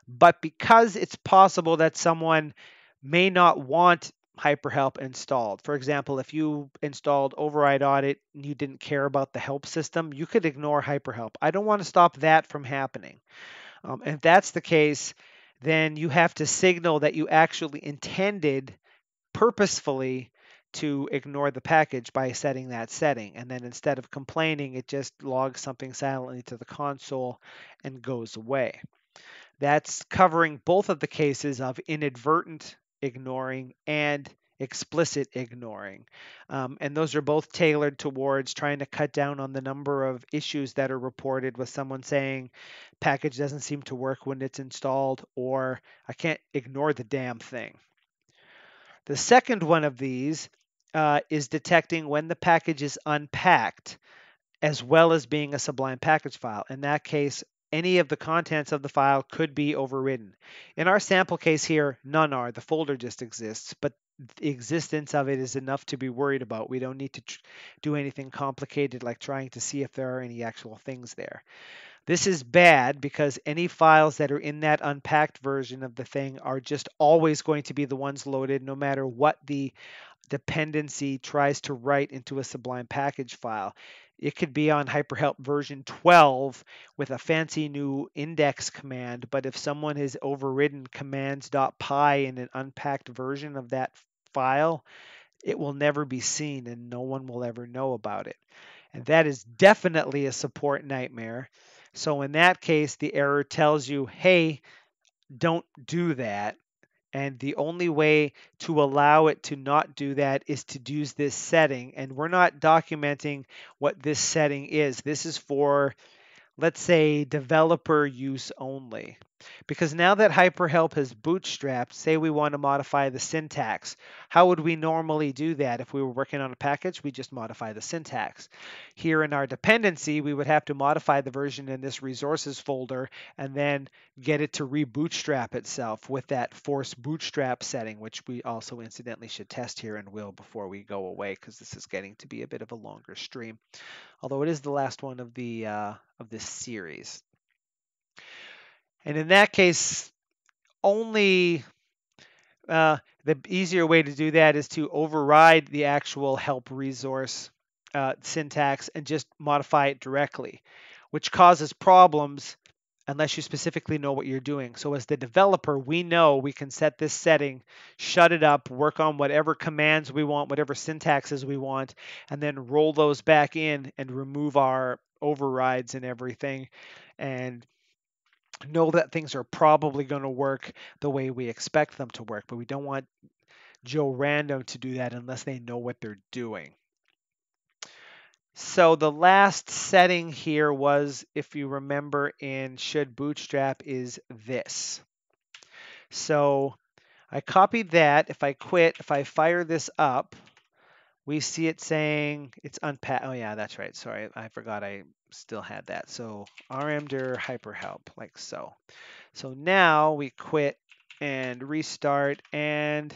But because it's possible that someone may not want HyperHelp installed. For example, if you installed Override Audit and you didn't care about the help system, you could ignore HyperHelp. I don't want to stop that from happening. If that's the case, then you have to signal that you actually intended purposefully to ignore the package by setting that setting. And then instead of complaining, it just logs something silently to the console and goes away. That's covering both of the cases of inadvertent ignoring and explicit ignoring. And those are both tailored towards trying to cut down on the number of issues that are reported with someone saying package doesn't seem to work when it's installed, or I can't ignore the damn thing. The second one of these is detecting when the package is unpacked, as well as being a Sublime package file. In that case, any of the contents of the file could be overridden. In our sample case here, none are. The folder just exists, but the existence of it is enough to be worried about. We don't need to do anything complicated like trying to see if there are any actual things there. This is bad because any files that are in that unpacked version of the thing are just always going to be the ones loaded, no matter what the dependency tries to write into a Sublime package file. It could be on HyperHelp version 12 with a fancy new index command, but if someone has overridden commands.py in an unpacked version of that file, it will never be seen and no one will ever know about it. And that is definitely a support nightmare. So in that case, the error tells you, hey, don't do that. And the only way to allow it to not do that is to use this setting. And we're not documenting what this setting is. This is for, let's say, developer use only. Because now that HyperHelp has bootstrapped, say we want to modify the syntax. How would we normally do that? If we were working on a package, we just modify the syntax. Here in our dependency, we would have to modify the version in this resources folder and then get it to rebootstrap itself with that force bootstrap setting, which we also incidentally should test here and will before we go away, because this is getting to be a bit of a longer stream. Although it is the last one of this series. And in that case, only the easier way to do that is to override the actual help resource syntax and just modify it directly, which causes problems unless you specifically know what you're doing. So as the developer, we know we can set this setting, shut it up, work on whatever commands we want, whatever syntaxes we want, and then roll those back in and remove our overrides and everything, and know that things are probably going to work the way we expect them to work. But we don't want Joe Random to do that unless they know what they're doing. So the last setting here was, if you remember in should bootstrap, is this. So I copied that. If I quit, if I fire this up, we see it saying it's unpacked. Oh yeah, that's right. Sorry, I forgot I still had that. So rmdir hyperhelp, like so. So now we quit and restart, and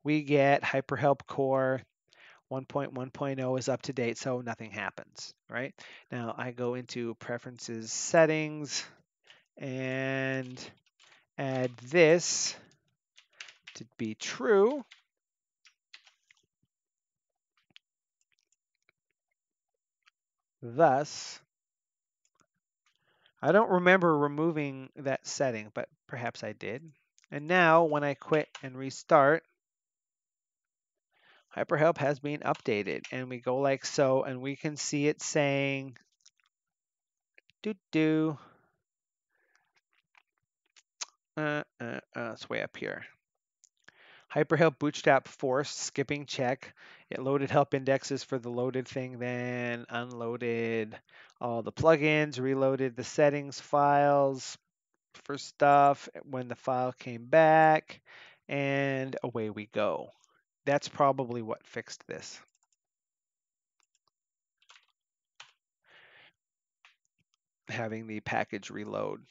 we get hyperhelp core 1.1.0 is up to date, so nothing happens, right? Now I go into preferences settings and add this to be true. Thus, I don't remember removing that setting, but perhaps I did. And now when I quit and restart, hyperhelp has been updated, and we go like so, and we can see it saying do. It's way up here. Hyperhelp Bootstrap forced skipping check. It loaded help indexes for the loaded thing, then unloaded all the plugins, reloaded the settings files for stuff when the file came back, and away we go. That's probably what fixed this. Having the package reload.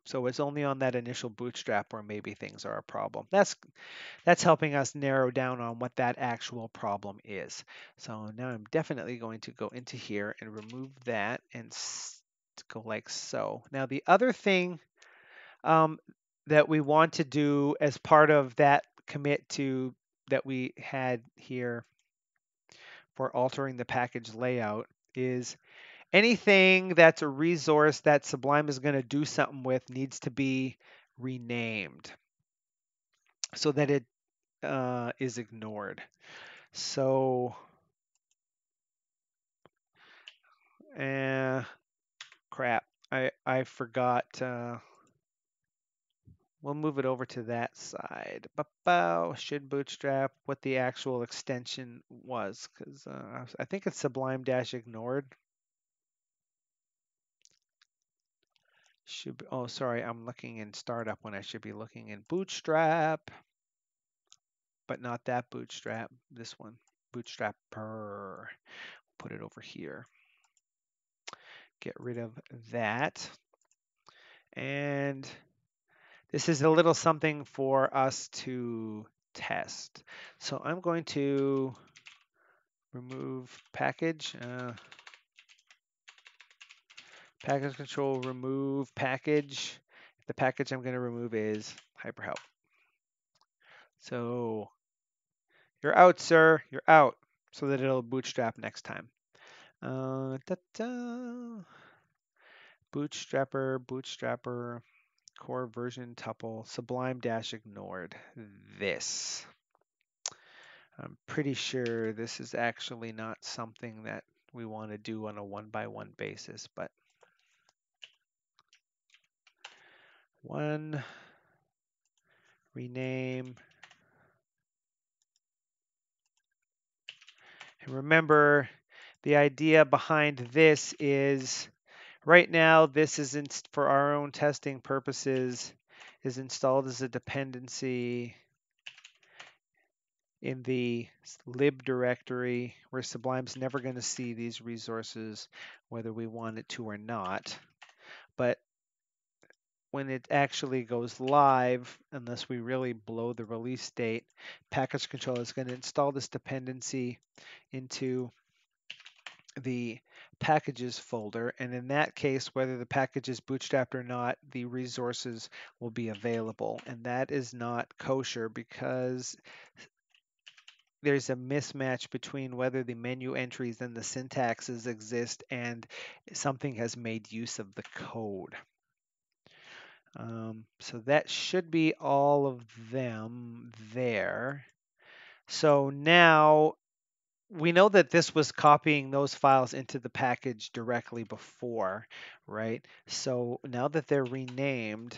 So it's only on that initial bootstrap where maybe things are a problem. That's helping us narrow down on what that actual problem is. So now I'm definitely going to go into here and remove that and go like so. Now the other thing that we want to do as part of that commit to that we had here for altering the package layout is anything that's a resource that Sublime is going to do something with needs to be renamed so that it is ignored. So, crap. I forgot. We'll move it over to that side. Should bootstrap what the actual extension was, because I think it's Sublime dash ignored. Should be, oh, sorry, I'm looking in startup when I should be looking in bootstrap, but not that bootstrap. This one, bootstrap per. Put it over here. Get rid of that. And this is a little something for us to test. So I'm going to remove package, package control, remove package. The package I'm going to remove is hyperhelp. So you're out, sir. You're out. So that it'll bootstrap next time. Bootstrapper, core version tuple, Sublime dash ignored. This. I'm pretty sure this is actually not something that we want to do on a one-by-one basis, but one, rename. And remember, the idea behind this is right now, this is for our own testing purposes, is installed as a dependency in the lib directory where Sublime's never going to see these resources whether we want it to or not. But when it actually goes live, unless we really blow the release date, package control is going to install this dependency into the packages folder. And in that case, whether the package is bootstrapped or not, the resources will be available. And that is not kosher because there's a mismatch between whether the menu entries and the syntaxes exist and something has made use of the code. So that should be all of them there. So now we know that this was copying those files into the package directly before, right? So now that they're renamed,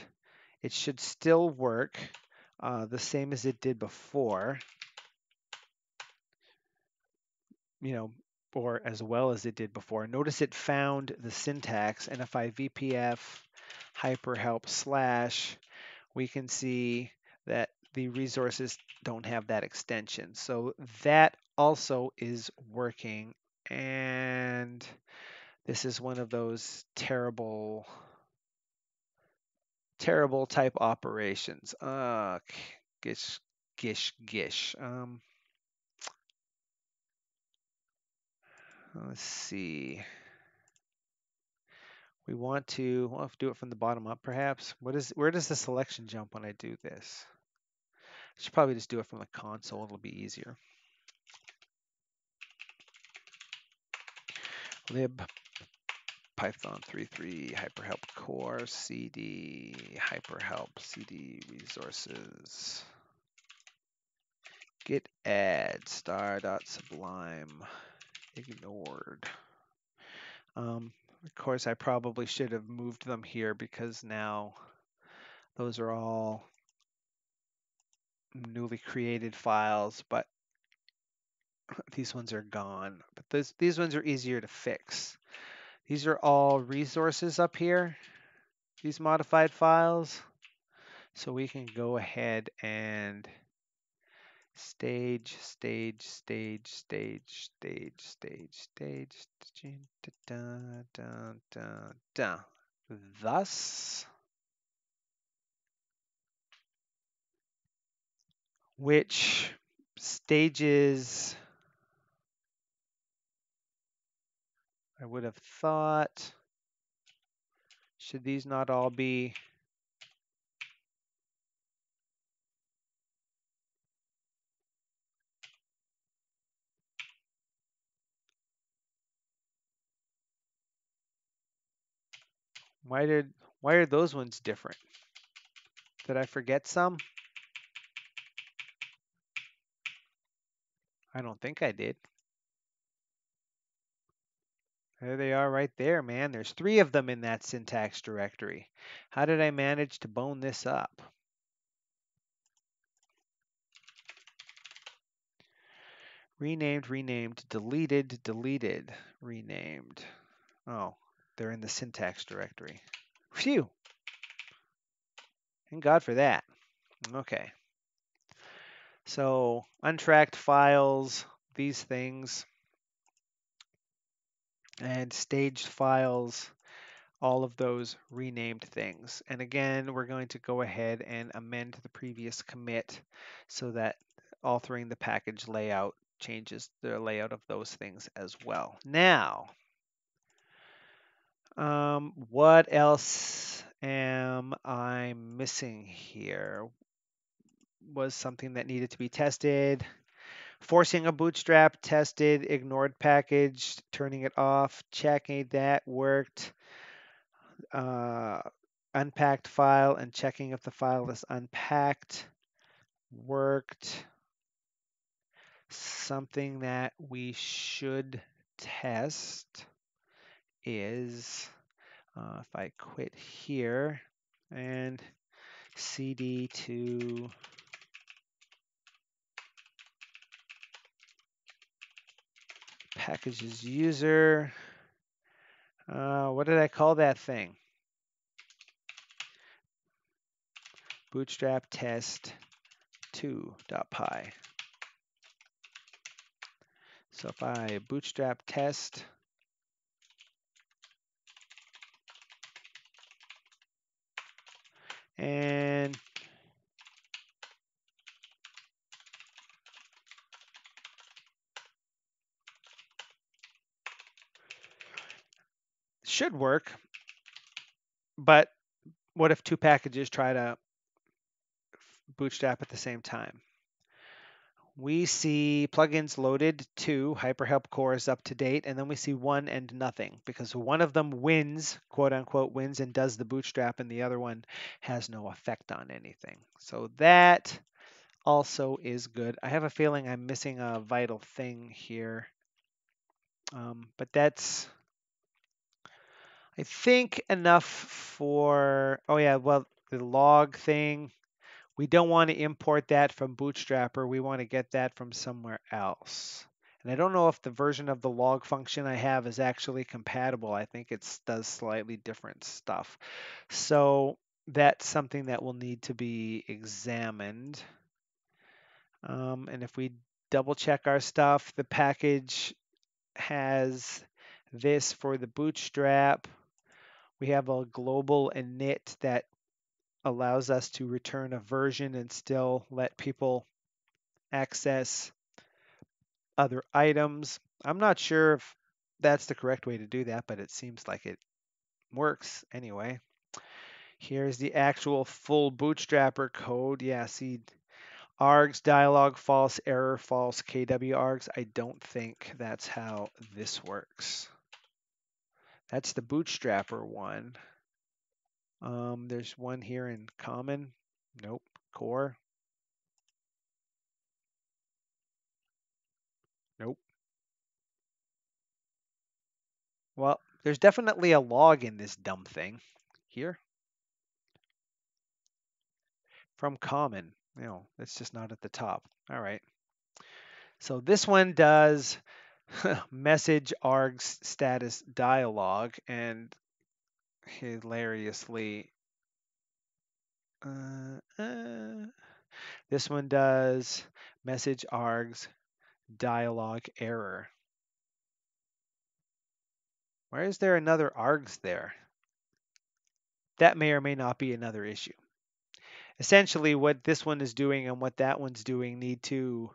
it should still work the same as it did before, or as well as it did before. Notice it found the syntax, and if I VPF hyperhelp slash, we can see that the resources don't have that extension. So that also is working. And this is one of those terrible, terrible type operations. Gish, gish, gish. Let's see. We want to, we'll have to do it from the bottom up perhaps. Where does the selection jump when I do this? I should probably just do it from the console, it'll be easier. Lib Python 3.3 hyperhelp core cd hyperhelp cd resources git add star.sublime ignored. Of course, I probably should have moved them here because now those are all newly created files, but these ones are gone. But these ones are easier to fix. These are all resources up here, these modified files. So we can go ahead and stage, stage, stage, stage, stage, stage, stage, da, da, da, da. Thus, which stages I would have thought, should these not all be why are those ones different? Did I forget some? I don't think I did. There they are right there, man. There's 3 of them in that syntax directory. How did I manage to bone this up? Renamed, renamed, deleted, deleted, renamed. Oh, they're in the syntax directory. Phew. Thank God for that. Okay. So untracked files, these things, and staged files, all of those renamed things. And again, we're going to go ahead and amend the previous commit so that altering the package layout changes the layout of those things as well. Now, what else am I missing here? Was something that needed to be tested. Forcing a bootstrap, tested, ignored package, turning it off, checking that worked. Unpacked file and checking if the file is unpacked worked. Something that we should test is if I quit here and cd to packages user. What did I call that thing? Bootstrap test 2.py. So if I bootstrap test and should work, but what if 2 packages try to bootstrap at the same time? We see plugins loaded 2, hyperhelp core is up to date, and then we see 1 and nothing because one of them wins, quote unquote, wins and does the bootstrap, and the other one has no effect on anything. So that also is good. I have a feeling I'm missing a vital thing here, but that's, I think, enough for, oh yeah, well, the log thing. We don't want to import that from Bootstrapper. We want to get that from somewhere else. And I don't know if the version of the log function I have is actually compatible. I think it does slightly different stuff. So that's something that will need to be examined. And if we double check our stuff. The package has this for the Bootstrap. We have a global init that allows us to return a version and still let people access other items. I'm not sure if that's the correct way to do that, but it seems like it works anyway. Here's the actual full Bootstrapper code. Yeah, see, args, dialog, false, error, false, KW args. I don't think that's how this works. That's the Bootstrapper one. There's one here in common. Nope. Core. Nope. Well, there's definitely a log in this dumb thing here from common. No, it's just not at the top. All right. So this one does message args status dialog, and hilariously, this one does message args dialog error. Why is there another args there? That may or may not be another issue. Essentially, what this one is doing and what that one's doing need to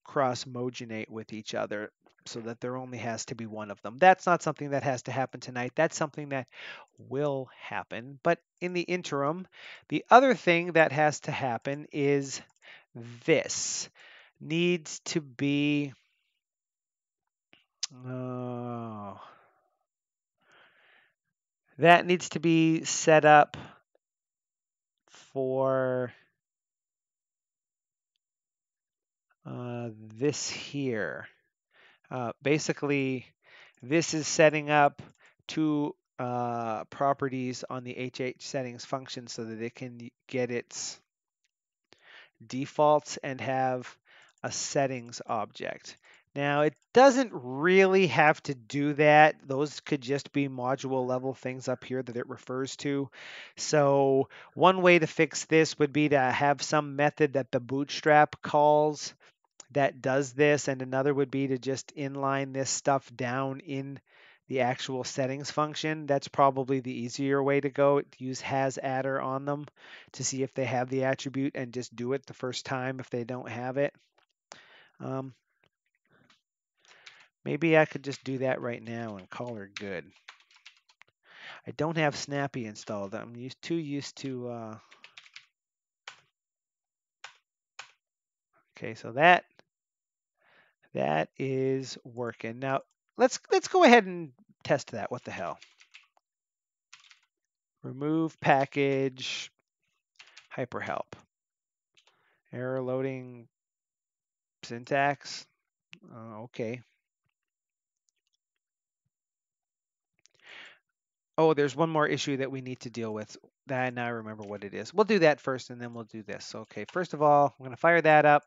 cross-mogenate with each other so that there only has to be one of them. That's not something that has to happen tonight. That's something that will happen. But in the interim, the other thing that has to happen is this needs to be that needs to be set up for this here. Basically, this is setting up two properties on the HH settings function so that it can get its defaults and have a settings object. Now, it doesn't really have to do that. Those could just be module level things up here that it refers to. So one way to fix this would be to have some method that the Bootstrap calls that does this, and another would be to just inline this stuff down in the actual settings function. That's probably the easier way to go. Use has adder on them to see if they have the attribute and just do it the first time if they don't have it. Maybe I could just do that right now and call her good. I don't have Snappy installed. I'm too used to. Okay, so that is working. Now let's go ahead and test that. What the hell? Remove package hyperhelp. Error loading syntax. Okay. Oh, there's one more issue that we need to deal with. That now I remember what it is. We'll do that first and then we'll do this. Okay, first of all, I'm going to fire that up.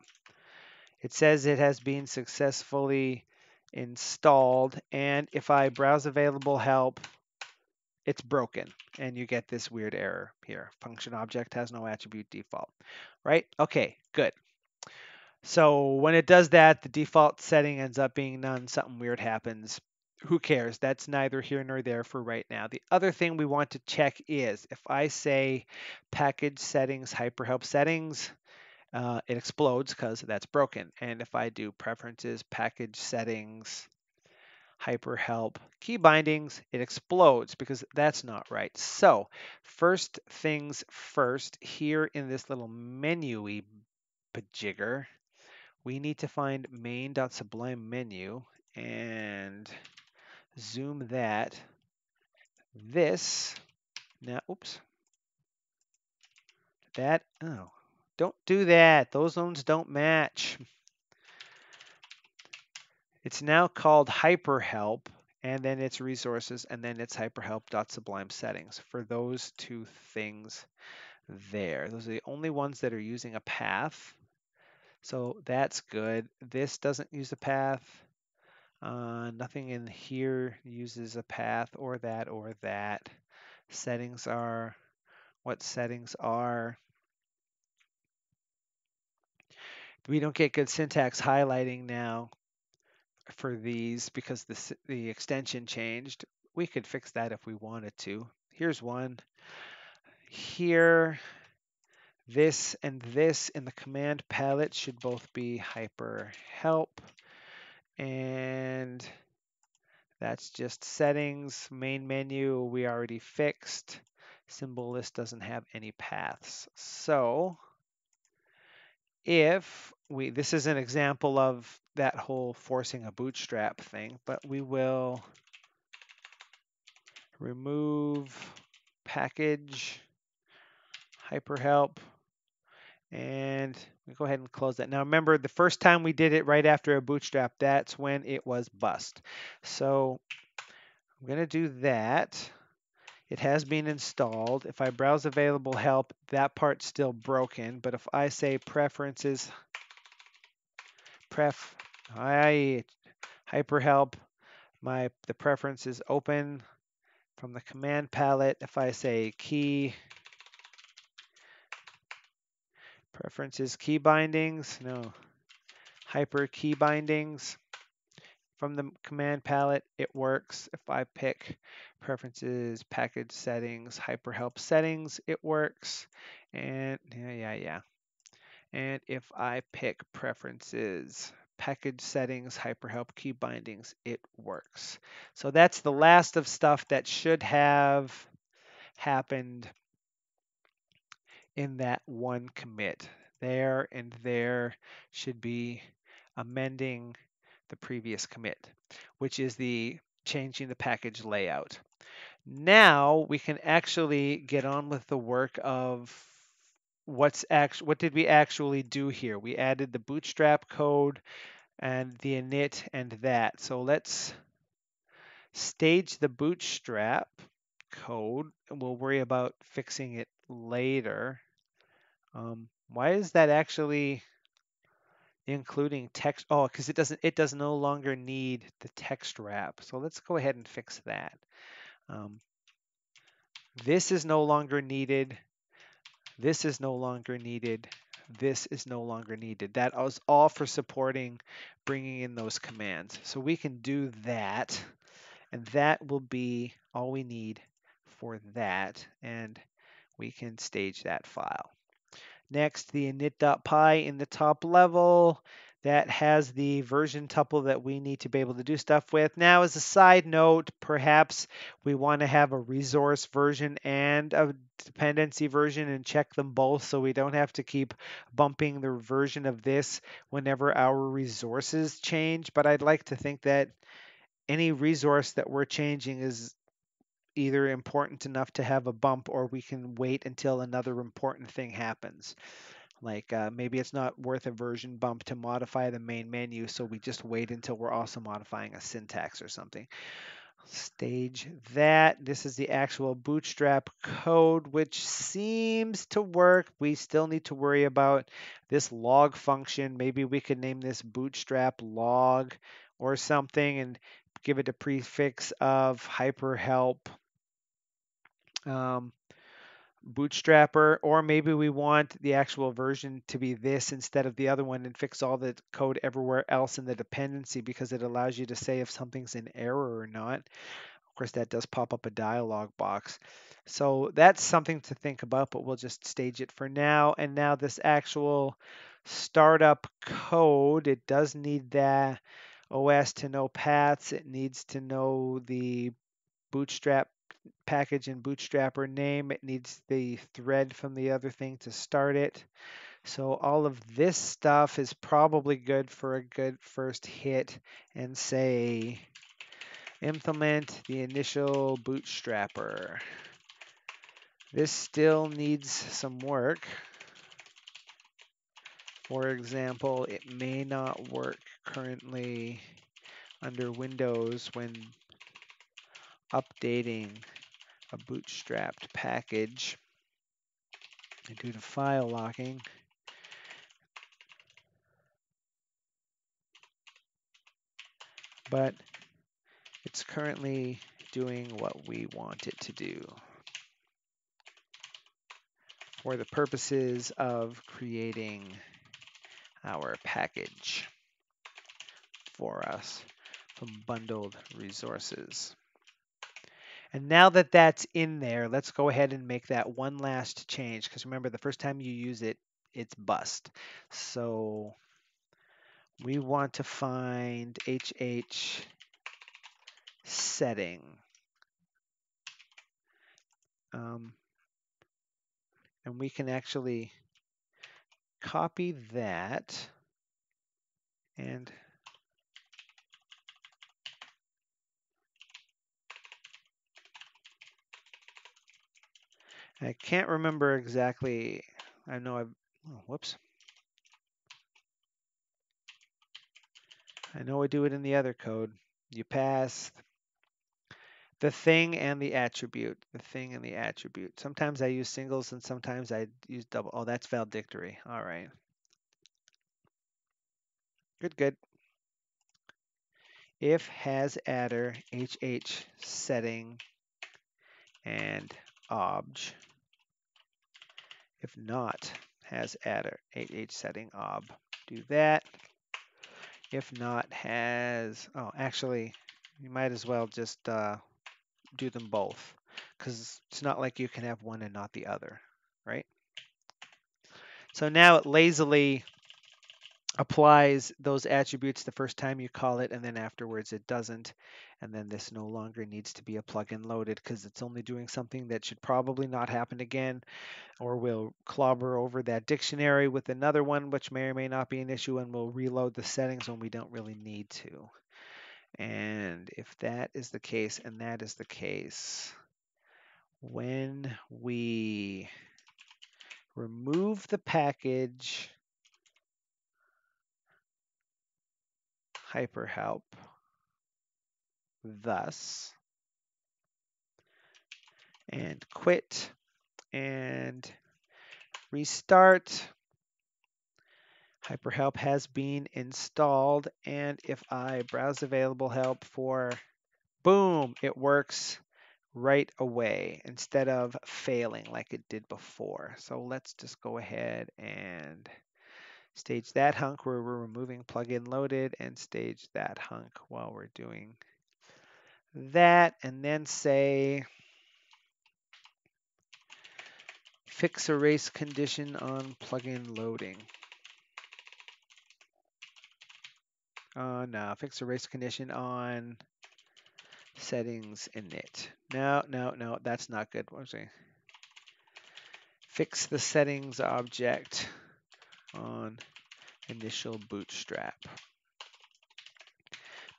It says it has been successfully installed. And if I browse available help, it's broken. And you get this weird error here. Function object has no attribute default. Right? Okay, good. So when it does that, the default setting ends up being none. Something weird happens. Who cares? That's neither here nor there for right now. The other thing we want to check is if I say package settings, hyperhelp settings, it explodes because that's broken. And if I do preferences, package settings, hyperhelp, key bindings, it explodes because that's not right. So first things first, here in this little menu-y bajigger, we need to find main.sublime menu and zoom that. This, now, oops, that, oh, don't do that. Those ones don't match. It's now called hyperhelp, and then it's resources, and then it's hyperhelp.sublime settings for those two things there. Those are the only ones that are using a path. So that's good. This doesn't use a path. Nothing in here uses a path or that or that. Settings are what settings are. We don't get good syntax highlighting now for these because the extension changed. We could fix that if we wanted to. Here's one. Here, this and this in the command palette should both be hyper help. And that's just settings. Main menu we already fixed. Symbol list doesn't have any paths. So if we, this is an example of that whole forcing a bootstrap thing, but we will remove package hyperhelp, and we go ahead and close that. Now remember, the first time we did it right after a bootstrap, that's when it was bust. So I'm going to do that. It has been installed. If I browse available help, that part's still broken. But if I say preferences, hyperhelp, the preference is open from the command palette. If I say key preferences, key bindings, no, hyper key bindings from the command palette, it works. If I pick preferences, package settings, hyper help settings, it works. And yeah. And if I pick preferences, package settings, hyperhelp key bindings, it works. So that's the last of stuff that should have happened in that one commit. There and there should be amending the previous commit, which is the changing the package layout. Now we can actually get on with the work of what did we actually do here? We added the bootstrap code and the init and that. So let's stage the bootstrap code, and we'll worry about fixing it later. Why is that actually including text? Oh, because it does no longer need the text wrap. So let's go ahead and fix that. This is no longer needed. This is no longer needed. This is no longer needed. That was all for supporting bringing in those commands. So we can do that, and that will be all we need for that, and we can stage that file. Next, the init.py in the top level. That has the version tuple that we need to be able to do stuff with. Now, as a side note, perhaps we want to have a resource version and a dependency version and check them both so we don't have to keep bumping the version of this whenever our resources change. But I'd like to think that any resource that we're changing is either important enough to have a bump, or we can wait until another important thing happens. Like maybe it's not worth a version bump to modify the main menu, so we just wait until we're also modifying a syntax or something. Stage that. This is the actual Bootstrap code, which seems to work. We still need to worry about this log function. Maybe we could name this Bootstrap log or something and give it a prefix of hyperhelp. Bootstrapper, or maybe we want the actual version to be this instead of the other one and fix all the code everywhere else in the dependency, because it allows you to say if something's in error or not. Of course, that does pop up a dialog box. So that's something to think about, but we'll just stage it for now. And now this actual startup code, it does need the OS to know paths. It needs to know the Bootstrap package and bootstrapper name. It needs the thread from the other thing to start it. So all of this stuff is probably good for a good first hit, and say implement the initial bootstrapper. This still needs some work. For example, it may not work currently under Windows when updating a bootstrapped package due to file locking. But it's currently doing what we want it to do for the purposes of creating our package for us from bundled resources. And now that that's in there, let's go ahead and make that one last change, because remember, the first time you use it, it's bust. So we want to find HH setting. And we can actually copy that and I can't remember exactly. I know whoops. I know I do it in the other code. You pass the thing and the attribute. The thing and the attribute. Sometimes I use singles and sometimes I use double. Oh, that's valedictory. All right. Good, good. If has adder HH setting and obj. If not has adder HH setting ob. Do that. If not has, oh, actually, you might as well just do them both, because it's not like you can have one and not the other, right? So now it lazily applies those attributes the first time you call it, and then afterwards it doesn't. And then this no longer needs to be a plugin loaded because it's only doing something that should probably not happen again, or we'll clobber over that dictionary with another one, which may or may not be an issue, and we'll reload the settings when we don't really need to. And if that is the case, and that is the case, when we remove the package hyperhelp thus and quit and restart, hyperhelp has been installed, and if I browse available help for, boom, it works right away instead of failing like it did before. So let's just go ahead and stage that hunk where we're removing plugin loaded, and stage that hunk while we're doing that, and then say fix erase condition on plugin loading. No, fix erase condition on settings init. No, that's not good. What was I? Fix the settings object on initial bootstrap.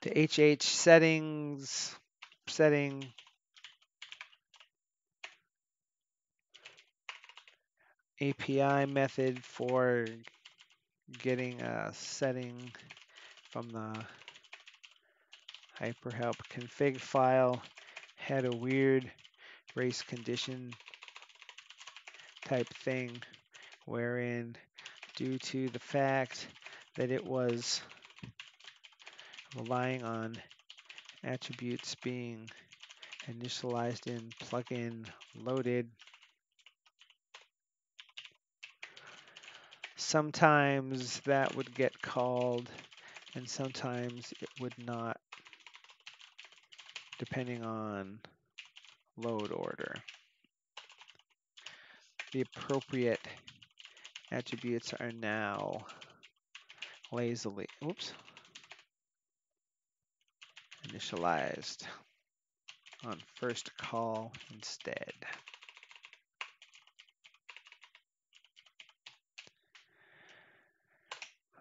The HH settings setting API method for getting a setting from the hyperhelp config file had a weird race condition type thing wherein, due to the fact that it was relying on attributes being initialized in plugin loaded, sometimes that would get called and sometimes it would not, depending on load order. The appropriate attributes are now lazily, initialized on first call instead.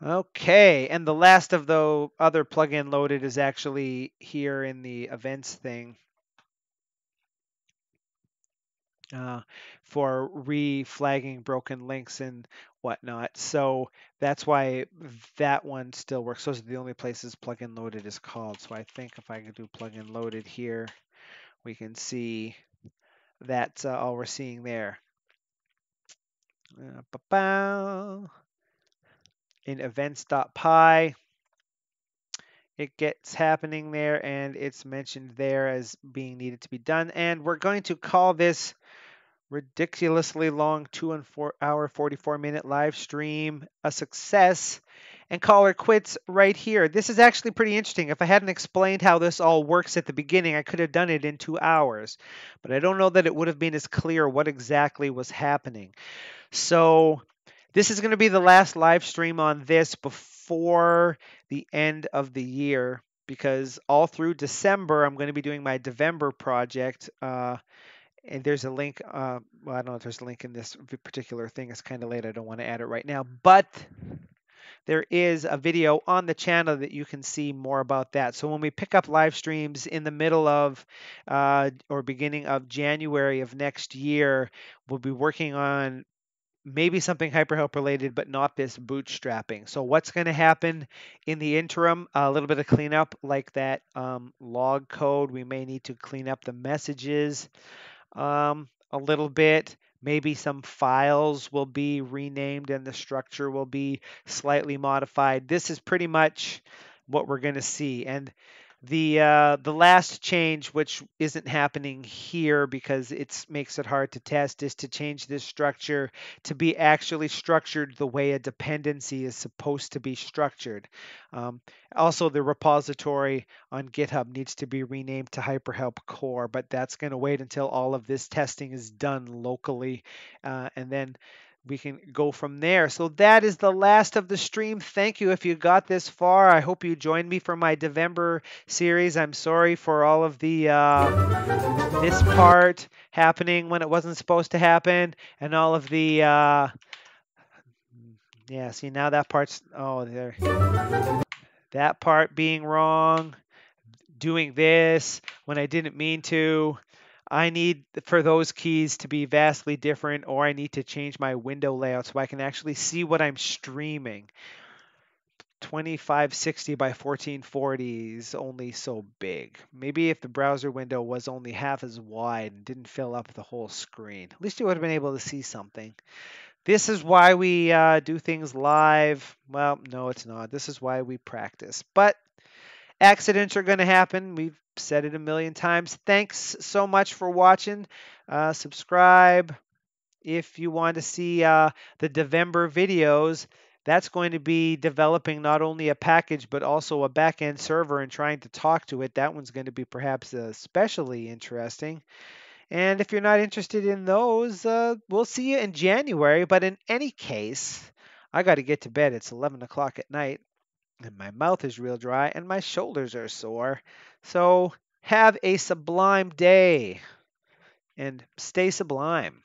Okay, and the last of the other plugin loaded is actually here in the events thing for reflagging broken links and whatnot. So that's why that one still works. Those are the only places plugin loaded is called. So I think if I could do plugin loaded here, we can see that's all we're seeing there. In events.py, it gets happening there and it's mentioned there as being needed to be done. And we're going to call this ridiculously long 2 hour 44-minute live stream a success, and caller quits right here. This is actually pretty interesting. If I hadn't explained how this all works at the beginning, I could have done it in 2 hours, but I don't know that it would have been as clear what exactly was happening. So this is going to be the last live stream on this before the end of the year, because all through December I'm going to be doing my Devember project. And there's a link. Well, I don't know if there's a link in this particular thing. It's kind of late. I don't want to add it right now. But there is a video on the channel that you can see more about that. So when we pick up live streams in the middle of or beginning of January of next year, we'll be working on maybe something HyperHelp related, but not this bootstrapping. So what's going to happen in the interim? A little bit of cleanup, like that log code. We may need to clean up the messages a little bit. Maybe some files will be renamed and the structure will be slightly modified. This is pretty much what we're going to see. And the last change, which isn't happening here because it makes it hard to test, is to change this structure to be actually structured the way a dependency is supposed to be structured. Also, the repository on GitHub needs to be renamed to HyperHelp Core, but that's going to wait until all of this testing is done locally, and then we can go from there. So that is the last of the stream. Thank you if you got this far. I hope you joined me for my Devember series. I'm sorry for all of the this part happening when it wasn't supposed to happen, and all of the yeah. See, now that part's there. That part being wrong, doing this when I didn't mean to. I need for those keys to be vastly different, or I need to change my window layout so I can actually see what I'm streaming. 2560 by 1440 is only so big. Maybe if the browser window was only half as wide and didn't fill up the whole screen, at least you would have been able to see something. This is why we do things live. Well, no, it's not. This is why we practice. But accidents are going to happen. We've said it a million times. Thanks so much for watching. Subscribe if you want to see the Devember videos. That's going to be developing not only a package, but also a backend server and trying to talk to it. That one's going to be perhaps especially interesting. And if you're not interested in those, we'll see you in January. But in any case, I got to get to bed. It's 11 o'clock at night, and my mouth is real dry, and my shoulders are sore. So have a sublime day, and stay sublime.